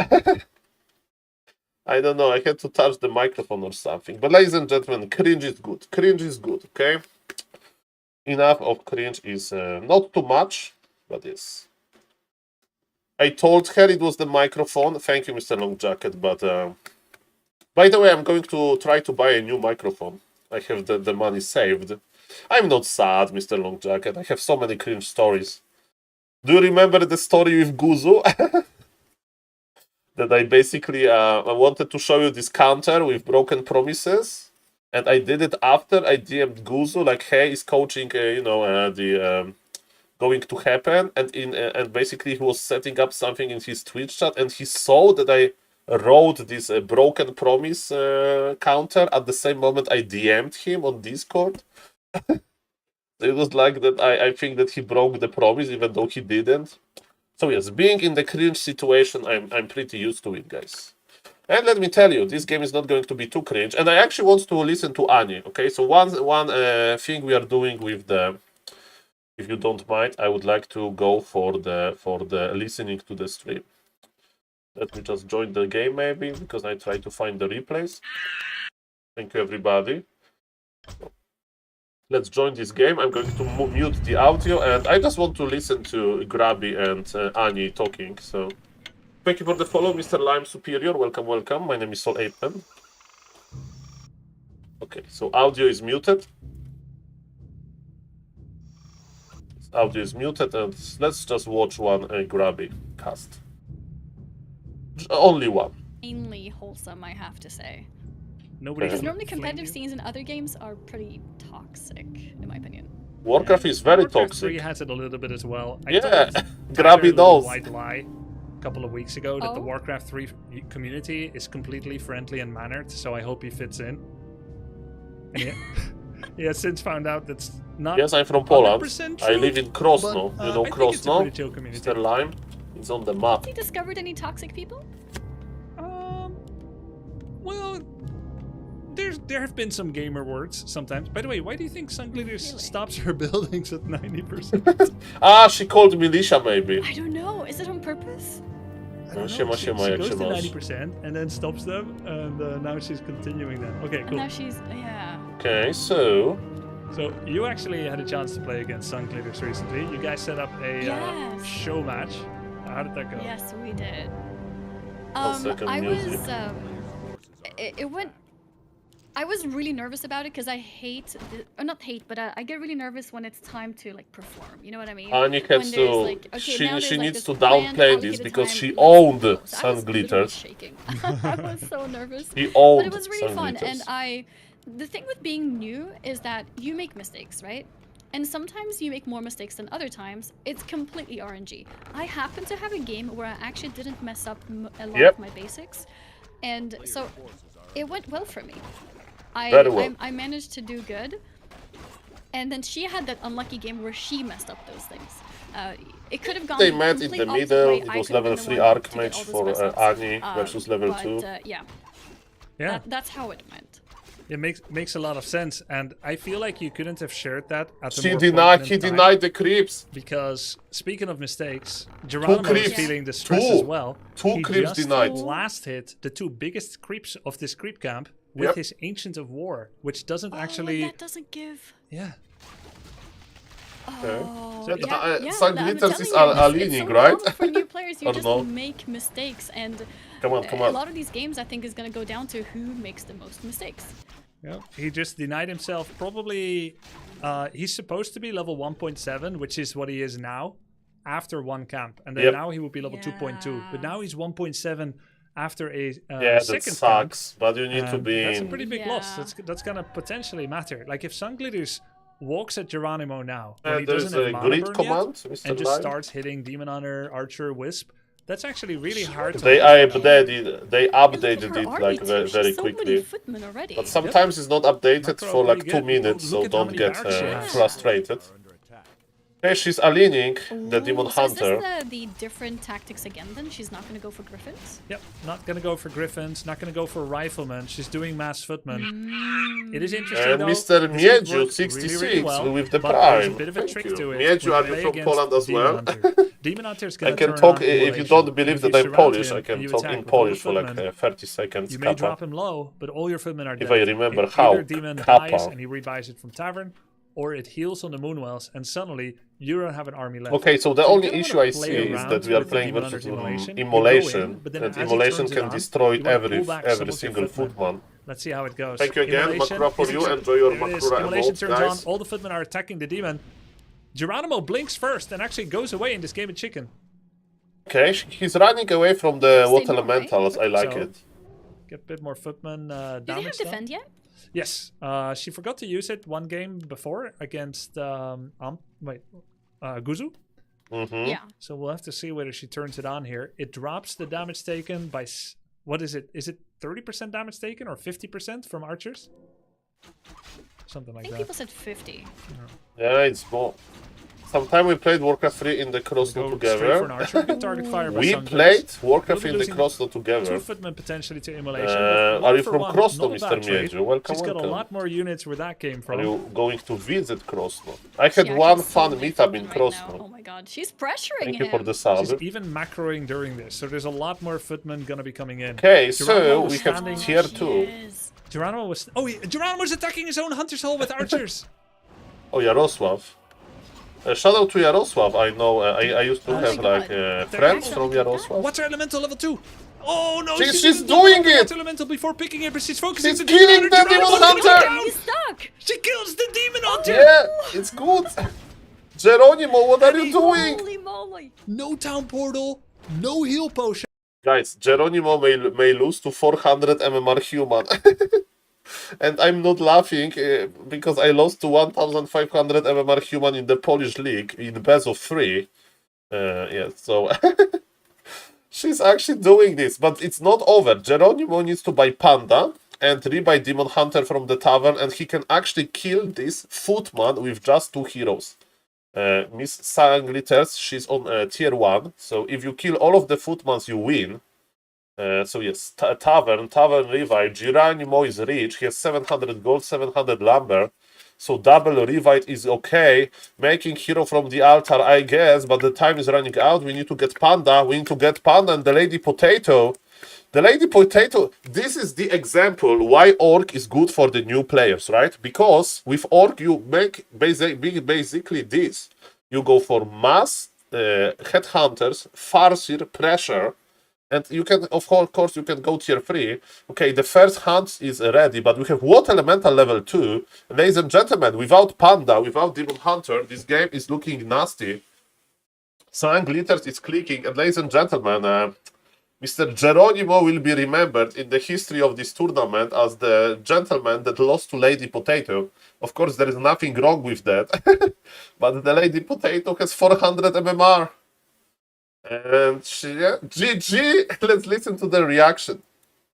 I don't know, I had to touch the microphone or something. But ladies and gentlemen, cringe is good. Cringe is good, okay? Enough of cringe is not too much, but yes. I told her it was the microphone. Thank you, Mr. Long Jacket, but... by the way, I'm going to try to buy a new microphone. I have the money saved. I'm not sad, Mr. Long Jacket. I have so many cringe stories. Do you remember the story with Guzu? That I basically I wanted to show you this counter with broken promises, and I did it after I DM'd Guzu like, "Hey, is coaching, the going to happen?" And basically he was setting up something in his Twitch chat, and he saw that I wrote this broken promise counter at the same moment I DM'd him on Discord. It was like that. I think that he broke the promise, even though he didn't. So yes, being in the cringe situation, I'm pretty used to it, guys. And let me tell you, this game is not going to be too cringe. And I actually want to listen to Ani. Okay, so one thing we are doing with the, if you don't mind, I would like to go for the listening to the stream. Let me just join the game maybe, because I try to find the replays. Thank you, everybody. Let's join this game. I'm going to mute the audio, and I just want to listen to Grabby and Ani talking. So, thank you for the follow, Mr. Lime Superior. Welcome, welcome. My name is SaulPlayerMan. Okay, so audio is muted. Audio is muted, and let's just watch one Grabby cast. Only one. Mainly wholesome, I have to say. Nobody. Because can normally flame competitive you. scenes in other games are pretty toxic, in my opinion. Warcraft is very Warcraft toxic. 3 has it a little bit as well. I Yeah, told Grabby Tyler a little knows. white lie a couple of weeks ago that the Oh? Warcraft 3 community is completely friendly and mannered, so I hope he fits in. And he has since found out that's not. Yes, I'm from Poland. 100% I true, live in Krosno. but, You know I think it's a Krosno? pretty chill community. Mr. Lime? It's on the map. Have you discovered any toxic people? Well, there have been some gamer words sometimes. By the way, why do you think Sunglitters Really? stops her buildings at 90%? Ah, she called militia maybe. I don't know. Is it on purpose? I don't know. Siema, She siema, jak goes się to masz? 90% and then stops them, and now she's continuing them. Okay, And cool. now she's yeah. Okay, so... So you actually had a chance to play against Sunglitters recently. You guys set up a Yes. show match. How did that go? Yes, we did. second I music. was it went. I was really nervous about it because I hate, or not hate, but I get really nervous when it's time to like perform. You know what I mean? Ani When has there's, to... like, okay, now she there's, like, needs this to planned, downplay allocated this because time, she let's owned go. So I was Sun literally Glitters. shaking. I was so nervous. He owned But it was really Sun fun, Glitters. and the thing with being new is that you make mistakes, right? And sometimes you make more mistakes than other times. It's completely RNG. I happen to have a game where I actually didn't mess up a lot Yep. of my basics, and so it went well for me. Very well. I managed to do good, and then she had that unlucky game where she messed up those things. It could have gone. They met in complete the opposite middle. way. It I was could have level been 3 the one arc to get match all those for mess ups. Ani versus level but, 2. Yeah, Yeah. that's how it went. It makes a lot of sense, and I feel like you couldn't have shared that at the He more denied pertinent time, the creeps. because speaking of mistakes, Geronimo is creeps. feeling the stress Two. as well. Two He creeps just denied. last hit the two biggest creeps of this creep camp with Yep. his Ancient of War, which doesn't Oh, actually. that doesn't give. Yeah. Oh, So, yeah, Sun I'm Glitters telling is you, Alini, so right? common for new players, you Or just no? make mistakes, and Come on, a come on. lot of these games, I think, is going to go down to who makes the most mistakes. Yeah, he just denied himself. Probably, he's supposed to be level 1.7, which is what he is now, after one camp, and then Yep. now he would be level 2.2. But now he's 1.7 after a Yeah, that second sucks. But you need camp. to and be... That's a pretty big loss. Yeah. That's gonna potentially matter. Like if Sunglitters walks at Geronimo now, when he there's doesn't have a mana grid burn command, yet, Mr. and just Lime. starts hitting Demon Hunter, Archer, Wisp, That's actually really hard to They learn. updated And look at it her army like too. very She has so quickly. many footmen already. But sometimes it's not updated Macro for like pretty 2 good. minutes, so Look at how don't many get barracks she has. frustrated. Okay, she's aligning the Demon Ooh, so is Hunter. this the different tactics again then? She's not going to go for griffins? Yep, not gonna go for griffins, not gonna go for riflemen. She's doing mass footmen. It is interesting And though. Mr. this could Miedziu, work 66 really well, with the but there's a Prime. bit of a Thank trick you. to it. Miedziu, when are you you play from against Poland as Demon well? Hunter. Demon Hunter's I gonna can turn talk, on if you immolation. don't believe If you that I'm surround Polish, him I can and you talk attack in with all your Polish for like footmen, 30 seconds. you may Kappa. drop him low, but all your footmen are dead. If I remember Either how, Demon Kappa. dies and he rebuys it from Tavern, or it heals on the Moonwells, and suddenly you don't have an army left. Okay, so the you only kinda issue wanna I play see is around that we are with the playing Demon versus Hunter's Immolation. You go Immolation, in, but then and as he Immolation turns it can on, destroy you wanna pull back some every of your single footmen. footman. Let's see how it goes. Thank you again, Immolation Makura, for is you. a- Enjoy your there it is. Makura Immolation emote, turns guys. on. All the footmen are attacking the demon. Geronimo blinks first and actually goes away in this game of chicken. Okay, he's running away from the Stay water more, right? elementals. I like So, it. Get a bit more footman Do they have damage. though. defend yet? Yes, she forgot to use it one game before against Guzu. Yeah. So we'll have to see whether she turns it on here. It drops the damage taken by what is it? Is it 30% damage taken or 50% from archers? Something I like think that. people said 50. Yeah, it's more. Sometime we played Warcraft 3 in the Go Crossno straight for an together. archer. Good target fire by We Sun played Glitz. Warcraft We'll be in the losing Crossno 2 together. footmen potentially to immolation. but Are one you for from one, Crossno, not a Mr. bad trade. Miedziu? Welcome, She's got a welcome. lot more units where that came Are from. you going to visit Crossno? I had She actually one has so fun many meetup in footmen right now. Crossno. Oh my god, she's pressuring Thank you him. for the sub. She's even macroing during this, so there's a lot more footmen gonna be coming in. Okay, Geronimo so was we have standing- tier She 2. is. Geronimo was Geronimo's attacking his own hunter's hole with archers. Oh, Jarosław. Shout out to Jarosław. I know. I used to Oh my have like God. friends They're from actually Jarosław. What's her elemental level 2? Oh no, She's didn't doing level it! that elemental before picking it, but she's focusing She's the killing demon the hunter. demon Geronimo's hunter! going He's down. stuck! She kills the demon hunter! Yeah, it's good. Geronimo, what are you doing? Holy moly! No town portal, no heal potion. Guys, Geronimo may lose to 400 MMR human. And I'm not laughing because I lost to 1500 MMR human in the Polish league in best of 3. Yeah, so she's actually doing this, but it's not over. Geronimo needs to buy Panda and rebuy Demon Hunter from the tavern, and he can actually kill this footman with just 2 heroes. Miss Sanglitters, she's on tier 1, so if you kill all of the footmans, you win. So yes, Tavern Revive, Geronimo is rich, he has 700 gold, 700 lumber, so double revive is okay, making hero from the altar, I guess, but the time is running out, we need to get Panda, and the Lady Potato. The Lady Potato, this is the example why Orc is good for the new players, right? Because with Orc you make basically this. You go for mass, headhunters, farseer, pressure, and you can, of course, you can go tier 3. Okay, the first hunt is ready, but we have Water Elemental level 2. Ladies and gentlemen, without Panda, without Demon Hunter, this game is looking nasty. Sun Glitters is clicking, and ladies and gentlemen, Mr. Geronimo will be remembered in the history of this tournament as the gentleman that lost to Lady Potato. Of course, there is nothing wrong with that, but the Lady Potato has 400 MMR. And GG! Let's listen to the reaction.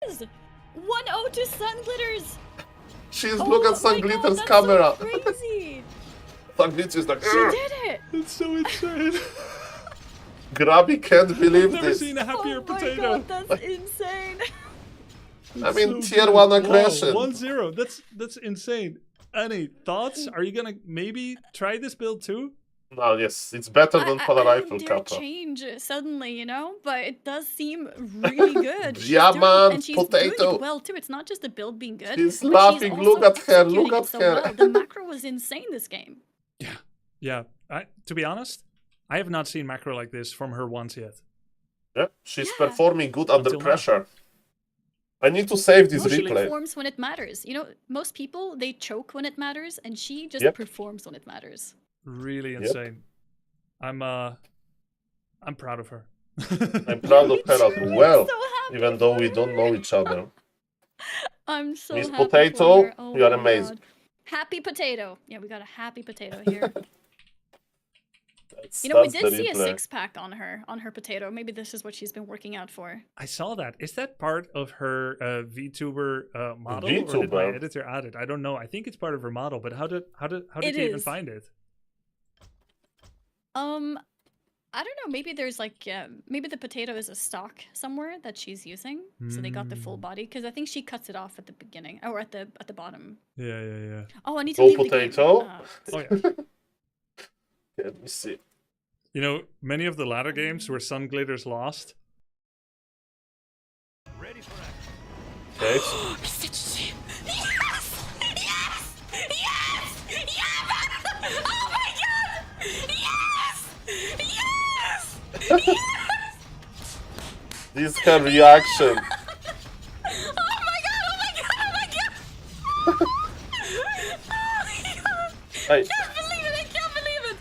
1-0 to Sun Glitters! Look at Sun Glitters' camera. So crazy! Sun Glitters is like, She did it! It's so insane. Grabby can't believe Never this. seen a happier Oh my potato. god, that's insane! I mean, So tier good. 1 Wow, aggression. 1-0. That's insane. Any thoughts? Are you gonna maybe try this build too? No, yes, it's better than I Polar don't Rifle dare Kappa. change suddenly, you know, but it does seem really good. Diamond and she's doing potato. it well too. It's not just the build being good. She's but laughing. She's Look also at her. Look executing it at so her. well. The macro was insane this game. Yeah. To be honest, I have not seen macro like this from her once yet. Yeah, she's Yeah. performing good under Until now. pressure. I need to save this She replay. performs when it matters. You know, most people they choke when it matters, and she just Yep. performs when it matters. Really insane. I'm proud of her. I'm proud of her as well, I'm so happy even though we for don't her. know each other. I'm so Miss happy Potato, for her. Oh you are my amazing. God. Happy potato. Yeah, we got a happy potato here. You know, we That's did the see a replay. 6-pack on her potato. Maybe this is what she's been working out for. I saw that. Is that part of her VTuber model, or did my VTuber? editor add it? I don't know. I think it's part of her model, but how did It you even is. find it? I don't know. Maybe there's like, maybe the potato is a stock somewhere that she's using, so they got the full body. Because I think she cuts it off at the beginning or at the bottom. Yeah. Oh, I need to Go leave the game. potato. Oh yeah. Let me see. You know, many of the latter games where Sun Glitter's lost. Ready for action. Okay. Yes! Yes! Yes! Yes! Oh my god! Yes! Yes! Yes! This her reaction. Oh my god! Oh my god! Oh my god! Oh my god! Hey. Can't believe it! I can't believe it!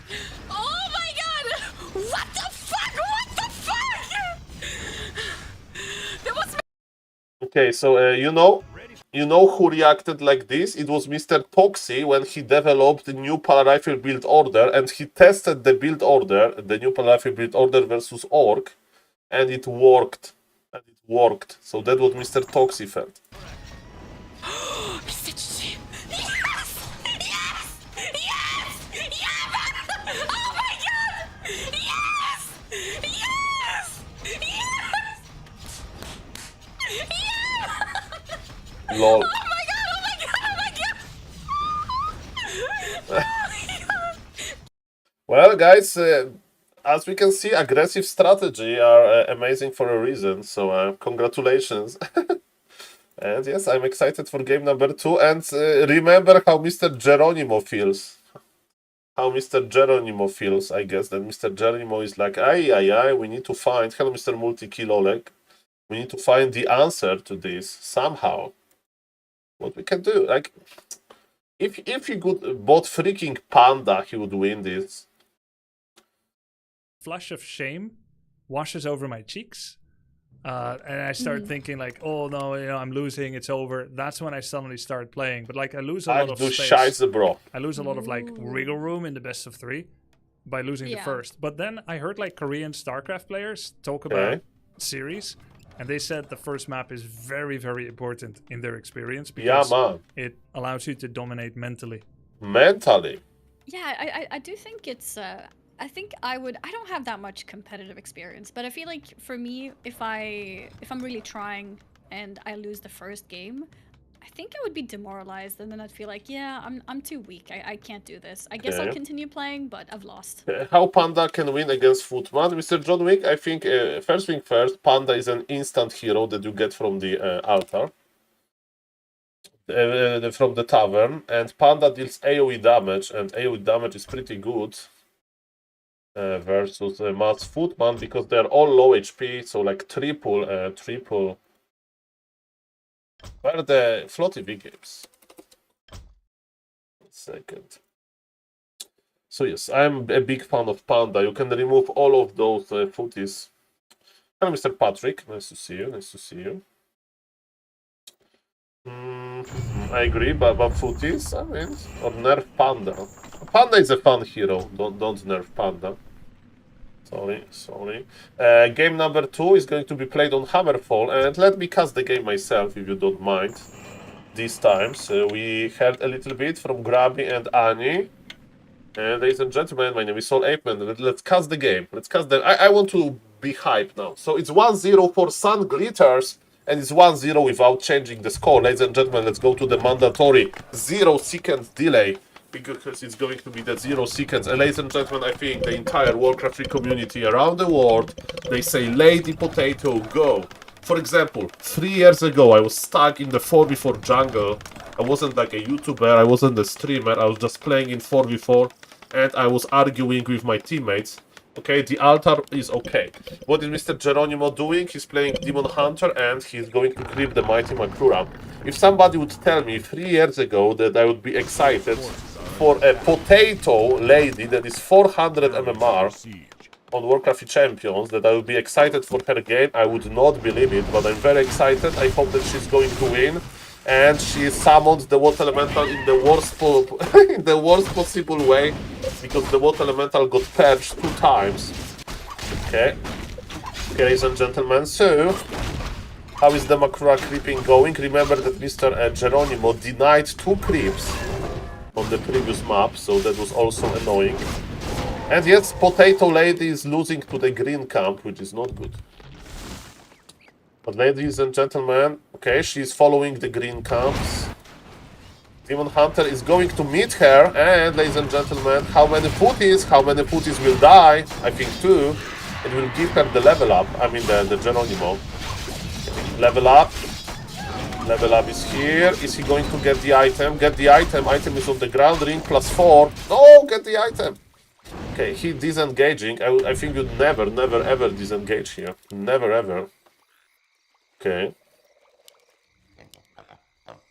Oh my god! What the fuck? What the fuck? That was Okay, so you know who reacted like this? It was Mr. Toxi when he developed the new Pala-Rifle build order, and he tested the build order, the new Pala-Rifle build order versus Orc, and it worked. So that's what Mr. Toxi felt. Yes! Yes! Yes! Yes! Oh my god! Yes! Yes! Yes! Yes! Lol. Oh my god! Oh my god! Oh my god! Oh my god! Well, guys, as we can see, aggressive strategy are amazing for a reason. So congratulations. And yes, I'm excited for game number 2. And remember how Mr. Geronimo feels. I guess that Mr. Geronimo is like, ay, we need to find, hello Mr. Multi-Kill Oleg, we need to find the answer to this somehow. What we can do, like, if he could bot freaking Panda, he would win this. Flush of shame washes over my cheeks. And I start thinking like, oh no, you know, I'm losing, it's over. That's when I suddenly start playing. But like I lose a lot of space. Scheiße, bro. I lose a lot of like wiggle room in the best of 3 by losing the first. But then I heard like Korean StarCraft players talk about series, and they said the first map is very, very important in their experience because it allows you to dominate mentally. Yeah, I do think it's I think I don't have that much competitive experience, but I feel like for me, if I'm really trying and I lose the first game, I think I would be demoralized, and then I'd feel like, yeah, I'm too weak. I can't do this. I guess I'll continue playing, but I've lost. How Panda can win against Footman? Mr. John Wick, I think first thing first, Panda is an instant hero that you get from the altar. From the tavern, and Panda deals AoE damage, and AoE damage is pretty good versus Mass Footman because they're all low HP, so like triple. Where are the Floaty V games? 1 second. So yes, I'm a big fan of Panda. You can remove all of those footies. Hello, Mr. Patrick. Nice to see you. I agree, but footies, I mean, or nerf Panda. Panda is a fun hero. Don't nerf Panda. Sorry. Game number 2 is going to be played on Hammerfall, and let me cast the game myself if you don't mind. These times we heard a little bit from Grabby and Annie. Ladies and gentlemen, my name is SaulPlayerMan. Let's cast the game. I want to be hyped now. So it's 1-0 for Sun Glitters, and it's 1-0 without changing the score. Ladies and gentlemen, let's go to the mandatory 0-second delay, because it's going to be the 0 seconds. And ladies and gentlemen, I think the entire Warcraft 3 community around the world, they say, Lady Potato, go. For example, 3 years ago, I was stuck in the 4v4 jungle. I wasn't like a YouTuber, I wasn't a streamer, I was just playing in 4v4, and I was arguing with my teammates. Okay, the altar is okay. What is Mr. Geronimo doing? He's playing Demon Hunter, and he's going to creep the Mighty Makura. If somebody would tell me 3 years ago that I would be excited for a potato lady that is 400 MMR on Warcraft 3 Champions, that I would be excited for her game, I would not believe it, but I'm very excited. I hope that she's going to win. And she summoned the Water Elemental in the worst possible way. because the water elemental got purged 2 times. Okay. Okay, ladies and gentlemen, so how is the Makura creeping going? Remember that Mr. Geronimo denied 2 creeps on the previous map, so that was also annoying. And yes, Potato Lady is losing to the green camp, which is not good. But ladies and gentlemen, okay, she's following the green camps. Demon Hunter is going to meet her, and ladies and gentlemen, how many footies will die? I think 2. It will give her the level up, I mean the Geronimo. Level up. Level up is here. Is he going to get the item? Get the item. Item is on the ground. Ring +4. No, get the item. Okay, he disengaging. I think you'd never ever disengage here. Never ever. Okay.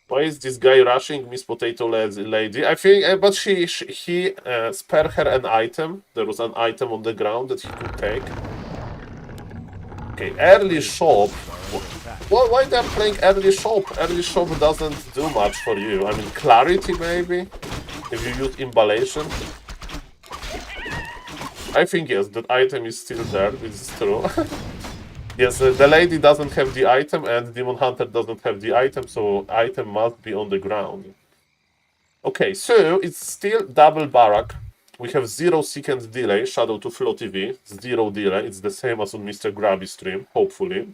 Why is this guy rushing Miss Potato Lady? I think, but he spared her an item. There was an item on the ground that he could take. Okay, early shop. Well, why they're playing early shop? Early shop doesn't do much for you. I mean, clarity maybe, if you use emballation. I think yes, that item is still there. This is true. Yes, the lady doesn't have the item, and Demon Hunter doesn't have the item, so item must be on the ground. Okay, so it's still double barrack. We have 0 second delay, Shadow to Flow TV, 0 delay. It's the same as on Mr. Grabby stream, hopefully.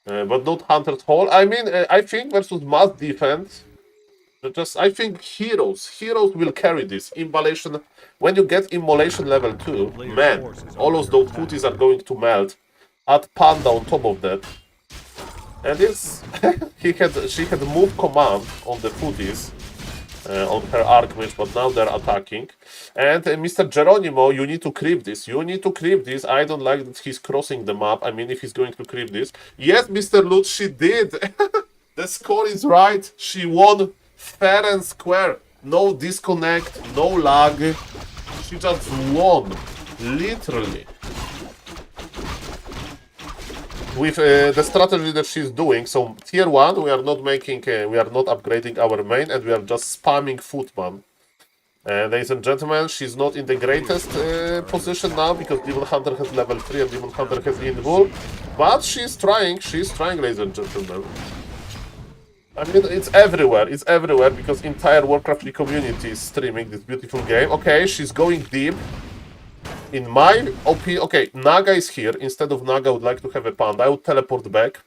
But not Hunter's Hall. I mean, I think versus mass defense, I think heroes will carry this. Immolation, when you get Immolation level 2, man, all of those footies are going to melt. Add Panda on top of that. And it's, she had move command on the footies. On her Archmage, but now they're attacking. And Mr. Geronimo, you need to creep this. You need to creep this. I don't like that he's crossing the map. I mean, if he's going to creep this. Yes, Mr. Lutz, she did. The score is right. She won fair and square. No disconnect, no lag. She just won. Literally. With the strategy that she's doing, so tier 1, we are not upgrading our main, and we are just spamming Footman. Ladies and gentlemen, she's not in the greatest position now, because Demon Hunter has level 3 and Demon Hunter has Invul, but she's trying, ladies and gentlemen. I mean, it's everywhere, because entire Warcraft community is streaming this beautiful game. Okay, she's going deep. In my opinion, okay, Naga is here. Instead of Naga, I would like to have a Panda. I would teleport back.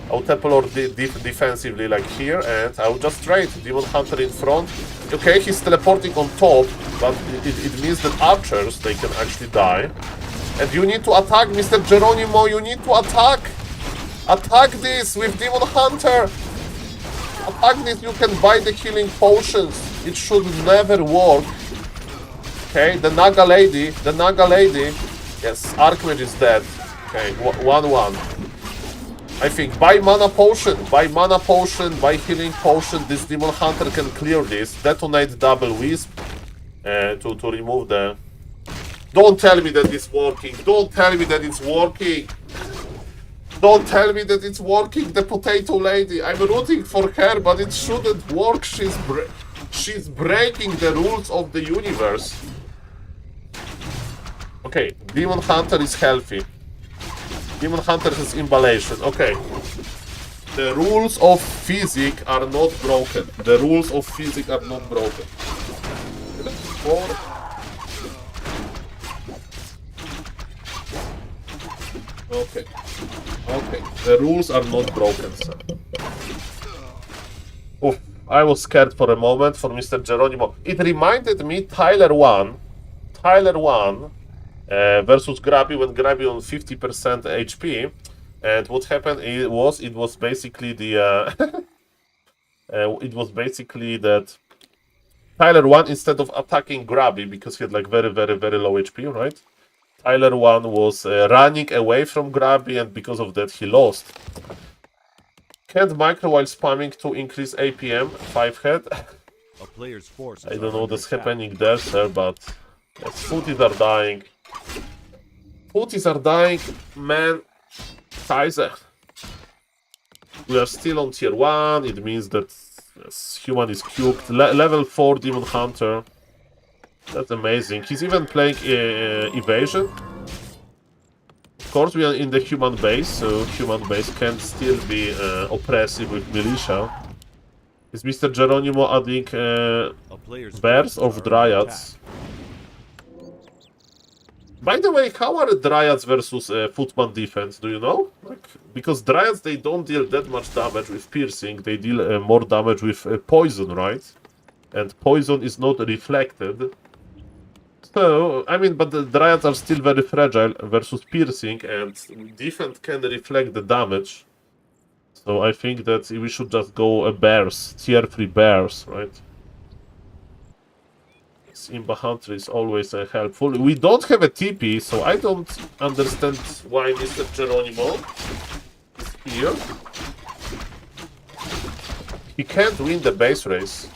I would teleport defensively like here, and I would just trade Demon Hunter in front. Okay, he's teleporting on top, but it means that archers, they can actually die. And you need to attack, Mr. Geronimo, you need to attack! Attack this with Demon Hunter! Attack this, you can buy the healing potions. It should never work. Okay, the Naga lady, yes, Archmage is dead. Okay, 1-1. I think buy mana potion, buy healing potion, this Demon Hunter can clear this. Detonate double wisp to remove the... Don't tell me that it's working, don't tell me that it's working! Don't tell me that it's working, the Potato Lady. I'm rooting for her, but it shouldn't work. She's breaking the rules of the universe. Okay, Demon Hunter is healthy. Demon Hunter has emballation. Okay. The rules of physics are not broken. The rules of physics are not broken. Okay. Okay. The rules are not broken, sir. Oof. I was scared for a moment for Mr. Geronimo. It reminded me Tyler 1 versus Grabby, when Grabby on 50% HP, and what happened it was basically the it was basically that Tyler 1, instead of attacking Grabby because he had like very low HP, right? Tyler 1 was running away from Grabby, and because of that he lost. Can't micro while spamming to increase APM 5 head. A player's forces I don't know what's happening there, sir, but yes, footies are dying. Footies are dying, man. Kaiser. We are still on tier 1. It means that yes, human is cubed. Level 4 Demon Hunter. That's amazing. He's even playing evasion. Of course, we are in the human base, so human base can still be oppressive with militia. Is Mr. Geronimo adding bears or dryads? By the way, how are dryads versus footman defense? Do you know? Like, because dryads, they don't deal that much damage with piercing. They deal more damage with poison, right? And poison is not reflected. So, I mean, but the dryads are still very fragile versus piercing, and defense can reflect the damage. So I think that we should just go bears, tier 3 bears, right? Simba Hunter is always helpful. We don't have a TP, so I don't understand why Mr. Geronimo is here. He can't win the base race.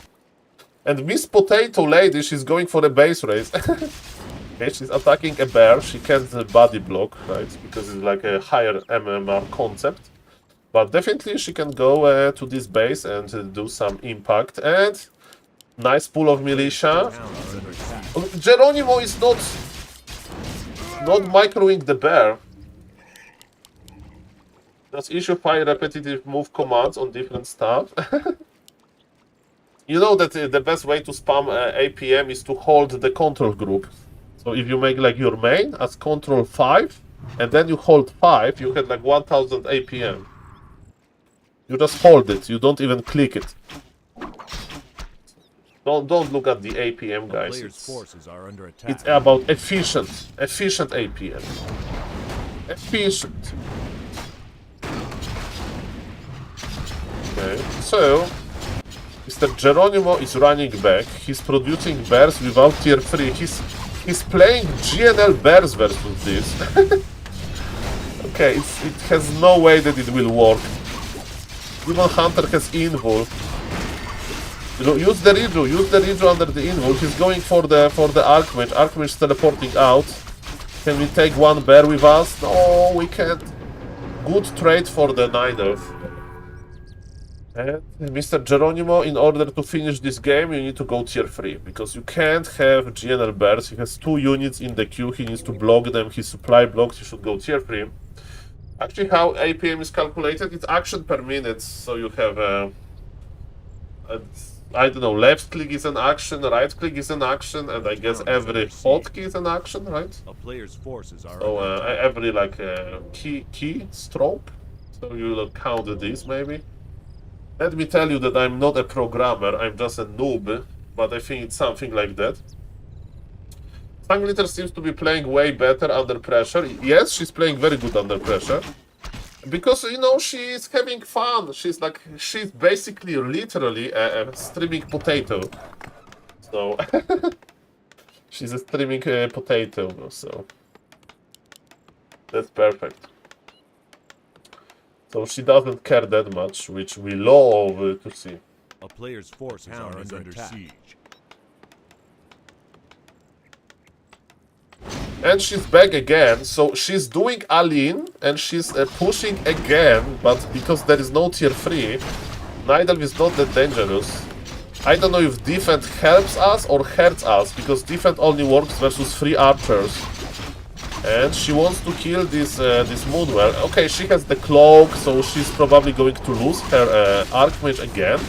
And Miss Potato Lady, she's going for a base race. Okay, she's attacking a bear. She can't body block, right? Because it's like a higher MMR concept. But definitely she can go to this base and do some impact. And nice pool of militia. Geronimo is not microing the bear. Just issue 5 repetitive move commands on different stuff. You know that the best way to spam APM is to hold the control group. So if you make like your main as control 5, and then you hold 5, you get like 1000 APM. You just hold it, you don't even click it. Don't look at the APM, guys. It's about efficient APM. Efficient. Okay, so Mr. Geronimo is running back. He's producing bears without tier 3. He's playing GNL bears versus this. Okay, it has no way that it will work. Demon Hunter has invul. You know, use the Riju under the invul. He's going for the Archmage. Archmage is teleporting out. Can we take one bear with us? No, we can't. Good trade for the Ninth. And Mr. Geronimo, in order to finish this game, you need to go tier 3, because you can't have GNL bears. He has 2 units in the queue, he needs to block them, his supply blocks, you should go tier 3. Actually, how APM is calculated, it's action per minute, so you have I don't know, left click is an action, right click is an action, and I guess every hotkey is an action, right? So every like key stroke, so you will count this maybe. Let me tell you that I'm not a programmer, I'm just a noob, but I think it's something like that. Sanglitter seems to be playing way better under pressure. Yes, she's playing very good under pressure. Because, you know, she's having fun. She's basically, literally a streaming potato. So, she's a streaming potato, so that's perfect. So she doesn't care that much, which we love to see. A player's forces are under siege. And she's back again, so she's doing Aline, and she's pushing again, but because there is no tier 3, Nidal is not that dangerous. I don't know if defense helps us or hurts us, because defense only works versus 3 archers. And she wants to kill this Moonwell. Okay, she has the cloak, so she's probably going to lose her Archmage again.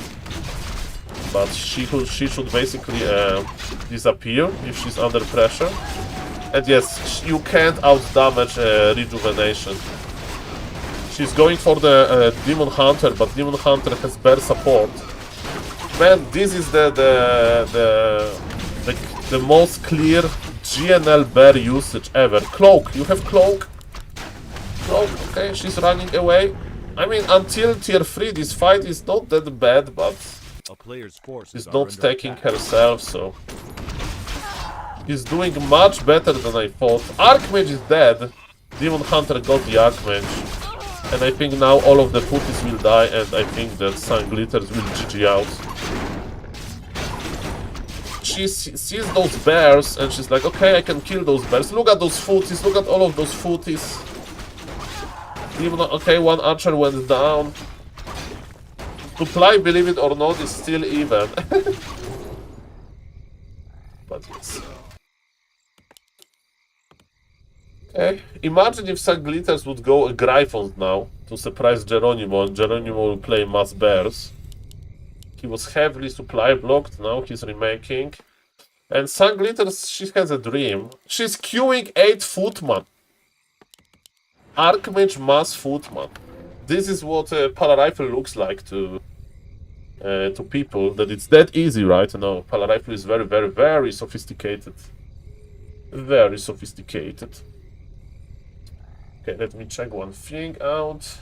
But she should basically disappear if she's under pressure. And yes, you can't out-damage Rejuvenation. She's going for the Demon Hunter, but Demon Hunter has bear support. Man, this is the most clear GNL bear usage ever. Cloak, you have cloak? Cloak, okay, she's running away. I mean, until tier 3, this fight is not that bad, but she's not taking herself, so he's doing much better than I thought. Archmage is dead. Demon Hunter got the Archmage. And I think now all of the putties will die, and I think that Sanglitters will GG out. She sees those bears, and she's like, okay, I can kill those bears. Look at those footies, look at all of those footies. Even, okay, one archer went down. Supply, believe it or not, is still even. But yes. Imagine if Sanglitters would go Gryphons now to surprise Geronimo, and Geronimo will play Mass Bears. He was heavily supply blocked, now he's remaking. And Sanglitters, she has a dream. She's queuing 8 Footman. Archmage Mass Footman. This is what a Palarifle looks like to people. That it's that easy, right? No, Palarifle is very, very, very sophisticated. Very sophisticated. Okay, let me check one thing out.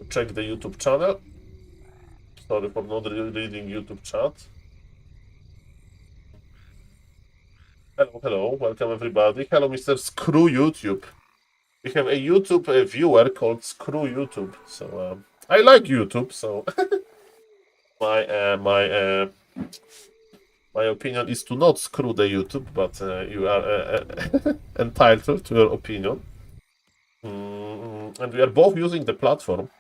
Check the YouTube channel. Sorry for not reading YouTube chat. Hello, hello, welcome everybody. Hello, Mr. Screw YouTube. We have a YouTube viewer called Screw YouTube. So I like YouTube. So my opinion is to not screw the YouTube, but you are entitled to your opinion. And we are both using the platform.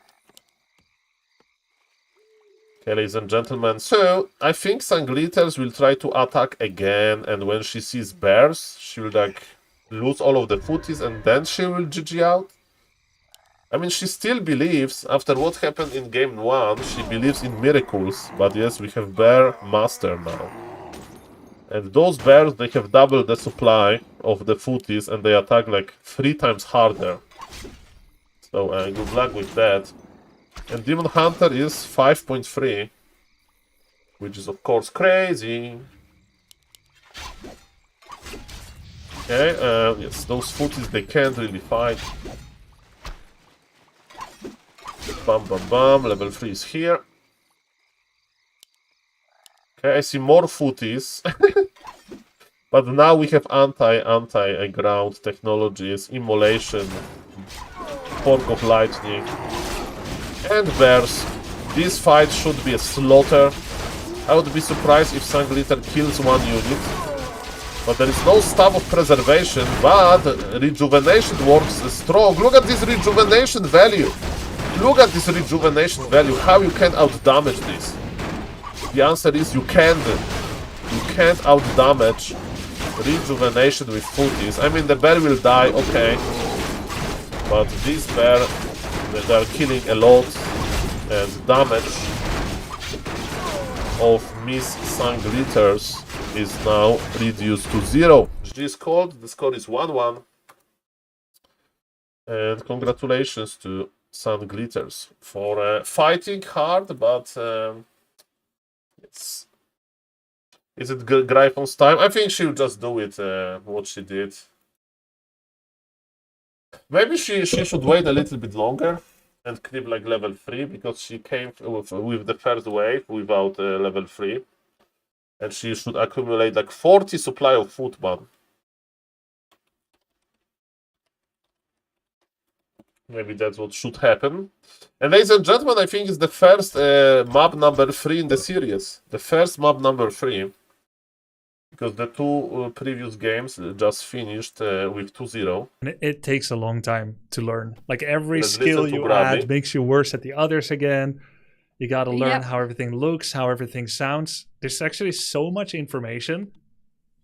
Okay, ladies and gentlemen, so I think Sanglitters will try to attack again, and when she sees bears, she will like lose all of the footies and then she will GG out. I mean, she still believes, after what happened in game 1, she believes in miracles, but yes, we have Bear Master now. And those bears, they have double the supply of the footies and they attack like 3 times harder. So good luck with that. And Demon Hunter is 5.3, which is of course crazy. Okay, yes, those footies, they can't really fight. Bam, bam, bam, level 3 is here. Okay, I see more footies. But now we have anti-ground technologies, immolation, fork of lightning, and bears. This fight should be a slaughter. I would be surprised if Sanglitter kills 1 unit. But there is no Staff of Preservation, but Rejuvenation works strong. Look at this Rejuvenation value. Look at this Rejuvenation value. How you can outdamage this? The answer is you can't. You can't outdamage Rejuvenation with footies. I mean, the bear will die, okay. But this bear, they are killing a lot, and damage of Miss Sanglitters is now reduced to 0. GG is called, the score is 1-1. And congratulations to Sanglitters for fighting hard, but is it Gryphon's time? I think she'll just do it, what she did. Maybe she should wait a little bit longer and creep like level 3, because she came with the first wave without level 3. And she should accumulate like 40 supply of footman. Maybe that's what should happen. And ladies and gentlemen, I think it's the first map number 3 in the series. The first map number 3. Because the 2 previous games just finished with 2-0. And it takes a long time to learn. Like every Let's skill listen to you Grabby. add makes you worse at the others again. You gotta learn how everything looks, how everything sounds. There's actually so much information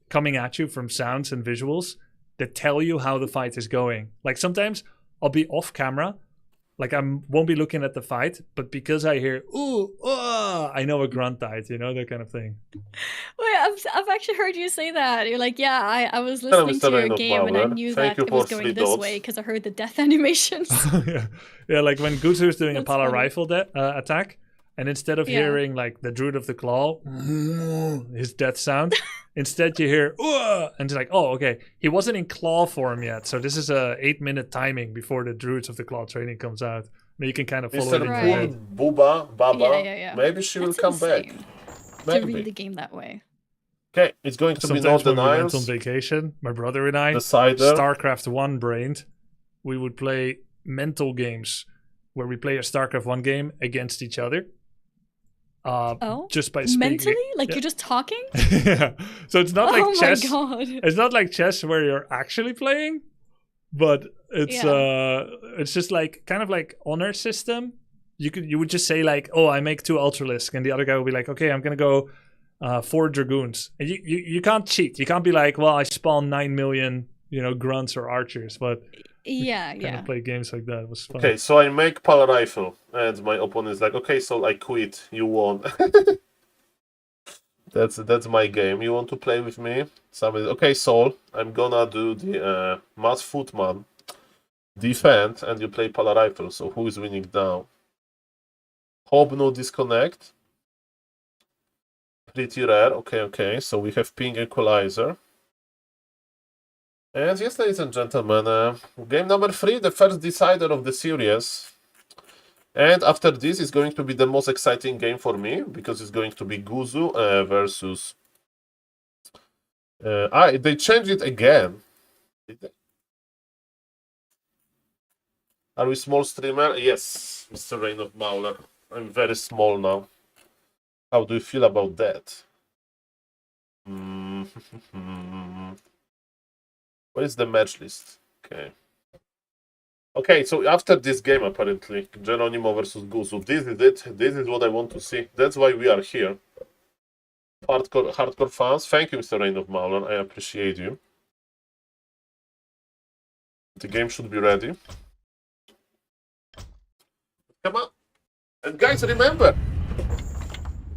coming at you from sounds and visuals that tell you how the fight is going. Like sometimes I'll be off camera, like I won't be looking at the fight, but because I hear ooh, I know a grunt died, you know, that kind of thing. Wait, I've actually heard you say that. You're like, yeah, I was listening to your game and I knew that it was going this way because I heard the death animations. yeah, like when Guzu's doing a Pala rifle attack, and instead of hearing like the Druid of the Claw, his death sound, instead you hear and it's like, oh, okay, he wasn't in claw form yet, so this is a 8-minute timing before the Druids of the Claw training comes out. And you can kind of follow it in your head. Baba, Yeah. maybe she will come back. To read the game that way. Okay, it's going to be Sometimes Northern when we went Isles. on vacation, my brother and I, Decider. StarCraft 1 brained, we would play mental games where we play a StarCraft 1 game against each other. Just by speaking. Mentally? Like you're just talking? Yeah. So it's not like chess. Oh my god. It's not like chess where you're actually playing, but it's just like kind of like honor system. You would just say like, oh, I make 2 Ultralisk, and the other guy will be like, okay, I'm gonna go 4 dragoons. And you can't cheat. You can't be like, well, I spawn 9 million, grunts or archers. But Yeah, kind of play games like that. It was fun. Okay, so I make power rifle, and my opponent is like, okay, so I quit. You won. That's my game. You want to play with me? Somebody, okay, Saul, I'm gonna do the mass footman defend, and you play power rifle. So who is winning now? Hope no disconnect. Pretty rare. Okay. So we have ping equalizer. And yes, ladies and gentlemen, game number 3, the first decider of the series. And after this is going to be the most exciting game for me, because it's going to be Guzu versus... they changed it again. Did they? Are we small streamer? Yes, Mr. Reign of Mauler. I'm very small now. How do you feel about that? What is the match list? Okay, so after this game, apparently, Geronimo versus Guzu. This is it. This is what I want to see. That's why we are here. Hardcore fans. Thank you, Mr. Reign of Mauler. I appreciate you. The game should be ready. Come on. And guys, remember,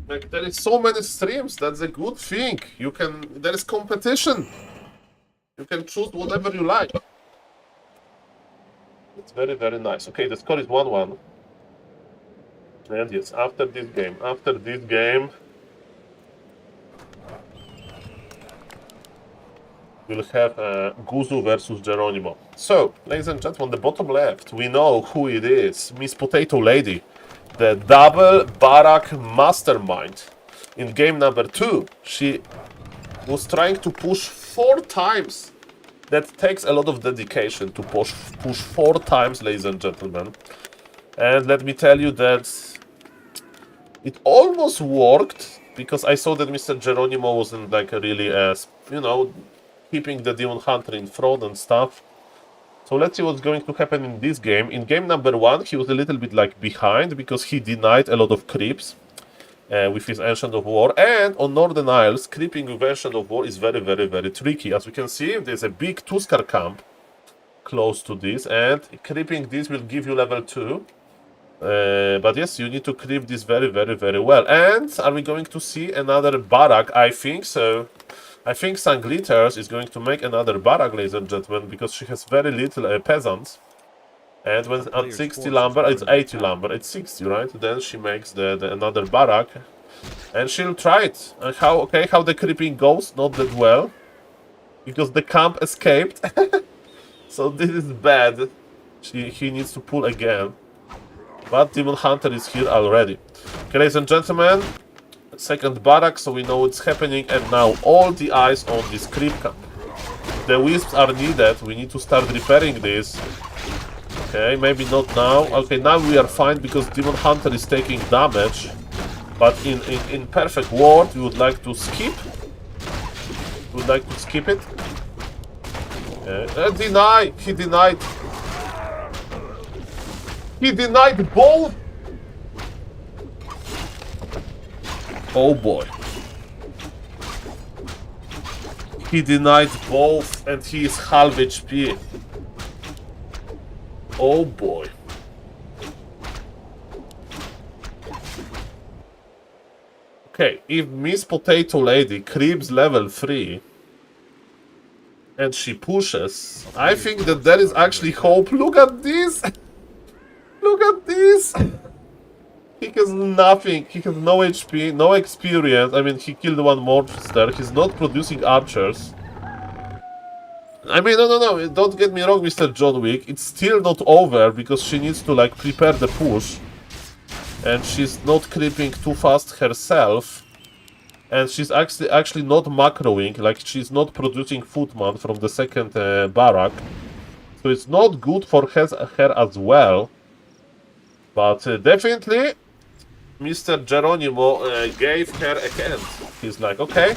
like, there is so many streams. That's a good thing. There is competition. You can choose whatever you like. It's very, very nice. Okay, the score is 1-1. And yes, after this game, we'll have Guzu versus Geronimo. So, ladies and gentlemen, on the bottom left, we know who it is. Miss Potato Lady, the double barrack mastermind. In game number 2, she was trying to push 4 times. That takes a lot of dedication to push 4 times, ladies and gentlemen. And let me tell you that it almost worked, because I saw that Mr. Geronimo wasn't like really, keeping the Demon Hunter in front and stuff. So let's see what's going to happen in this game. In game number 1, he was a little bit like behind, because he denied a lot of creeps with his Ancient of War. And on Northern Isles, creeping with Ancient of War is very, very, very tricky. As we can see, there's a big Tuskar camp close to this, and creeping this will give you level 2. But yes, you need to creep this very, very, very well. And are we going to see another barrack? I think so. I think Sanglitters is going to make another barrack, ladies and gentlemen, because she has very little peasants. And when at 60 lumber, it's 80 lumber, it's 60, right? Then she makes the another barrack, and she'll try it. And how the creeping goes? Not that well, because the camp escaped. So this is bad. He needs to pull again. But Demon Hunter is here already. Okay, ladies and gentlemen, second barrack, so we know what's happening, and now all the eyes on this creep camp. The wisps are needed. We need to start repairing this. Okay, maybe not now. Okay, now we are fine because Demon Hunter is taking damage. But in perfect world, we would like to skip. We would like to skip it. Deny! He denied. He denied both! Oh boy. He denied both, and he is half HP. Oh boy. Okay, if Miss Potato Lady creeps level 3 and she pushes, I think that there is actually hope. Look at this! Look at this! He has nothing. He has no HP, no experience. I mean, he killed one monster. He's not producing archers. I mean, no, don't get me wrong, Mr. John Wick. It's still not over, because she needs to, like, prepare the push. And she's not creeping too fast herself. And she's actually not macroing, like, she's not producing footman from the second barrack. So it's not good for her as well. But definitely, Mr. Geronimo gave her a hand. He's like, okay.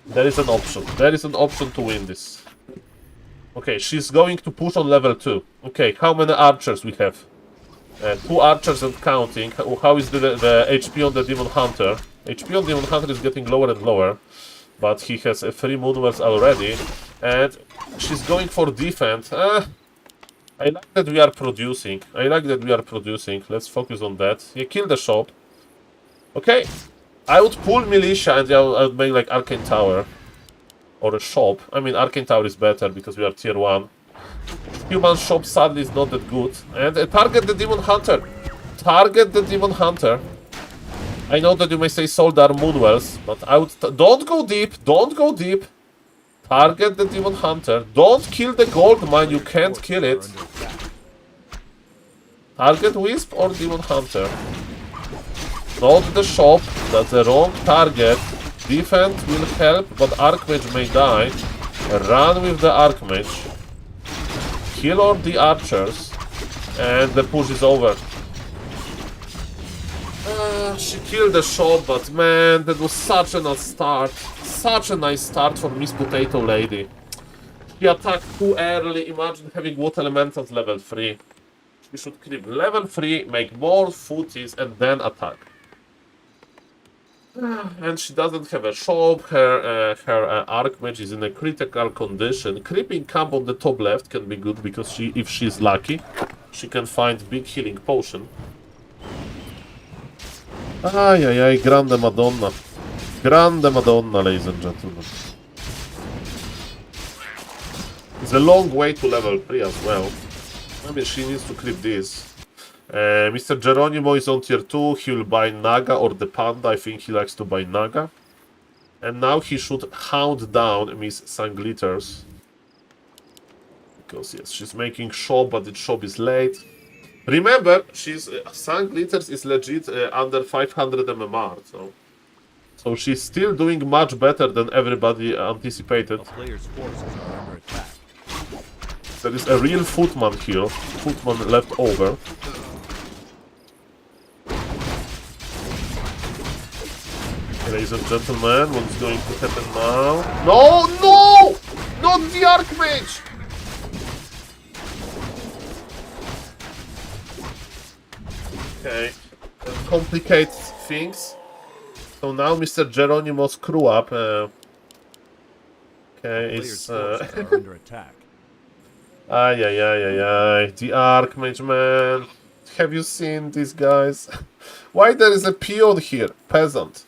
There is an option. There is an option to win this. Okay, she's going to push on level 2. Okay, how many archers we have? 2 archers and counting. How is the HP on the Demon Hunter? HP on Demon Hunter is getting lower and lower, but he has 3 Moonwells already, and she's going for defense. I like that we are producing. Let's focus on that. Yeah, kill the shop. Okay, I would pull Militia and I would make like Arcane Tower. Or a shop. I mean, Arcane Tower is better because we are tier 1. Human shop sadly is not that good. And target the Demon Hunter. Target the Demon Hunter. I know that you may say Soul are Moonwells, but I would... Don't go deep. Don't go deep. Target the Demon Hunter. Don't kill the gold mine. You can't kill it. Target Wisp or Demon Hunter. Not the shop. That's the wrong target. Defense will help, but Archmage may die. Run with the Archmage. Kill all the archers. And the push is over. She killed the shop, but man, that was such a nice start. Such a nice start for Miss Potato Lady. She attacked too early. Imagine having Water Elementals level 3. We should creep level 3, make more footies, and then attack. And she doesn't have a shop. Her Archmage is in a critical condition. Creeping camp on the top left can be good because if she's lucky, she can find big healing potion. Ay, Grande Madonna. Grande Madonna, ladies and gentlemen. It's a long way to level 3 as well. Maybe she needs to creep this. Mr. Geronimo is on tier 2. He will buy Naga or the Panda. I think he likes to buy Naga. And now he should hound down Miss Sunglitters. Because yes, she's making shop, but the shop is late. Remember, Sunglitters is legit under 500 MMR. So she's still doing much better than everybody anticipated. A player's forces are under attack. There is a real footman here. Footman left over. Ladies and gentlemen, what's going to happen now? No! No! Not the Archmage! Okay. That complicates things. So now Mr. Geronimo screw up. Okay, Player's forces are under attack. Ay. The Archmage, man. Have you seen these guys? Why there is a peon here? Peasant.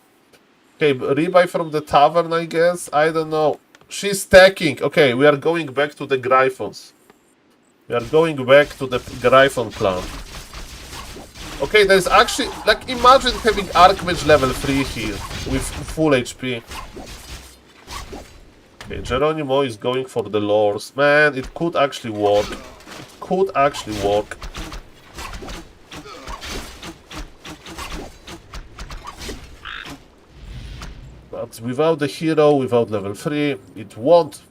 Okay, rebuy from the tavern, I guess. I don't know. She's stacking. Okay, we are going back to the Gryphons. We are going back to the Gryphon clan. Okay, there's actually... Like, imagine having Archmage level 3 here. With full HP. Okay, Geronimo is going for the lores. Man, it could actually work. It could actually work. But without the hero, without level 3, it won't.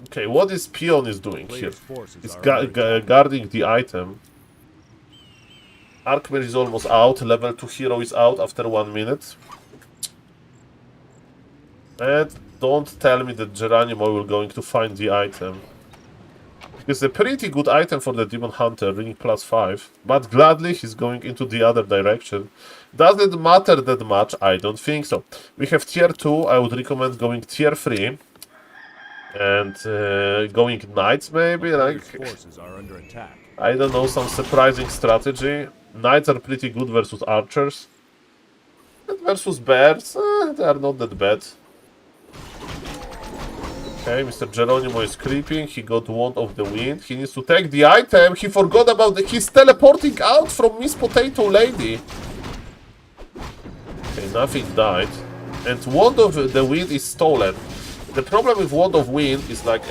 Okay, what is Peon is doing here? He's guarding the item. Archmage is almost out. Level 2 hero is out after 1 minute. And don't tell me that Geronimo will going to find the item. It's a pretty good item for the Demon Hunter, ring +5. But gladly he's going into the other direction. Does it matter that much? I don't think so. We have tier 2. I would recommend going tier 3. And going knights maybe, like... Forces are under attack. I don't know, some surprising strategy. Knights are pretty good versus archers. And versus bears, they are not that bad. Okay, Mr. Geronimo is creeping. He got Wand of the Wind. He needs to take the item. He forgot about he's teleporting out from Miss Potato Lady. Okay, nothing died. And Wand of the Wind is stolen. The problem with Wand of Wind is like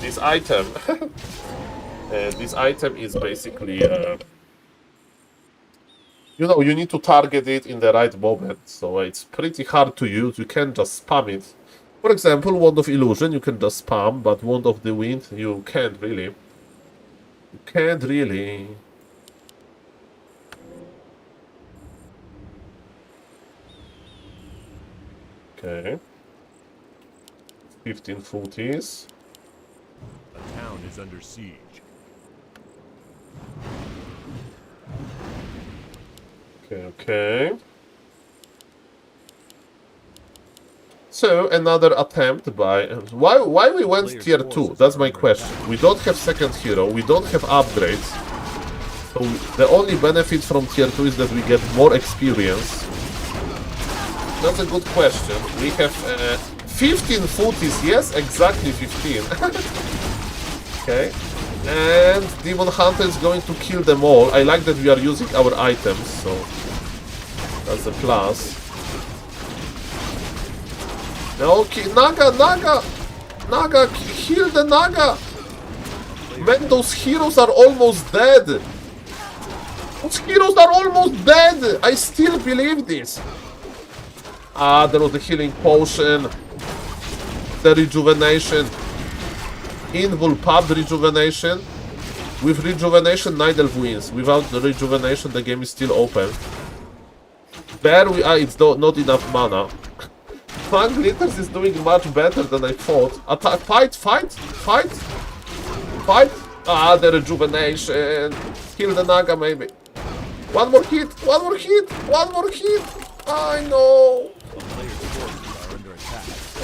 this item. This item is basically... you know, you need to target it in the right moment. So it's pretty hard to use. You can't just spam it. For example, Wand of Illusion, you can just spam, but Wand of the Wind, you can't really. You can't really. Okay. 15 footies. A town is under siege. Okay. So another attempt by why we went tier 2? That's my question. We don't have second hero, we don't have upgrades. So the only benefit from tier 2 is that we get more experience. That's a good question. We have 15 footies, yes, exactly 15. Okay. And Demon Hunter is going to kill them all. I like that we are using our items, so that's a plus. Okay, Naga, heal the Naga! Man, those heroes are almost dead! Those heroes are almost dead! I still believe this! Ah, there was the healing potion. The rejuvenation. Invul pub rejuvenation. With rejuvenation, Night Elf wins. Without the rejuvenation, the game is still open. There we are, it's not enough mana. Fang Glitters is doing much better than I thought. Attack, fight! Ah, the rejuvenation. Kill the Naga, maybe. One more hit! I know.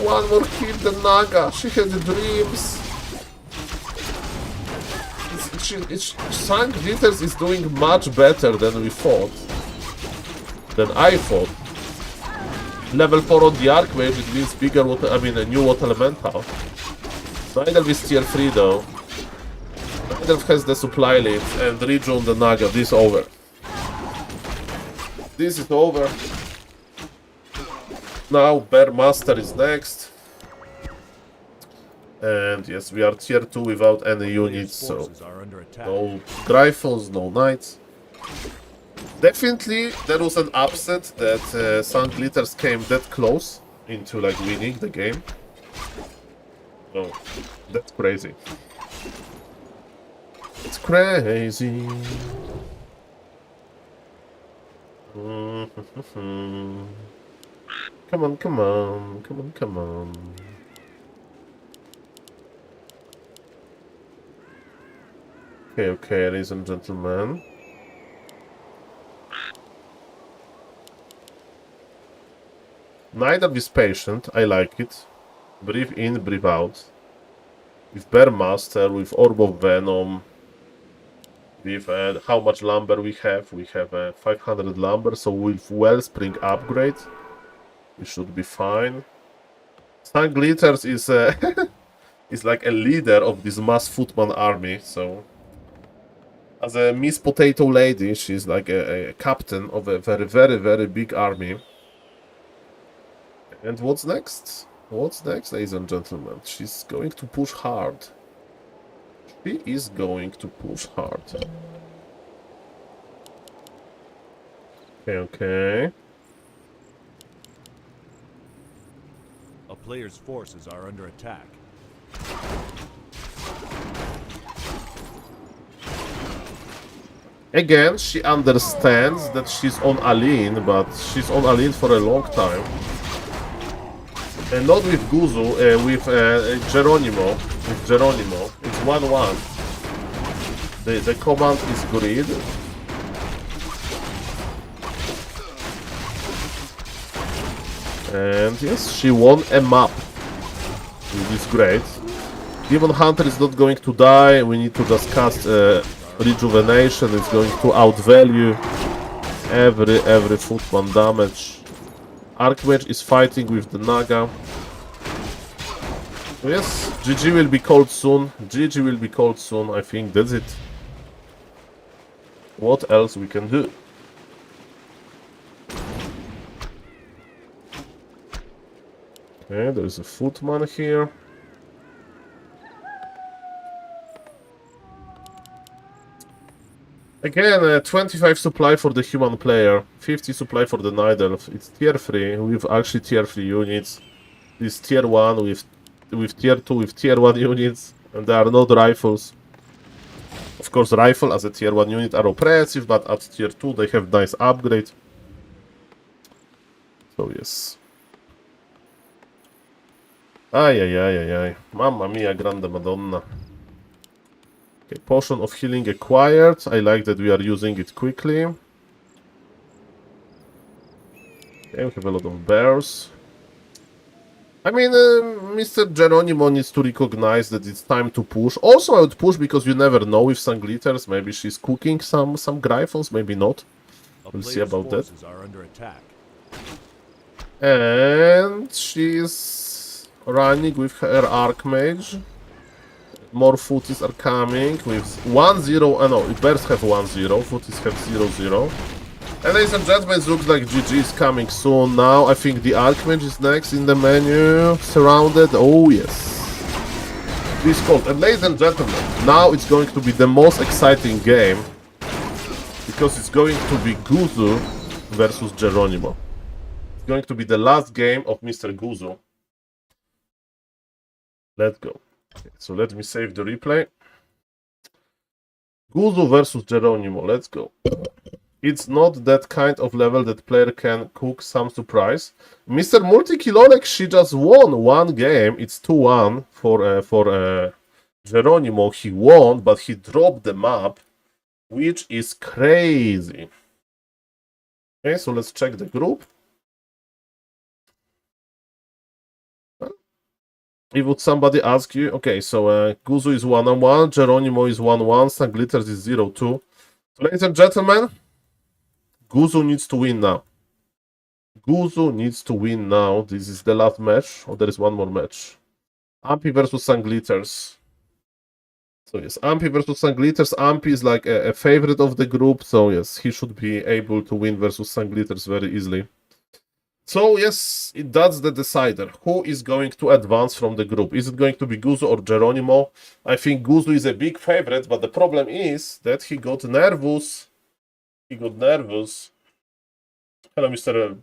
One more hit, the Naga. She has dreams. Fang Glitters is doing much better than we thought. Than I thought. Level 4 on the Archmage, it means bigger water, I mean a new water elemental. Night Elf is tier 3 though. Night Elf has the supply lead and rejoin the Naga. This is over. This is over. Now Bear Master is next. And yes, we are tier 2 without any units, so no Gryphons, no Knights. Definitely there was an upset that Sun Glitters came that close into like winning the game. No, that's crazy. It's crazy. Come on. Okay, ladies and gentlemen. Night Elf is patient, I like it. Breathe in, breathe out. With Bear Master, with Orb of Venom. With how much lumber we have? We have 500 lumber, so with Wellspring upgrade, we should be fine. Sun Glitters is is like a leader of this mass footman army, so as a Miss Potato Lady, she's like a captain of a very big army. And what's next? What's next, ladies and gentlemen? She's going to push hard. She is going to push hard. Okay. A player's forces are under attack. Again, she understands that she's on Aline, but she's on Aline for a long time. And not with Guzu, with Geronimo. With Geronimo. It's 1-1. The command is Greed. And yes, she won a map. Which is great. Demon Hunter is not going to die. We need to just cast Rejuvenation. It's going to outvalue every footman damage. Archmage is fighting with the Naga. Yes, GG will be called soon. GG will be called soon. I think that's it. What else we can do? Okay, there's a footman here. Again, 25 supply for the human player, 50 supply for the Night Elf. It's tier 3 with actually tier 3 units. This tier 1 with tier 2 with tier 1 units, and there are not rifles. Of course, rifle as a tier 1 unit are oppressive, but at tier 2 they have nice upgrade. So yes. Ay. Mamma mia, grande madonna. Okay, potion of healing acquired. I like that we are using it quickly. Okay, we have a lot of bears. I mean, Mr. Geronimo needs to recognize that it's time to push. Also, I would push because you never know with some glitters. Maybe she's cooking some Gryphons, maybe not. A We'll see player's about that. forces are under attack. And she's running with her Archmage. More footies are coming with 1-0. No, bears have 1-0. Footies have 0-0. And ladies and gentlemen, it looks like GG is coming soon now. I think the Archmage is next in the menu. Surrounded. Oh, yes. This called. And ladies and gentlemen, now it's going to be the most exciting game. Because it's going to be Guzu versus Geronimo. It's going to be the last game of Mr. Guzu. Let's go. Okay, so let me save the replay. Guzu versus Geronimo. Let's go. It's not that kind of level that player can cook some surprise. Mr. Multikilolek, she just won one game. It's 2-1 for Geronimo. He won, but he dropped the map, which is crazy. Okay, so let's check the group. If would somebody ask you, okay, so Guzu is 1-1, Geronimo is 1-1, Sanglitters is 0-2. So, ladies and gentlemen, Guzu needs to win now. Guzu needs to win now. This is the last match. Oh, there is one more match. Ampi versus Sanglitters. So yes, Ampi versus Sanglitters. Ampi is like a favorite of the group. So yes, he should be able to win versus Sanglitters very easily. So yes, that's the decider. Who is going to advance from the group? Is it going to be Guzu or Geronimo? I think Guzu is a big favorite, but the problem is that he got nervous. Hello, Mr.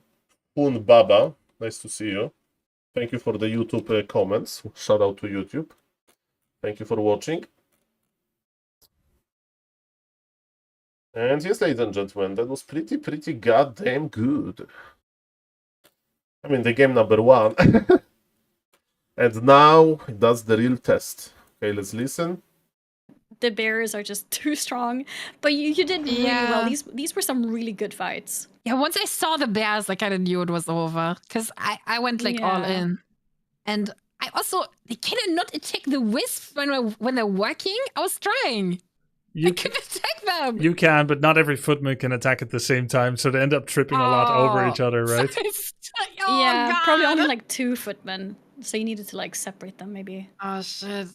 Poon Baba. Nice to see you. Thank you for the YouTube comments. Shout out to YouTube. Thank you for watching. And yes, ladies and gentlemen, that was pretty goddamn good. I mean, the game number 1. And now, that's the real test. Okay, let's listen. The bears are just too strong, but you did really well. These were some really good fights. Yeah, once I saw the bears, I kind of knew it was over because I went like all in, and I also can I not attack the wisps when they're working? I was trying. I couldn't attack them. You can, but not every footman can attack at the same time, so they end up tripping a lot over each other, right? Yeah, God. probably only like 2 footmen, so you needed to like separate them maybe. Oh shit.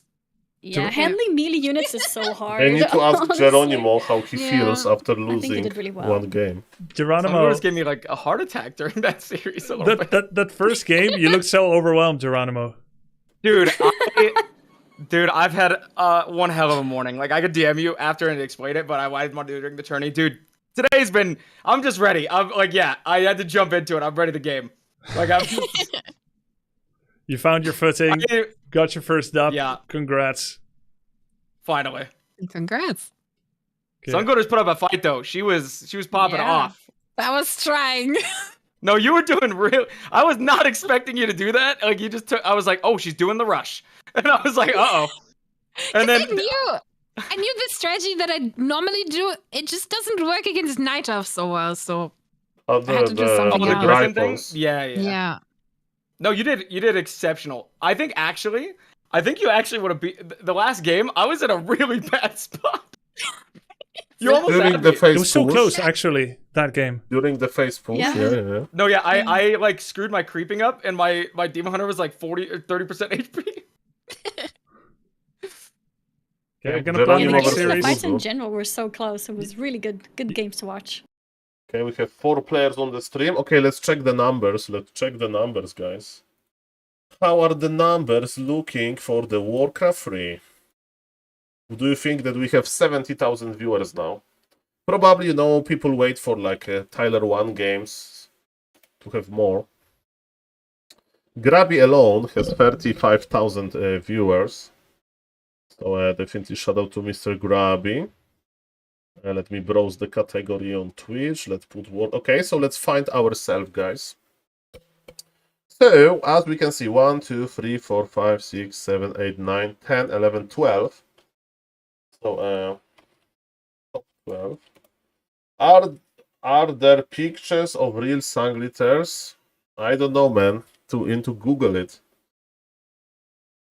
Yeah, handling melee units is so hard. I need to ask honestly. Geronimo how he feels after I think he losing did really well. one game. Geronimo just gave me like a heart attack during that series. A little bit. that first game, you looked so overwhelmed, Geronimo. Dude, I've had one hell of a morning. Like I could DM you after and explain it, but I didn't want to do it during the tourney. Dude, today's been. I'm just ready. I'm like, yeah, I had to jump into it. I'm ready to game. Like I'm. You found your footing, got your first dub. Yeah. Congrats. Finally. Congrats. Okay. Sun Goater's put up a fight though. She was popping off. I was trying. No, you were doing real. I was not expecting you to do that. Like you just took. I was like, oh, she's doing the rush, and I was like, uh-oh. And then I knew the strategy that I normally do. It just doesn't work against Night Elf so well. So I had to do something the else. Griffin thing? Yeah. No, you did exceptional. I think you actually would have beat the last game. I was in a really bad spot. You almost During the It face was so push. close, actually, that game. During the face push, yeah. No, yeah, I like screwed my creeping up, and my Demon Hunter was like 40 or 30% HP. Okay, I'm gonna plan the next The series. fights in general were so close. It was really good games to watch. Okay, we have 4 players on the stream. Okay, let's check the numbers. Let's check the numbers, guys. How are the numbers looking for the Warcraft 3? Do you think that we have 70,000 viewers now? Probably, you know, people wait for like Tyler 1 games to have more. Grabby alone has 35,000 viewers. So definitely shout out to Mr. Grabby. Let me browse the category on Twitch. Let's put one. Okay, so let's find ourselves, guys. So, as we can see, 1, 2, 3, 4, 5, 6, 7, 8, 9, 10, 11, 12. So, top 12. Are there pictures of real Sanglitters? I don't know, man. Into Google it.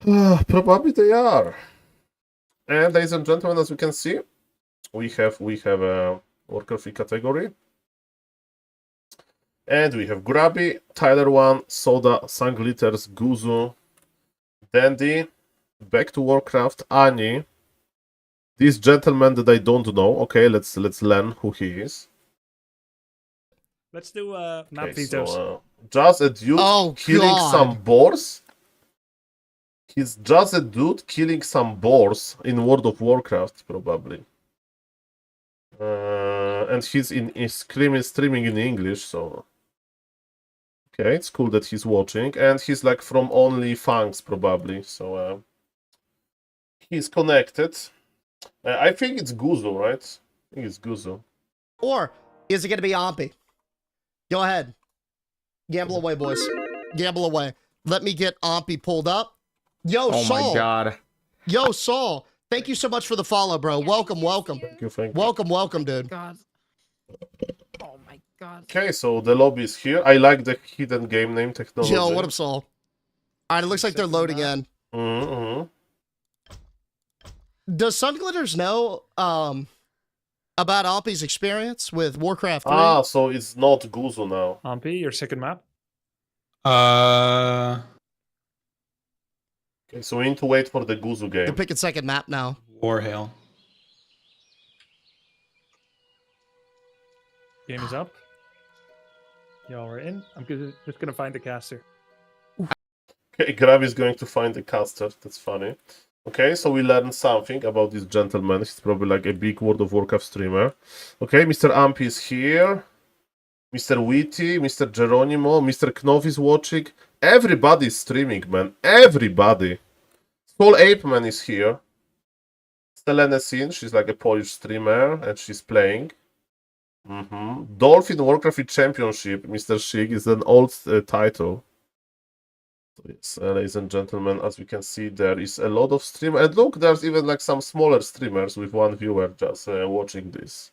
Probably they are. And ladies and gentlemen, as you can see, we have a Warcraft category. And we have Grubby, Tyler 1, Soda, Sunglitters, Guzu, Dandy, back to Warcraft, Ani. This gentleman that I don't know. Okay, let's learn who he is. Let's do map Okay, vetoes. so just a dude killing some boars. He's just a dude killing some boars in World of Warcraft, probably. And he's streaming in English, so okay, it's cool that he's watching, and he's like from OnlyFangs, probably. So he's connected. I think it's Guzu, right? I think it's Guzu. Or is it going to be Ampi? Go ahead. Gamble away, boys. Gamble away. Let me get Ampi pulled up. Yo, Oh Saul. my god. Yo, Saul. Thank you so much for the follow, bro. Welcome, welcome. Thank you. Welcome, dude. God. Oh my god. Okay, so the lobby is here. I like the hidden game name technology. Yo, what up, Saul? All right, it looks like they're loading in. Mm-hmm. Does Sunglitters know about Ampi's experience with Warcraft 3? Ah, so it's not Guzu now. Ampi, your second map. Okay, so we need to wait for the Guzu They're game. picking second map now. Warhail. Game is up. Y'all are in. I'm just gonna find the caster. Okay, Grab is going to find the caster. That's funny. Okay, so we learned something about this gentleman. He's probably like a big World of Warcraft streamer. Okay, Mr. Ampi is here. Mr. Witty, Mr. Geronimo, Mr. Knov is watching. Everybody's streaming, man. Everybody. SaulPlayerMan is here. Selene Sin, she's like a Polish streamer, and she's playing. Dolphin Warcraft Championship, Mr. Shig, is an old title. So yes, ladies and gentlemen, as we can see, there is a lot of stream. And look, there's even like some smaller streamers with one viewer just watching this.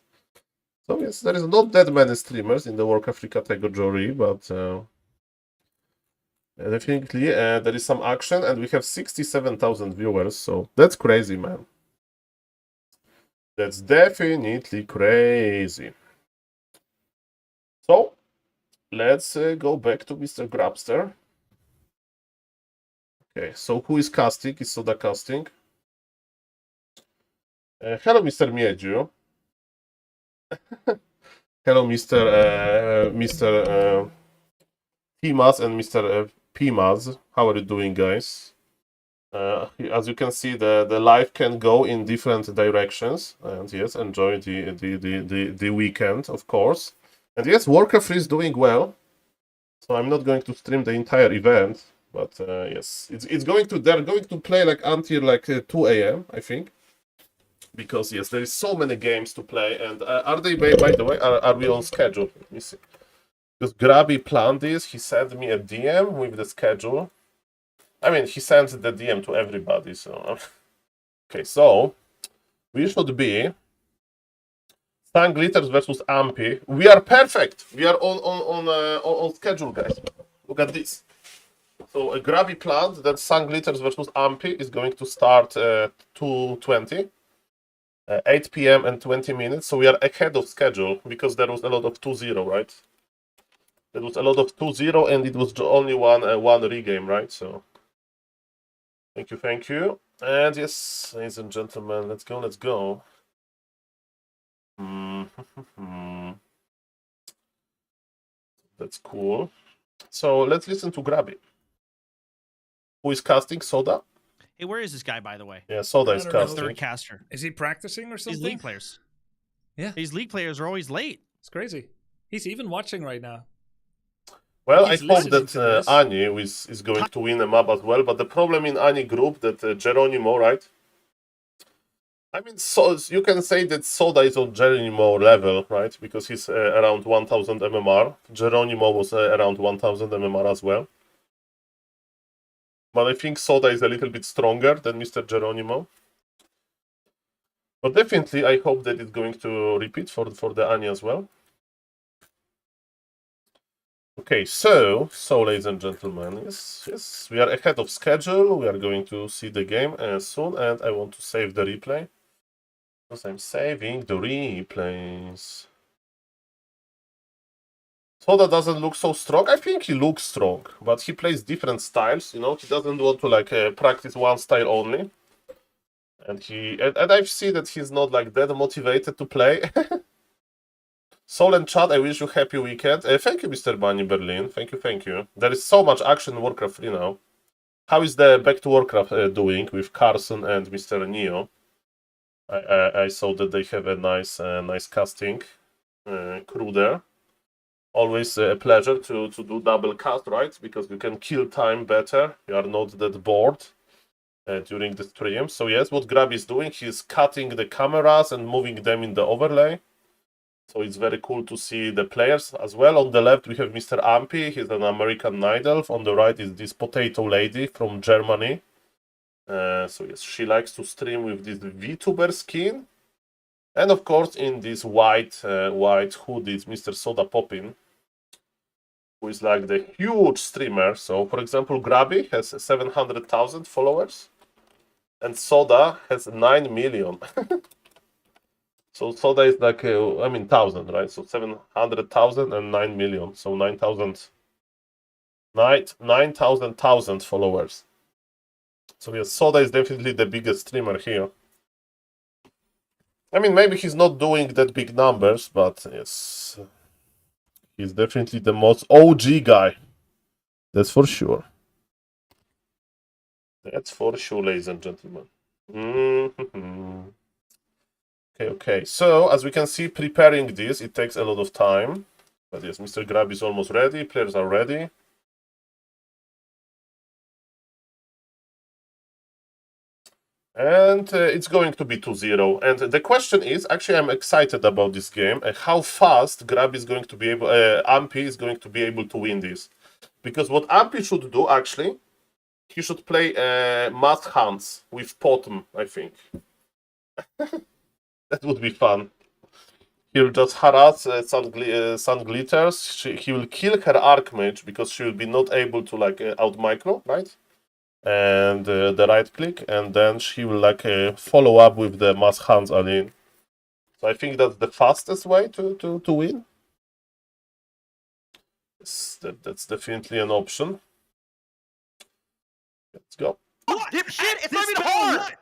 So yes, there is not that many streamers in the Warcraft category, but definitely there is some action, and we have 67,000 viewers, so that's crazy, man. That's definitely crazy. So, let's go back to Mr. Grabster. Okay, so who is casting? Is Soda casting? Hello, Mr. Miedziu. Hello, Mr. Timas and Mr. Pimas. How are you doing, guys? As you can see, the live can go in different directions, and yes, enjoy the weekend, of course. And yes, Warcraft is doing well, so I'm not going to stream the entire event, but yes, it's going to. They're going to play like until like 2 a.m. I think, because yes, there is so many games to play. And are they, by the way, are we on schedule? Let me see. Because Grabby planned this. He sent me a DM with the schedule. I mean, he sends the DM to everybody. So okay, so we should be Sunglitters versus Ampi. We are perfect. We are on schedule, guys. Look at this. So a Grabby planned that Sunglitters versus Ampi is going to start 2:20, 8 p.m. and 20 minutes. So we are ahead of schedule because there was a lot of 2-0, right? There was a lot of 2-0 and it was only one regame, right? So thank you. And yes, ladies and gentlemen, let's go. That's cool. So let's listen to Grabby. Who is casting? Soda? Hey, where is this guy, by the way? Yeah, Soda is I don't know. casting. Third caster. Is he practicing or These something? league players. Yeah. These league players are always late. It's crazy. He's even watching right now. Well, He's I hope listening that to this. Ani is going to win a map as well, but the problem in Ani group that Geronimo, right? I mean, so you can say that Soda is on Geronimo level, right? Because he's around 1000 MMR. Geronimo was around 1000 MMR as well. But I think Soda is a little bit stronger than Mr. Geronimo. But definitely, I hope that it's going to repeat for the Ani as well. Okay, so ladies and gentlemen, yes, we are ahead of schedule. We are going to see the game soon, and I want to save the replay because I'm saving the replays. Soda doesn't look so strong. I think he looks strong, but he plays different styles. You know, he doesn't want to like practice one style only, and I've seen that he's not like that motivated to play. Soul and Chad, I wish you happy weekend. Thank you, Mr. Bunny Berlin. Thank you. There is so much action in Warcraft 3 now. How is the Back to Warcraft doing with Carson and Mr. Neo? I saw that they have a nice casting crew there. Always a pleasure to do double cast, right? Because you can kill time better. You are not that bored during the stream. So yes, what Grab is doing, he's cutting the cameras and moving them in the overlay. So it's very cool to see the players as well. On the left, we have Mr. Ampy. He's an American night elf. On the right is this potato lady from Germany. So yes, she likes to stream with this VTuber skin. And of course, in this white hoodie, is Mr. Soda Poppin, who is like the huge streamer. So, for example, Grabby has 700,000 followers. And Soda has 9 million. So Soda is like, 1,000, right? So 700,000 and 9 million. So 9,000 followers. So yes, Soda is definitely the biggest streamer here. I mean, maybe he's not doing that big numbers, but yes, he's definitely the most OG guy. That's for sure. That's for sure, ladies and gentlemen. Okay. So, as we can see, preparing this, it takes a lot of time. But yes, Mr. Grab is almost ready. Players are ready. And it's going to be 2-0. And the question is, actually, I'm excited about this game. How fast Grab is going to be able, Ampy is going to be able to win this. Because what Ampy should do, actually, he should play mass hunts with Potom, I think. That would be fun. He'll just harass Sun Glitters. He will kill her Archmage because she will be not able to like out micro, right? And the right click, and then she will like follow up with the mass hands Aline. So I think that's the fastest way to win. That's definitely an option. Let's go. Dipshit, it's not even hard!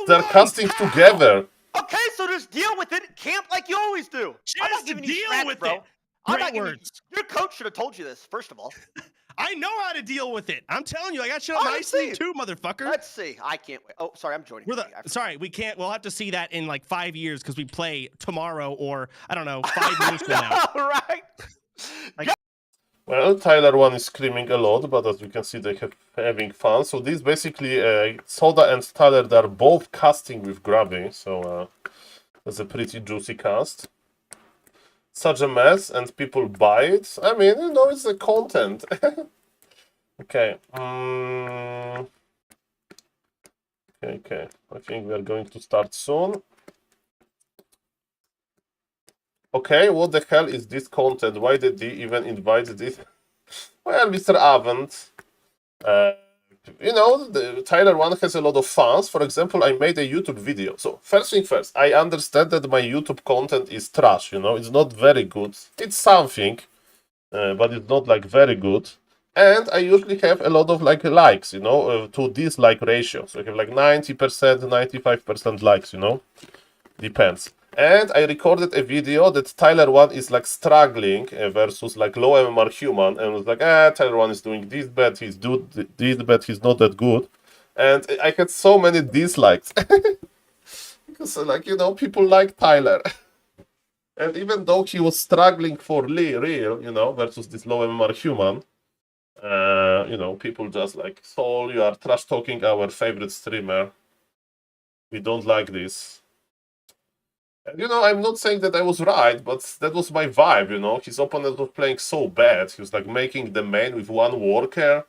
They're casting together. Okay, so just deal with it. Camp like you always do. I'm not giving you strats, bro. I'm not giving you... Your coach should have told you this, first of all. I know how to deal with it. I'm telling you, I got shit on my sleeve too, motherfucker. Let's see. I can't wait. Oh, sorry, I'm joining. Sorry, we can't. We'll have to see that in like 5 years because we play tomorrow or, I don't know, 5 years from now. Right. Well, Tyler 1 is screaming a lot, but as you can see, they have having fun. So this basically, Soda and Tyler, they're both casting with Grabby. So that's a pretty juicy cast. Such a mess, and people buy it. I mean, you know, it's the content. Okay. Okay. I think we are going to start soon. Okay, what the hell is this content? Why did he even invite this? Well, Mr. Avant, you know, Tyler 1 has a lot of fans. For example, I made a YouTube video. So, first thing first, I understand that my YouTube content is trash, you know, it's not very good. It's something, but it's not, like, very good. And I usually have a lot of, like, likes, you know, to dislike ratio. So, I have, like, 90%, 95% likes, you know, depends. And I recorded a video that Tyler 1 is like struggling versus like low MMR human, and was like, Tyler 1 is doing this bad, he's doing this bad, he's not that good. And I had so many dislikes. Because like, you know, people like Tyler. And even though he was struggling for real, you know, versus this low MMR human, you know, people just like, Saul, you are trash talking our favorite streamer. We don't like this. You know, I'm not saying that I was right, but that was my vibe, you know. His opponent was playing so bad. He was like making the main with one worker.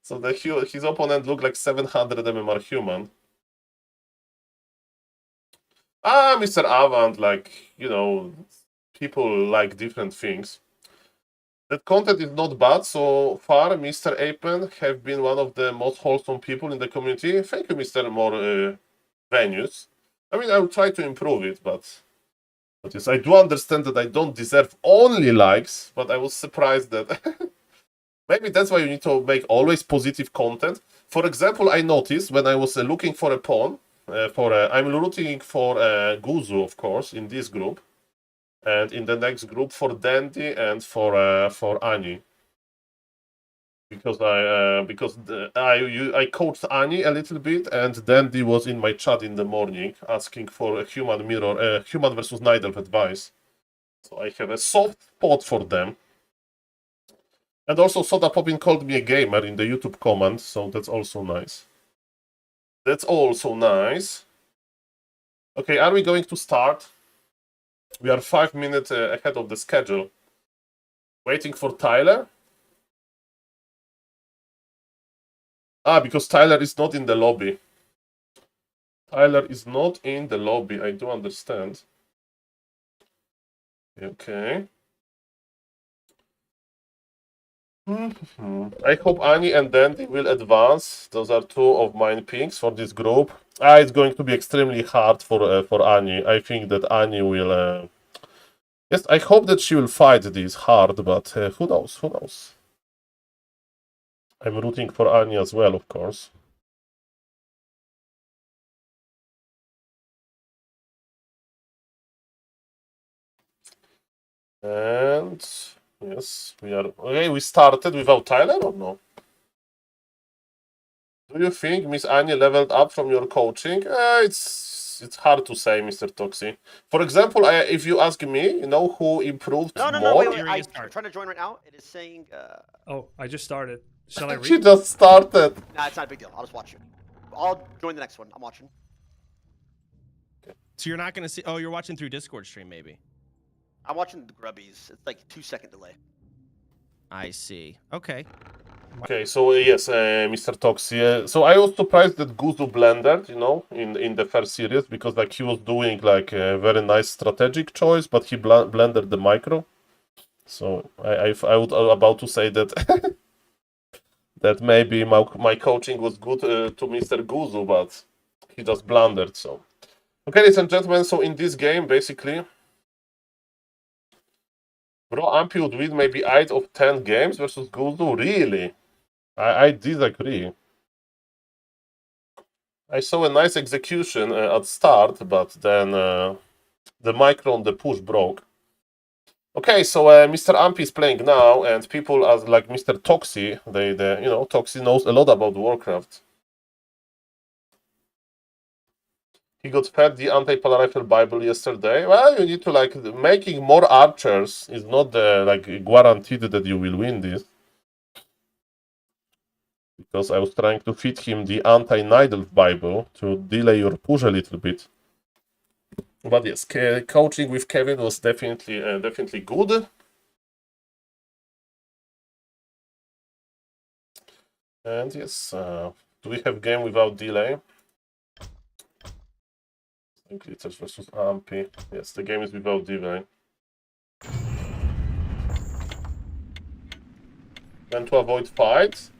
So his opponent looked like 700 MMR human. Mr. Avant, like, you know, people like different things. That content is not bad so far. Mr. Apen have been one of the most wholesome people in the community. Thank you, Mr. More Venues. I mean, I will try to improve it, but yes, I do understand that I don't deserve only likes, but I was surprised that maybe that's why you need to make always positive content. For example, I noticed when I was looking for a pawn, I'm looking for Guzu, of course, in this group. And in the next group for Dandy and for Ani, because I coached Ani a little bit, and Dandy was in my chat in the morning asking for a human mirror, human versus Nidal advice. So I have a soft spot for them. And also Soda Poppin called me a gamer in the YouTube comment, so that's also nice. That's also nice. Okay, are we going to start? We are 5 minutes ahead of the schedule. Waiting for Tyler? Ah, because Tyler is not in the lobby. Tyler is not in the lobby, I do understand. Okay. I hope Ani and Dandy will advance. Those are two of my picks for this group. It's going to be extremely hard for Ani. I think that Ani will... Yes, I hope that she will fight this hard, but who knows, who knows. I'm rooting for Ani as well, of course. And... Yes, we are... Okay, we started without Tyler or no? Do you think Miss Ani leveled up from your coaching? It's hard to say, Mr. Toxi. For example, if you ask me, you know who improved more? No, wait, I'm trying to join right now. It is saying... Oh, I just started. Shall I read? She just started. Nah, it's not a big deal. I'll just watch you. I'll join the next one. I'm watching. So you're not going to see... Oh, you're watching through Discord stream, maybe. I'm watching the grubbies. It's like 2-second delay. I see. Okay. Okay, so yes, Mr. Toxi. So I was surprised that Guzu blended, you know, in the first series, because like he was doing like a very nice strategic choice, but he blended the micro. So I was about to say that that maybe my coaching was good to Mr. Guzu, but he just blundered. So okay, ladies and gentlemen. So in this game, basically, Bro Ampi would win maybe 8 of 10 games versus Guzu. Really? I disagree. I saw a nice execution at start, but then the micro on the push broke. Okay, so Mr. Ampi is playing now, and people as like Mr. Toxi, they you know, Toxi knows a lot about Warcraft. He got fed the anti-polar rifle Bible yesterday. Well, you need to like making more archers is not like guaranteed that you will win this. Because I was trying to feed him the anti-Nidal Bible to delay your push a little bit. But yes, coaching with Kevin was definitely good. And yes, do we have game without delay? Glitters versus Ampi. Yes, the game is without delay. Then to avoid fights.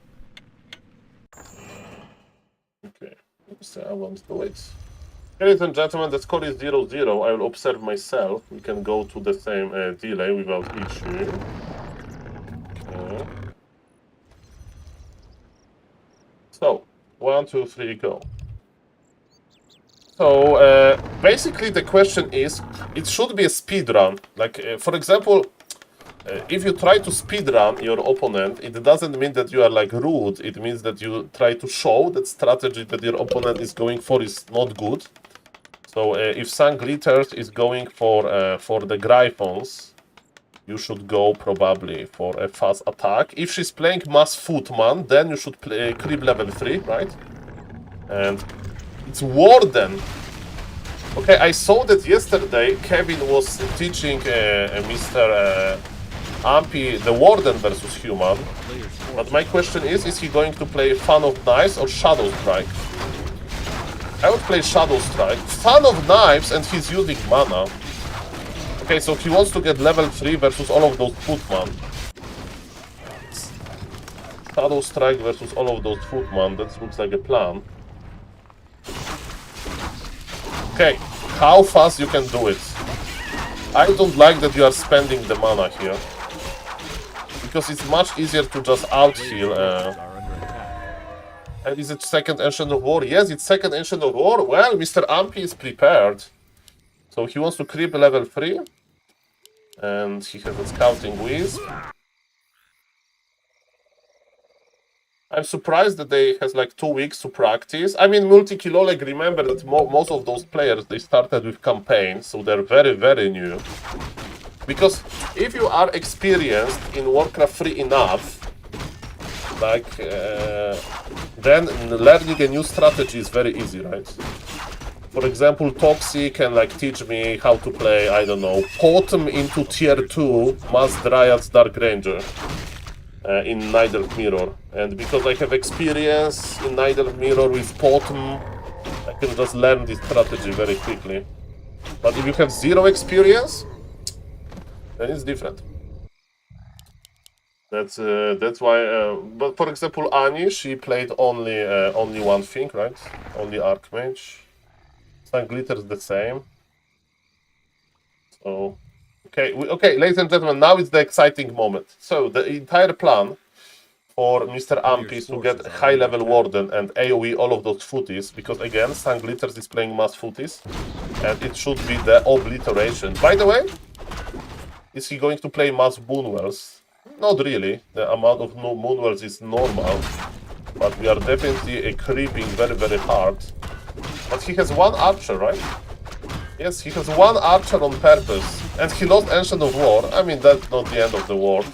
Okay, so I won't do it. Ladies and gentlemen, the score is 0-0. I will observe myself. We can go to the same delay without issue. Okay. So, 1, 2, 3, go. So, basically the question is, it should be a speed run. Like, for example, if you try to speedrun your opponent, it doesn't mean that you are like rude. It means that you try to show that strategy that your opponent is going for is not good. So if Sun Glitters is going for the Gryphons, you should go probably for a fast attack. If she's playing Mass Footman, then you should play creep level 3, right? And it's Warden. Okay, I saw that yesterday Kevin was teaching Mr. Ampi the Warden versus Human, but my question is he going to play Fan of Knives or Shadow Strike? I would play Shadow Strike. Fan of Knives, and he's using mana. Okay, so he wants to get level 3 versus all of those Footman. Shadow Strike versus all of those footmen. That looks like a plan. Okay, how fast you can do it? I don't like that you are spending the mana here. Because it's much easier to just out-heal. And is it second Ancient of War? Yes, it's second Ancient of War. Well, Mr. Ampy is prepared. So he wants to creep level 3. And he has a Scouting Wisp. I'm surprised that they has like 2 weeks to practice. I mean, multi-kill, like, remember that most of those players, they started with campaigns, so they're very, very new. Because if you are experienced in Warcraft 3 enough, like, then learning a new strategy is very easy, right? For example, Toxic can like teach me how to play, I don't know, Potom into tier 2 Mass Dryads Dark Ranger. In Nidalee Mirror, and because I have experience in Nidalee Mirror with Potom, I can just learn this strategy very quickly. But if you have zero experience, then it's different. That's why. But for example, Ani, she played only one thing, right? Only Archmage. Sunglitter's the same. So. Okay, ladies and gentlemen, now is the exciting moment. So, the entire plan for Mr. Ampy is to get high-level Warden and AoE all of those footies, because again, Sunglitters is playing mass footies, and it should be the obliteration. By the way, is he going to play mass Moonwells? Not really. The amount of Moonwells is normal, but we are definitely creeping very, very hard. But he has one archer, right? Yes, he has one archer on purpose, and he lost Ancient of War. I mean, that's not the end of the world.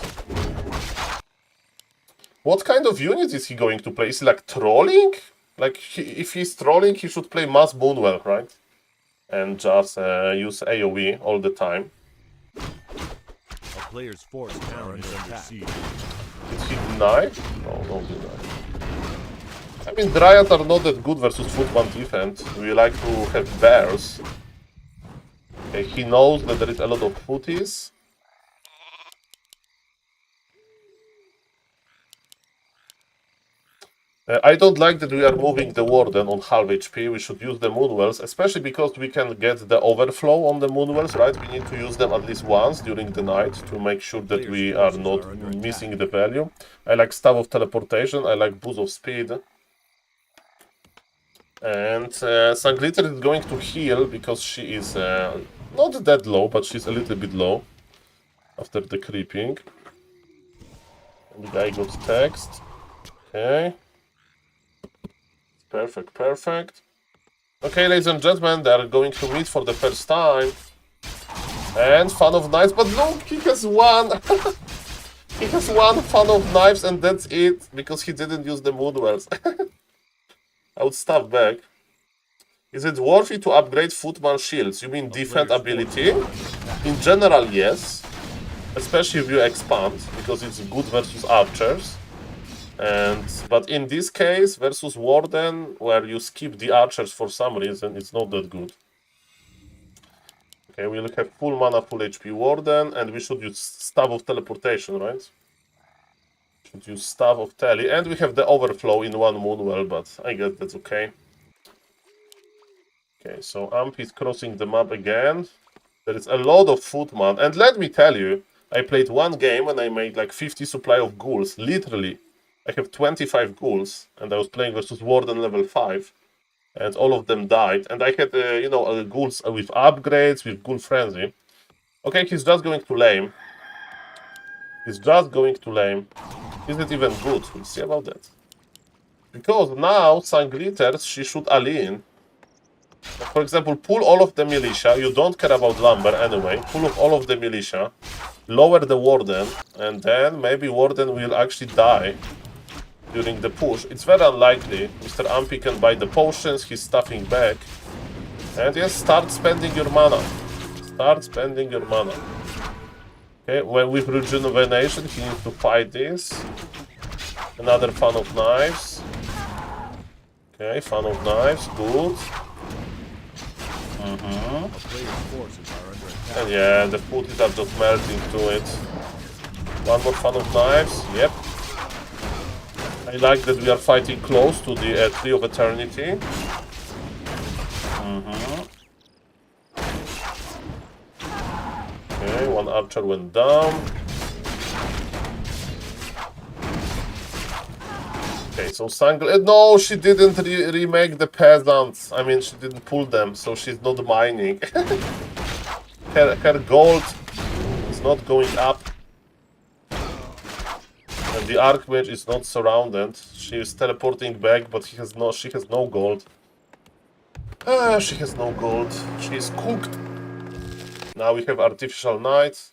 What kind of unit is he going to play? Is he like trolling? Like, if he's trolling, he should play Mass Moonwell, right? And just use AoE all the time. A player's force now under attack. Did he deny? No deny. I mean, Dryads are not that good versus Footman defense. We like to have bears. Okay, he knows that there is a lot of footies. I don't like that we are moving the Warden on half HP. We should use the Moonwells, especially because we can get the overflow on the Moonwells, right? We need to use them at least once during the night to make sure that we are not missing the value. I like Staff of Teleportation, I like Boost of Speed. And Sunglitter is going to heal because she is not that low, but she's a little bit low after the creeping. And the guy got text. Okay. Perfect. Okay, ladies and gentlemen, they are going to meet for the first time. And Fan of Knives, but look, he has one! He has one Fan of Knives and that's it, because he didn't use the Moonwells. I would stop back. Is it worth it to upgrade Footman shields? You mean defend ability? In general, yes. Especially if you expand, because it's good versus archers. But in this case, versus Warden, where you skip the archers for some reason, it's not that good. Okay, we'll have full mana, full HP Warden, and we should use Staff of Teleportation, right? Should use Staff of Tele, and we have the overflow in one Moonwell, but I guess that's okay. Okay, so Amp is crossing the map again. There is a lot of Footman, and let me tell you, I played one game and I made like 50 supply of ghouls, literally. I have 25 ghouls, and I was playing versus Warden level 5, and all of them died. And I had, ghouls with upgrades, with Ghoul Frenzy. Okay, he's just going to lame. Is it even good? We'll see about that. Because now, Sunglitters, she should Aline. For example, pull all of the militia. You don't care about lumber anyway. Pull up all of the militia. Lower the Warden, and then maybe Warden will actually die during the push. It's very unlikely. Mr. Ampy can buy the potions, he's stuffing back. And yes, start spending your mana. Okay, when with rejuvenation, he needs to fight this. Another Fan of Knives. Okay, Fan of Knives, good. And yeah, the footies are just melting to it. One more Fan of Knives, yep. I like that we are fighting close to the Tree of Eternity. Okay, one archer went down. Okay, so no, she didn't remake the peasants. I mean, she didn't pull them, so she's not mining. her gold is not going up. And the Archmage is not surrounded. She is teleporting back, but she has no gold. She has no gold. She is cooked. Now we have Artificial Knight.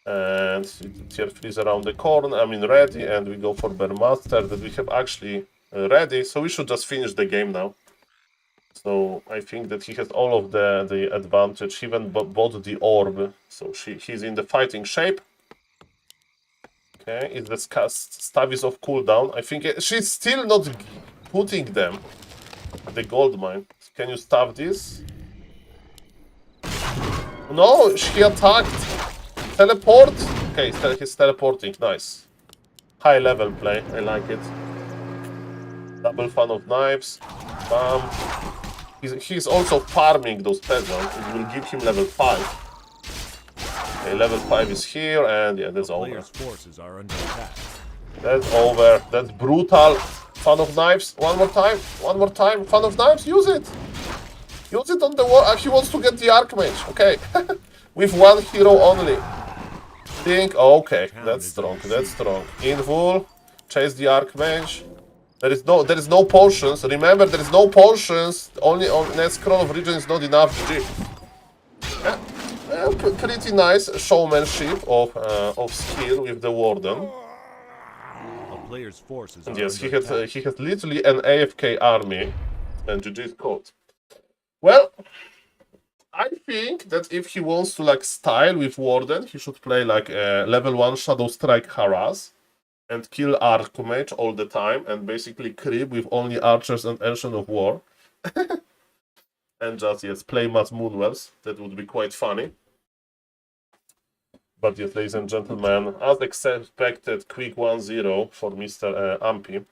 And tier 3 is around the corner, I mean ready, and we go for Bear Master that we have actually ready, so we should just finish the game now. So I think that he has all of the advantage, he even bought the orb, so he's in the fighting shape. Okay, is the staff is off cooldown. I think she's still not putting them at the gold mine. Can you stop this? No, she attacked. Teleport? Okay, he's teleporting, nice. High level play, I like it. Double fan of knives. Bam. He's also farming those peasants. It will give him level 5. Okay, level 5 is here, and yeah, that's over. Forces are under attack. That's over. That's brutal. Fan of knives. One more time. One more time. Fan of knives. Use it. Use it on the wall. He wants to get the Archmage. Okay. With one hero only. Think. Okay. That's strong. That's strong. Invul. Chase the Archmage. There is no potions. Remember, there is no potions. Only on net scroll of region is not enough. GG. Pretty nice showmanship of skill with the Warden. Player's forces And yes, he has literally an AFK army, and GG's code. Well, I think that if he wants to like style with Warden, he should play like a level 1 Shadow Strike Harass and kill Archmage all the time and basically creep with only archers and Ancient of War. And just yes, play Mass Moonwells. That would be quite funny. But yes, ladies and gentlemen, as expected, quick 1-0 for Mr. Ampy.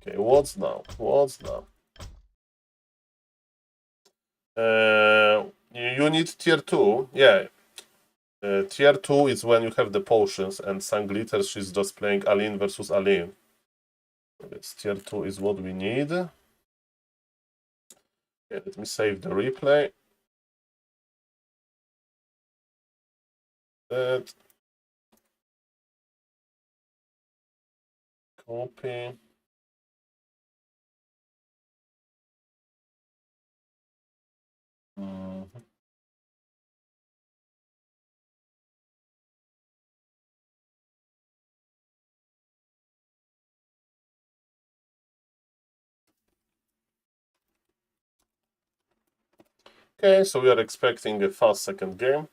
Okay, what's now? What's now? You need tier 2. Yeah. Tier 2 is when you have the potions, and Sanglitter, she's just playing Aline versus Aline. Yes, tier 2 is what we need. Okay, let me save the replay. That. Copy. Okay, so we are expecting a fast second game.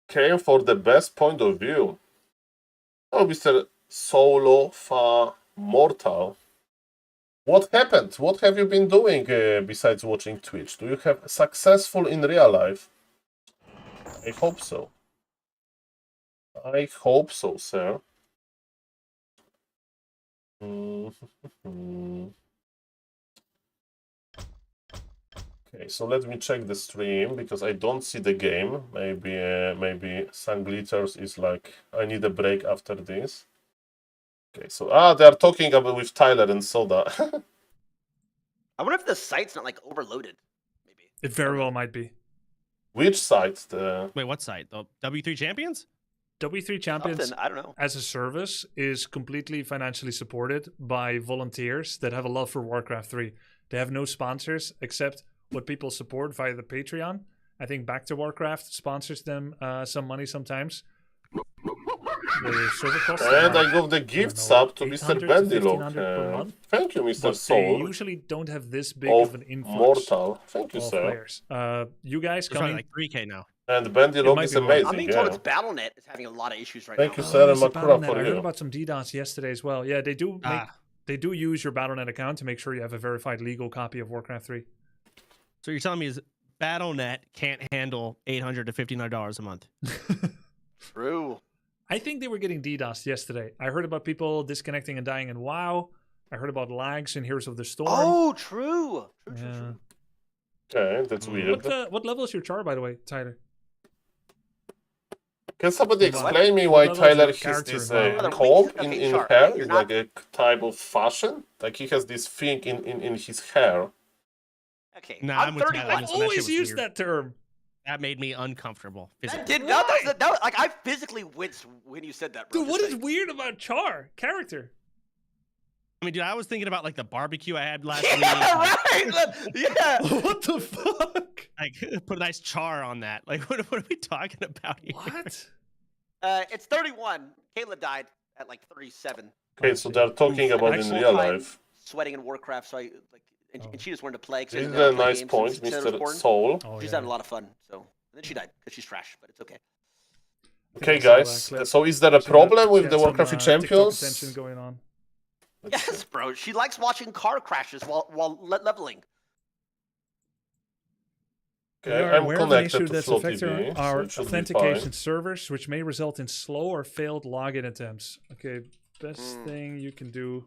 Okay, for the best point of view. Oh, Mr. Solo Fa Mortal. What happened? What have you been doing besides watching Twitch? Do you have successful in real life? I hope so. I hope so, sir. Okay, so let me check the stream because I don't see the game. Maybe Sanglitters is like, I need a break after this. Okay, so they are talking about with Tyler and Soda. I wonder if the site's not like overloaded. Maybe it very well might be. Which site? Wait, what site? The W3 Champions? W3 Champions, I don't know. as a service, is completely financially supported by volunteers that have a love for Warcraft 3. They have no sponsors except what people support via the Patreon. I think Back to Warcraft sponsors them some money sometimes. The server costs and I got the gift sub to Mr. Bendilog. Thank you, Mr. Soul. They usually don't have this big of an influx. Mortal. Thank you, sir. Players. You guys coming like 3K now. And Bendilog is amazing. I'm being told it's Battle.net is having a lot of issues right now. Thank you, sir, and Makura for I you. heard about some DDoS yesterday as well. Yeah, they do. They do use your Battle.net account to make sure you have a verified legal copy of Warcraft 3. So you're telling me is BattleNet can't handle $800 to $1,500 a month. True. I think they were getting DDoS yesterday. I heard about people disconnecting and dying in WoW. I heard about lags in Heroes of the Storm. Oh, true. True, Yeah. true. Okay, that's weird. What level is your char, by the way, Tyler? Can somebody What? explain me What why level is Tyler your has character this now? comb Okay, in sure. hair? You're It's not- like a type of fashion. Like he has this thing in his hair. Okay, Nah, I'm I'm with 31. Tyler. I That shit always was use weird. that term. That made me uncomfortable. That Physically. did that was like I physically winced when you said that, bro. Dude, Just what is saying. weird about char character? I mean, dude, I was thinking about like the barbecue I had last Yeah, week. right. Yeah. What the fuck? Like, put a nice char on that. Like, what are we talking about here? What? It's 31. Kayla died at like 37. Okay, so they're talking about in Excellent. real Full-time life. Sweating in Warcraft, so I like, and she just wanted to play. 'cause she This hasn't is been able a to play nice games point, since Shadow was Mr. born. Soul. Oh, She's yeah. having a lot of fun. So and then she died because she's trash, but it's okay. Okay, I saw that guys. clip. So is there a She problem had- with she the had some, Warcraft TikTok champions? attention going on. Yes, bro. She likes watching car crashes while leveling. We Okay, are I'm aware of an connected issue to that's Flow affecting TV, so our it should be authentication fine. servers, which may result in slow or failed login attempts. Okay, best thing you can do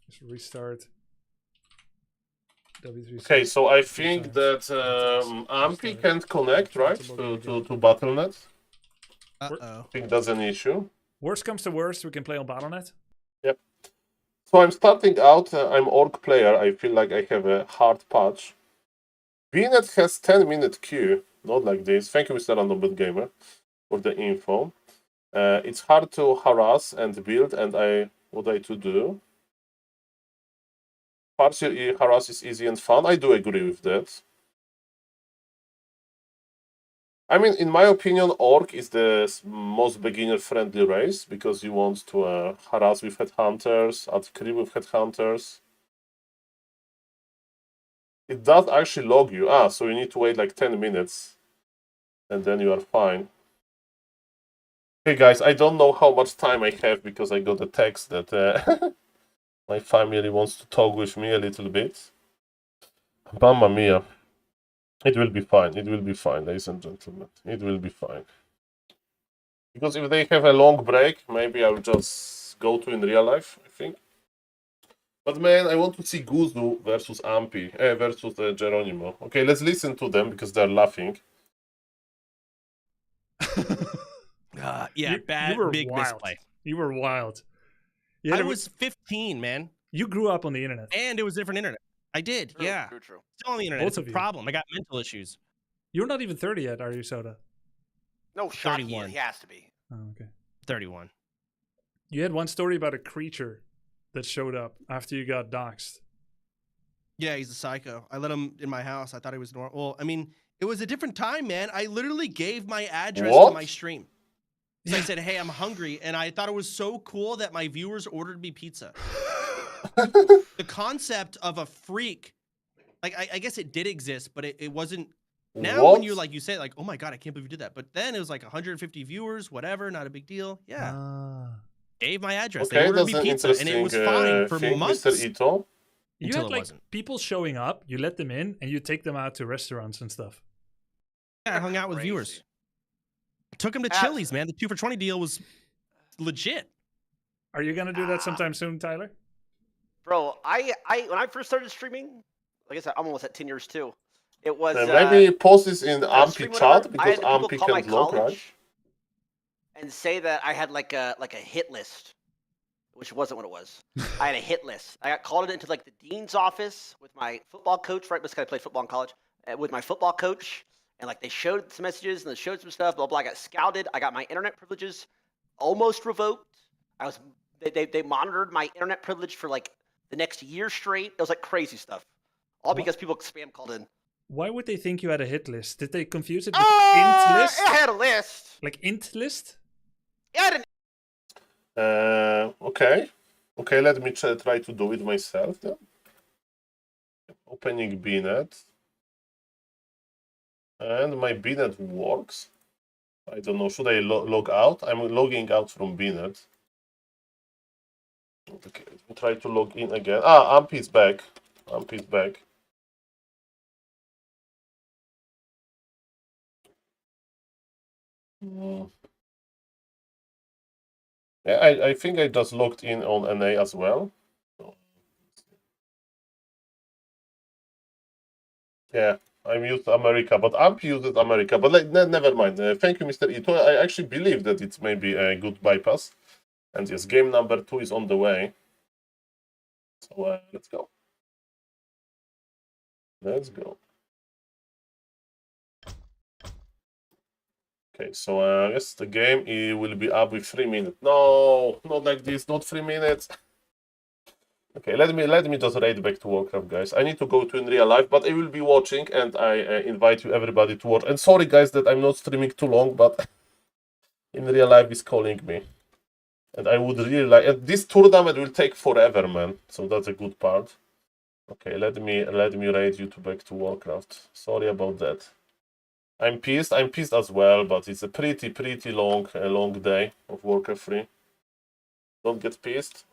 is restart. W3. Okay, so I think that Ampy can't connect, right, to Battle.net. Uh-oh. I think that's an issue. Worst comes to worst, we can play on Battle.net. Yep. So I'm starting out. I'm Orc player. I feel like I have a hard patch. BNet has 10-minute queue. Not like this. Thank you, Mr. Random Gamer, for the info. It's hard to harass and build, and what I to do. Partial harass is easy and fun. I do agree with that. I mean, in my opinion, Orc is the most beginner-friendly race because you want to harass with headhunters, add creep with headhunters. It does actually log you. So you need to wait like 10 minutes, and then you are fine. Hey guys, I don't know how much time I have because I got a text that my family wants to talk with me a little bit. Mamma mia. It will be fine. It will be fine, ladies and gentlemen. It will be fine. Because if they have a long break, maybe I'll just go to in real life, I think. But man, I want to see Guzu versus Ampy, versus Geronimo. Okay, let's listen to them because they're laughing. Yeah, bad, were big wild. misplay. You were wild. I was 15, man. You grew up on the internet. And it was different internet. I did, True, yeah. True, true. Still on the internet. Both It's a of you. problem. I got mental issues. You're not even 30 yet, are you, Soda? No shot. 31. He has to be. Oh, okay. 31. You had one story about a creature that showed up after you got doxxed. Yeah, he's a psycho. I let him in my house. I thought he was normal. Well, I mean, it was a different time, man. I literally gave my address What? to my stream. So I said, hey, I'm hungry. And I thought it was so cool that my viewers ordered me pizza. The concept of a freak, like, I guess it did exist, but it wasn't. Now when you, like, you say, like, oh my God, I can't believe you did that. But then it was like 150 viewers, whatever, not a big deal. Yeah. Gave my address. They Okay, ordered that's me an pizza, and it was interesting fine for thing, months. Mr. Ito. You Until had it like wasn't. people showing up, you let them in, and you take them out to restaurants and stuff. Yeah, I hung out with Crazy. viewers. Took him to Abs- Chili's, man. The 2 for $20 deal was legit. Are you gonna do that sometime soon, Tyler? Bro, I when I first started streaming, like I said, I'm almost at 10 years too. It was Maybe post this in I was Ampy streaming chat whatever, I had because people Ampy call my can log, right? college and say that I had like a hit list, which wasn't what it was. I had a hit list. I got called into like the dean's office with my football coach, right? Because I played football in college, with my football coach, and like they showed some messages and they showed some stuff. Blah blah. I got scouted. I got my internet privileges almost revoked. I was they monitored my internet privilege for like the next year straight. It was like crazy stuff, all because people spam called in. Why would they think you had a hit list? Did they confuse it with int list? I had a list. Like int list? I had an Okay. Okay, let me try to do it myself then. Opening BNet. And my BNet works. I don't know, should I log out? I'm logging out from BNet. Okay, we'll try to log in again. Ampy is back. Ampy is back. Yeah, I think I just logged in on NA as well. Yeah, I'm used to America, but Amp uses America. But like, never mind. Thank you, Mr. Ito. I actually believe that it's maybe a good bypass. And yes, game number 2 is on the way. So let's go. Let's go. Okay, so yes, the game will be up with 3 minutes. No, not like this, not 3 minutes. Okay, let me just raid back to Warcraft, guys. I need to go to in real life, but I will be watching, and I invite you everybody to watch. And sorry, guys, that I'm not streaming too long, but in real life is calling me, and I would really like. And this tournament will take forever, man. So that's a good part. Okay, let me raid you back to Warcraft. Sorry about that. I'm pissed as well, but it's a pretty long day of Warcraft 3. Don't get pissed.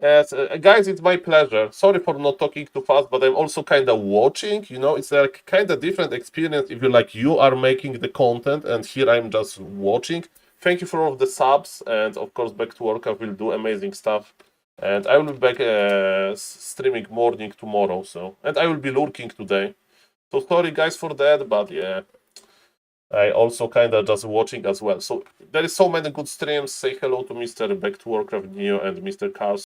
Yes, guys, it's my pleasure. Sorry for not talking too fast, but I'm also kind of watching. You know, it's like kind of different experience if you are making the content, and here I'm just watching. Thank you for all of the subs, and of course, back to Warcraft will do amazing stuff. And I will be back streaming morning tomorrow. So, and I will be lurking today. So sorry, guys, for that, but yeah. I also kind of just watching as well. So there is so many good streams. Say hello to Mr. Back to Warcraft Neo and Mr. Carl.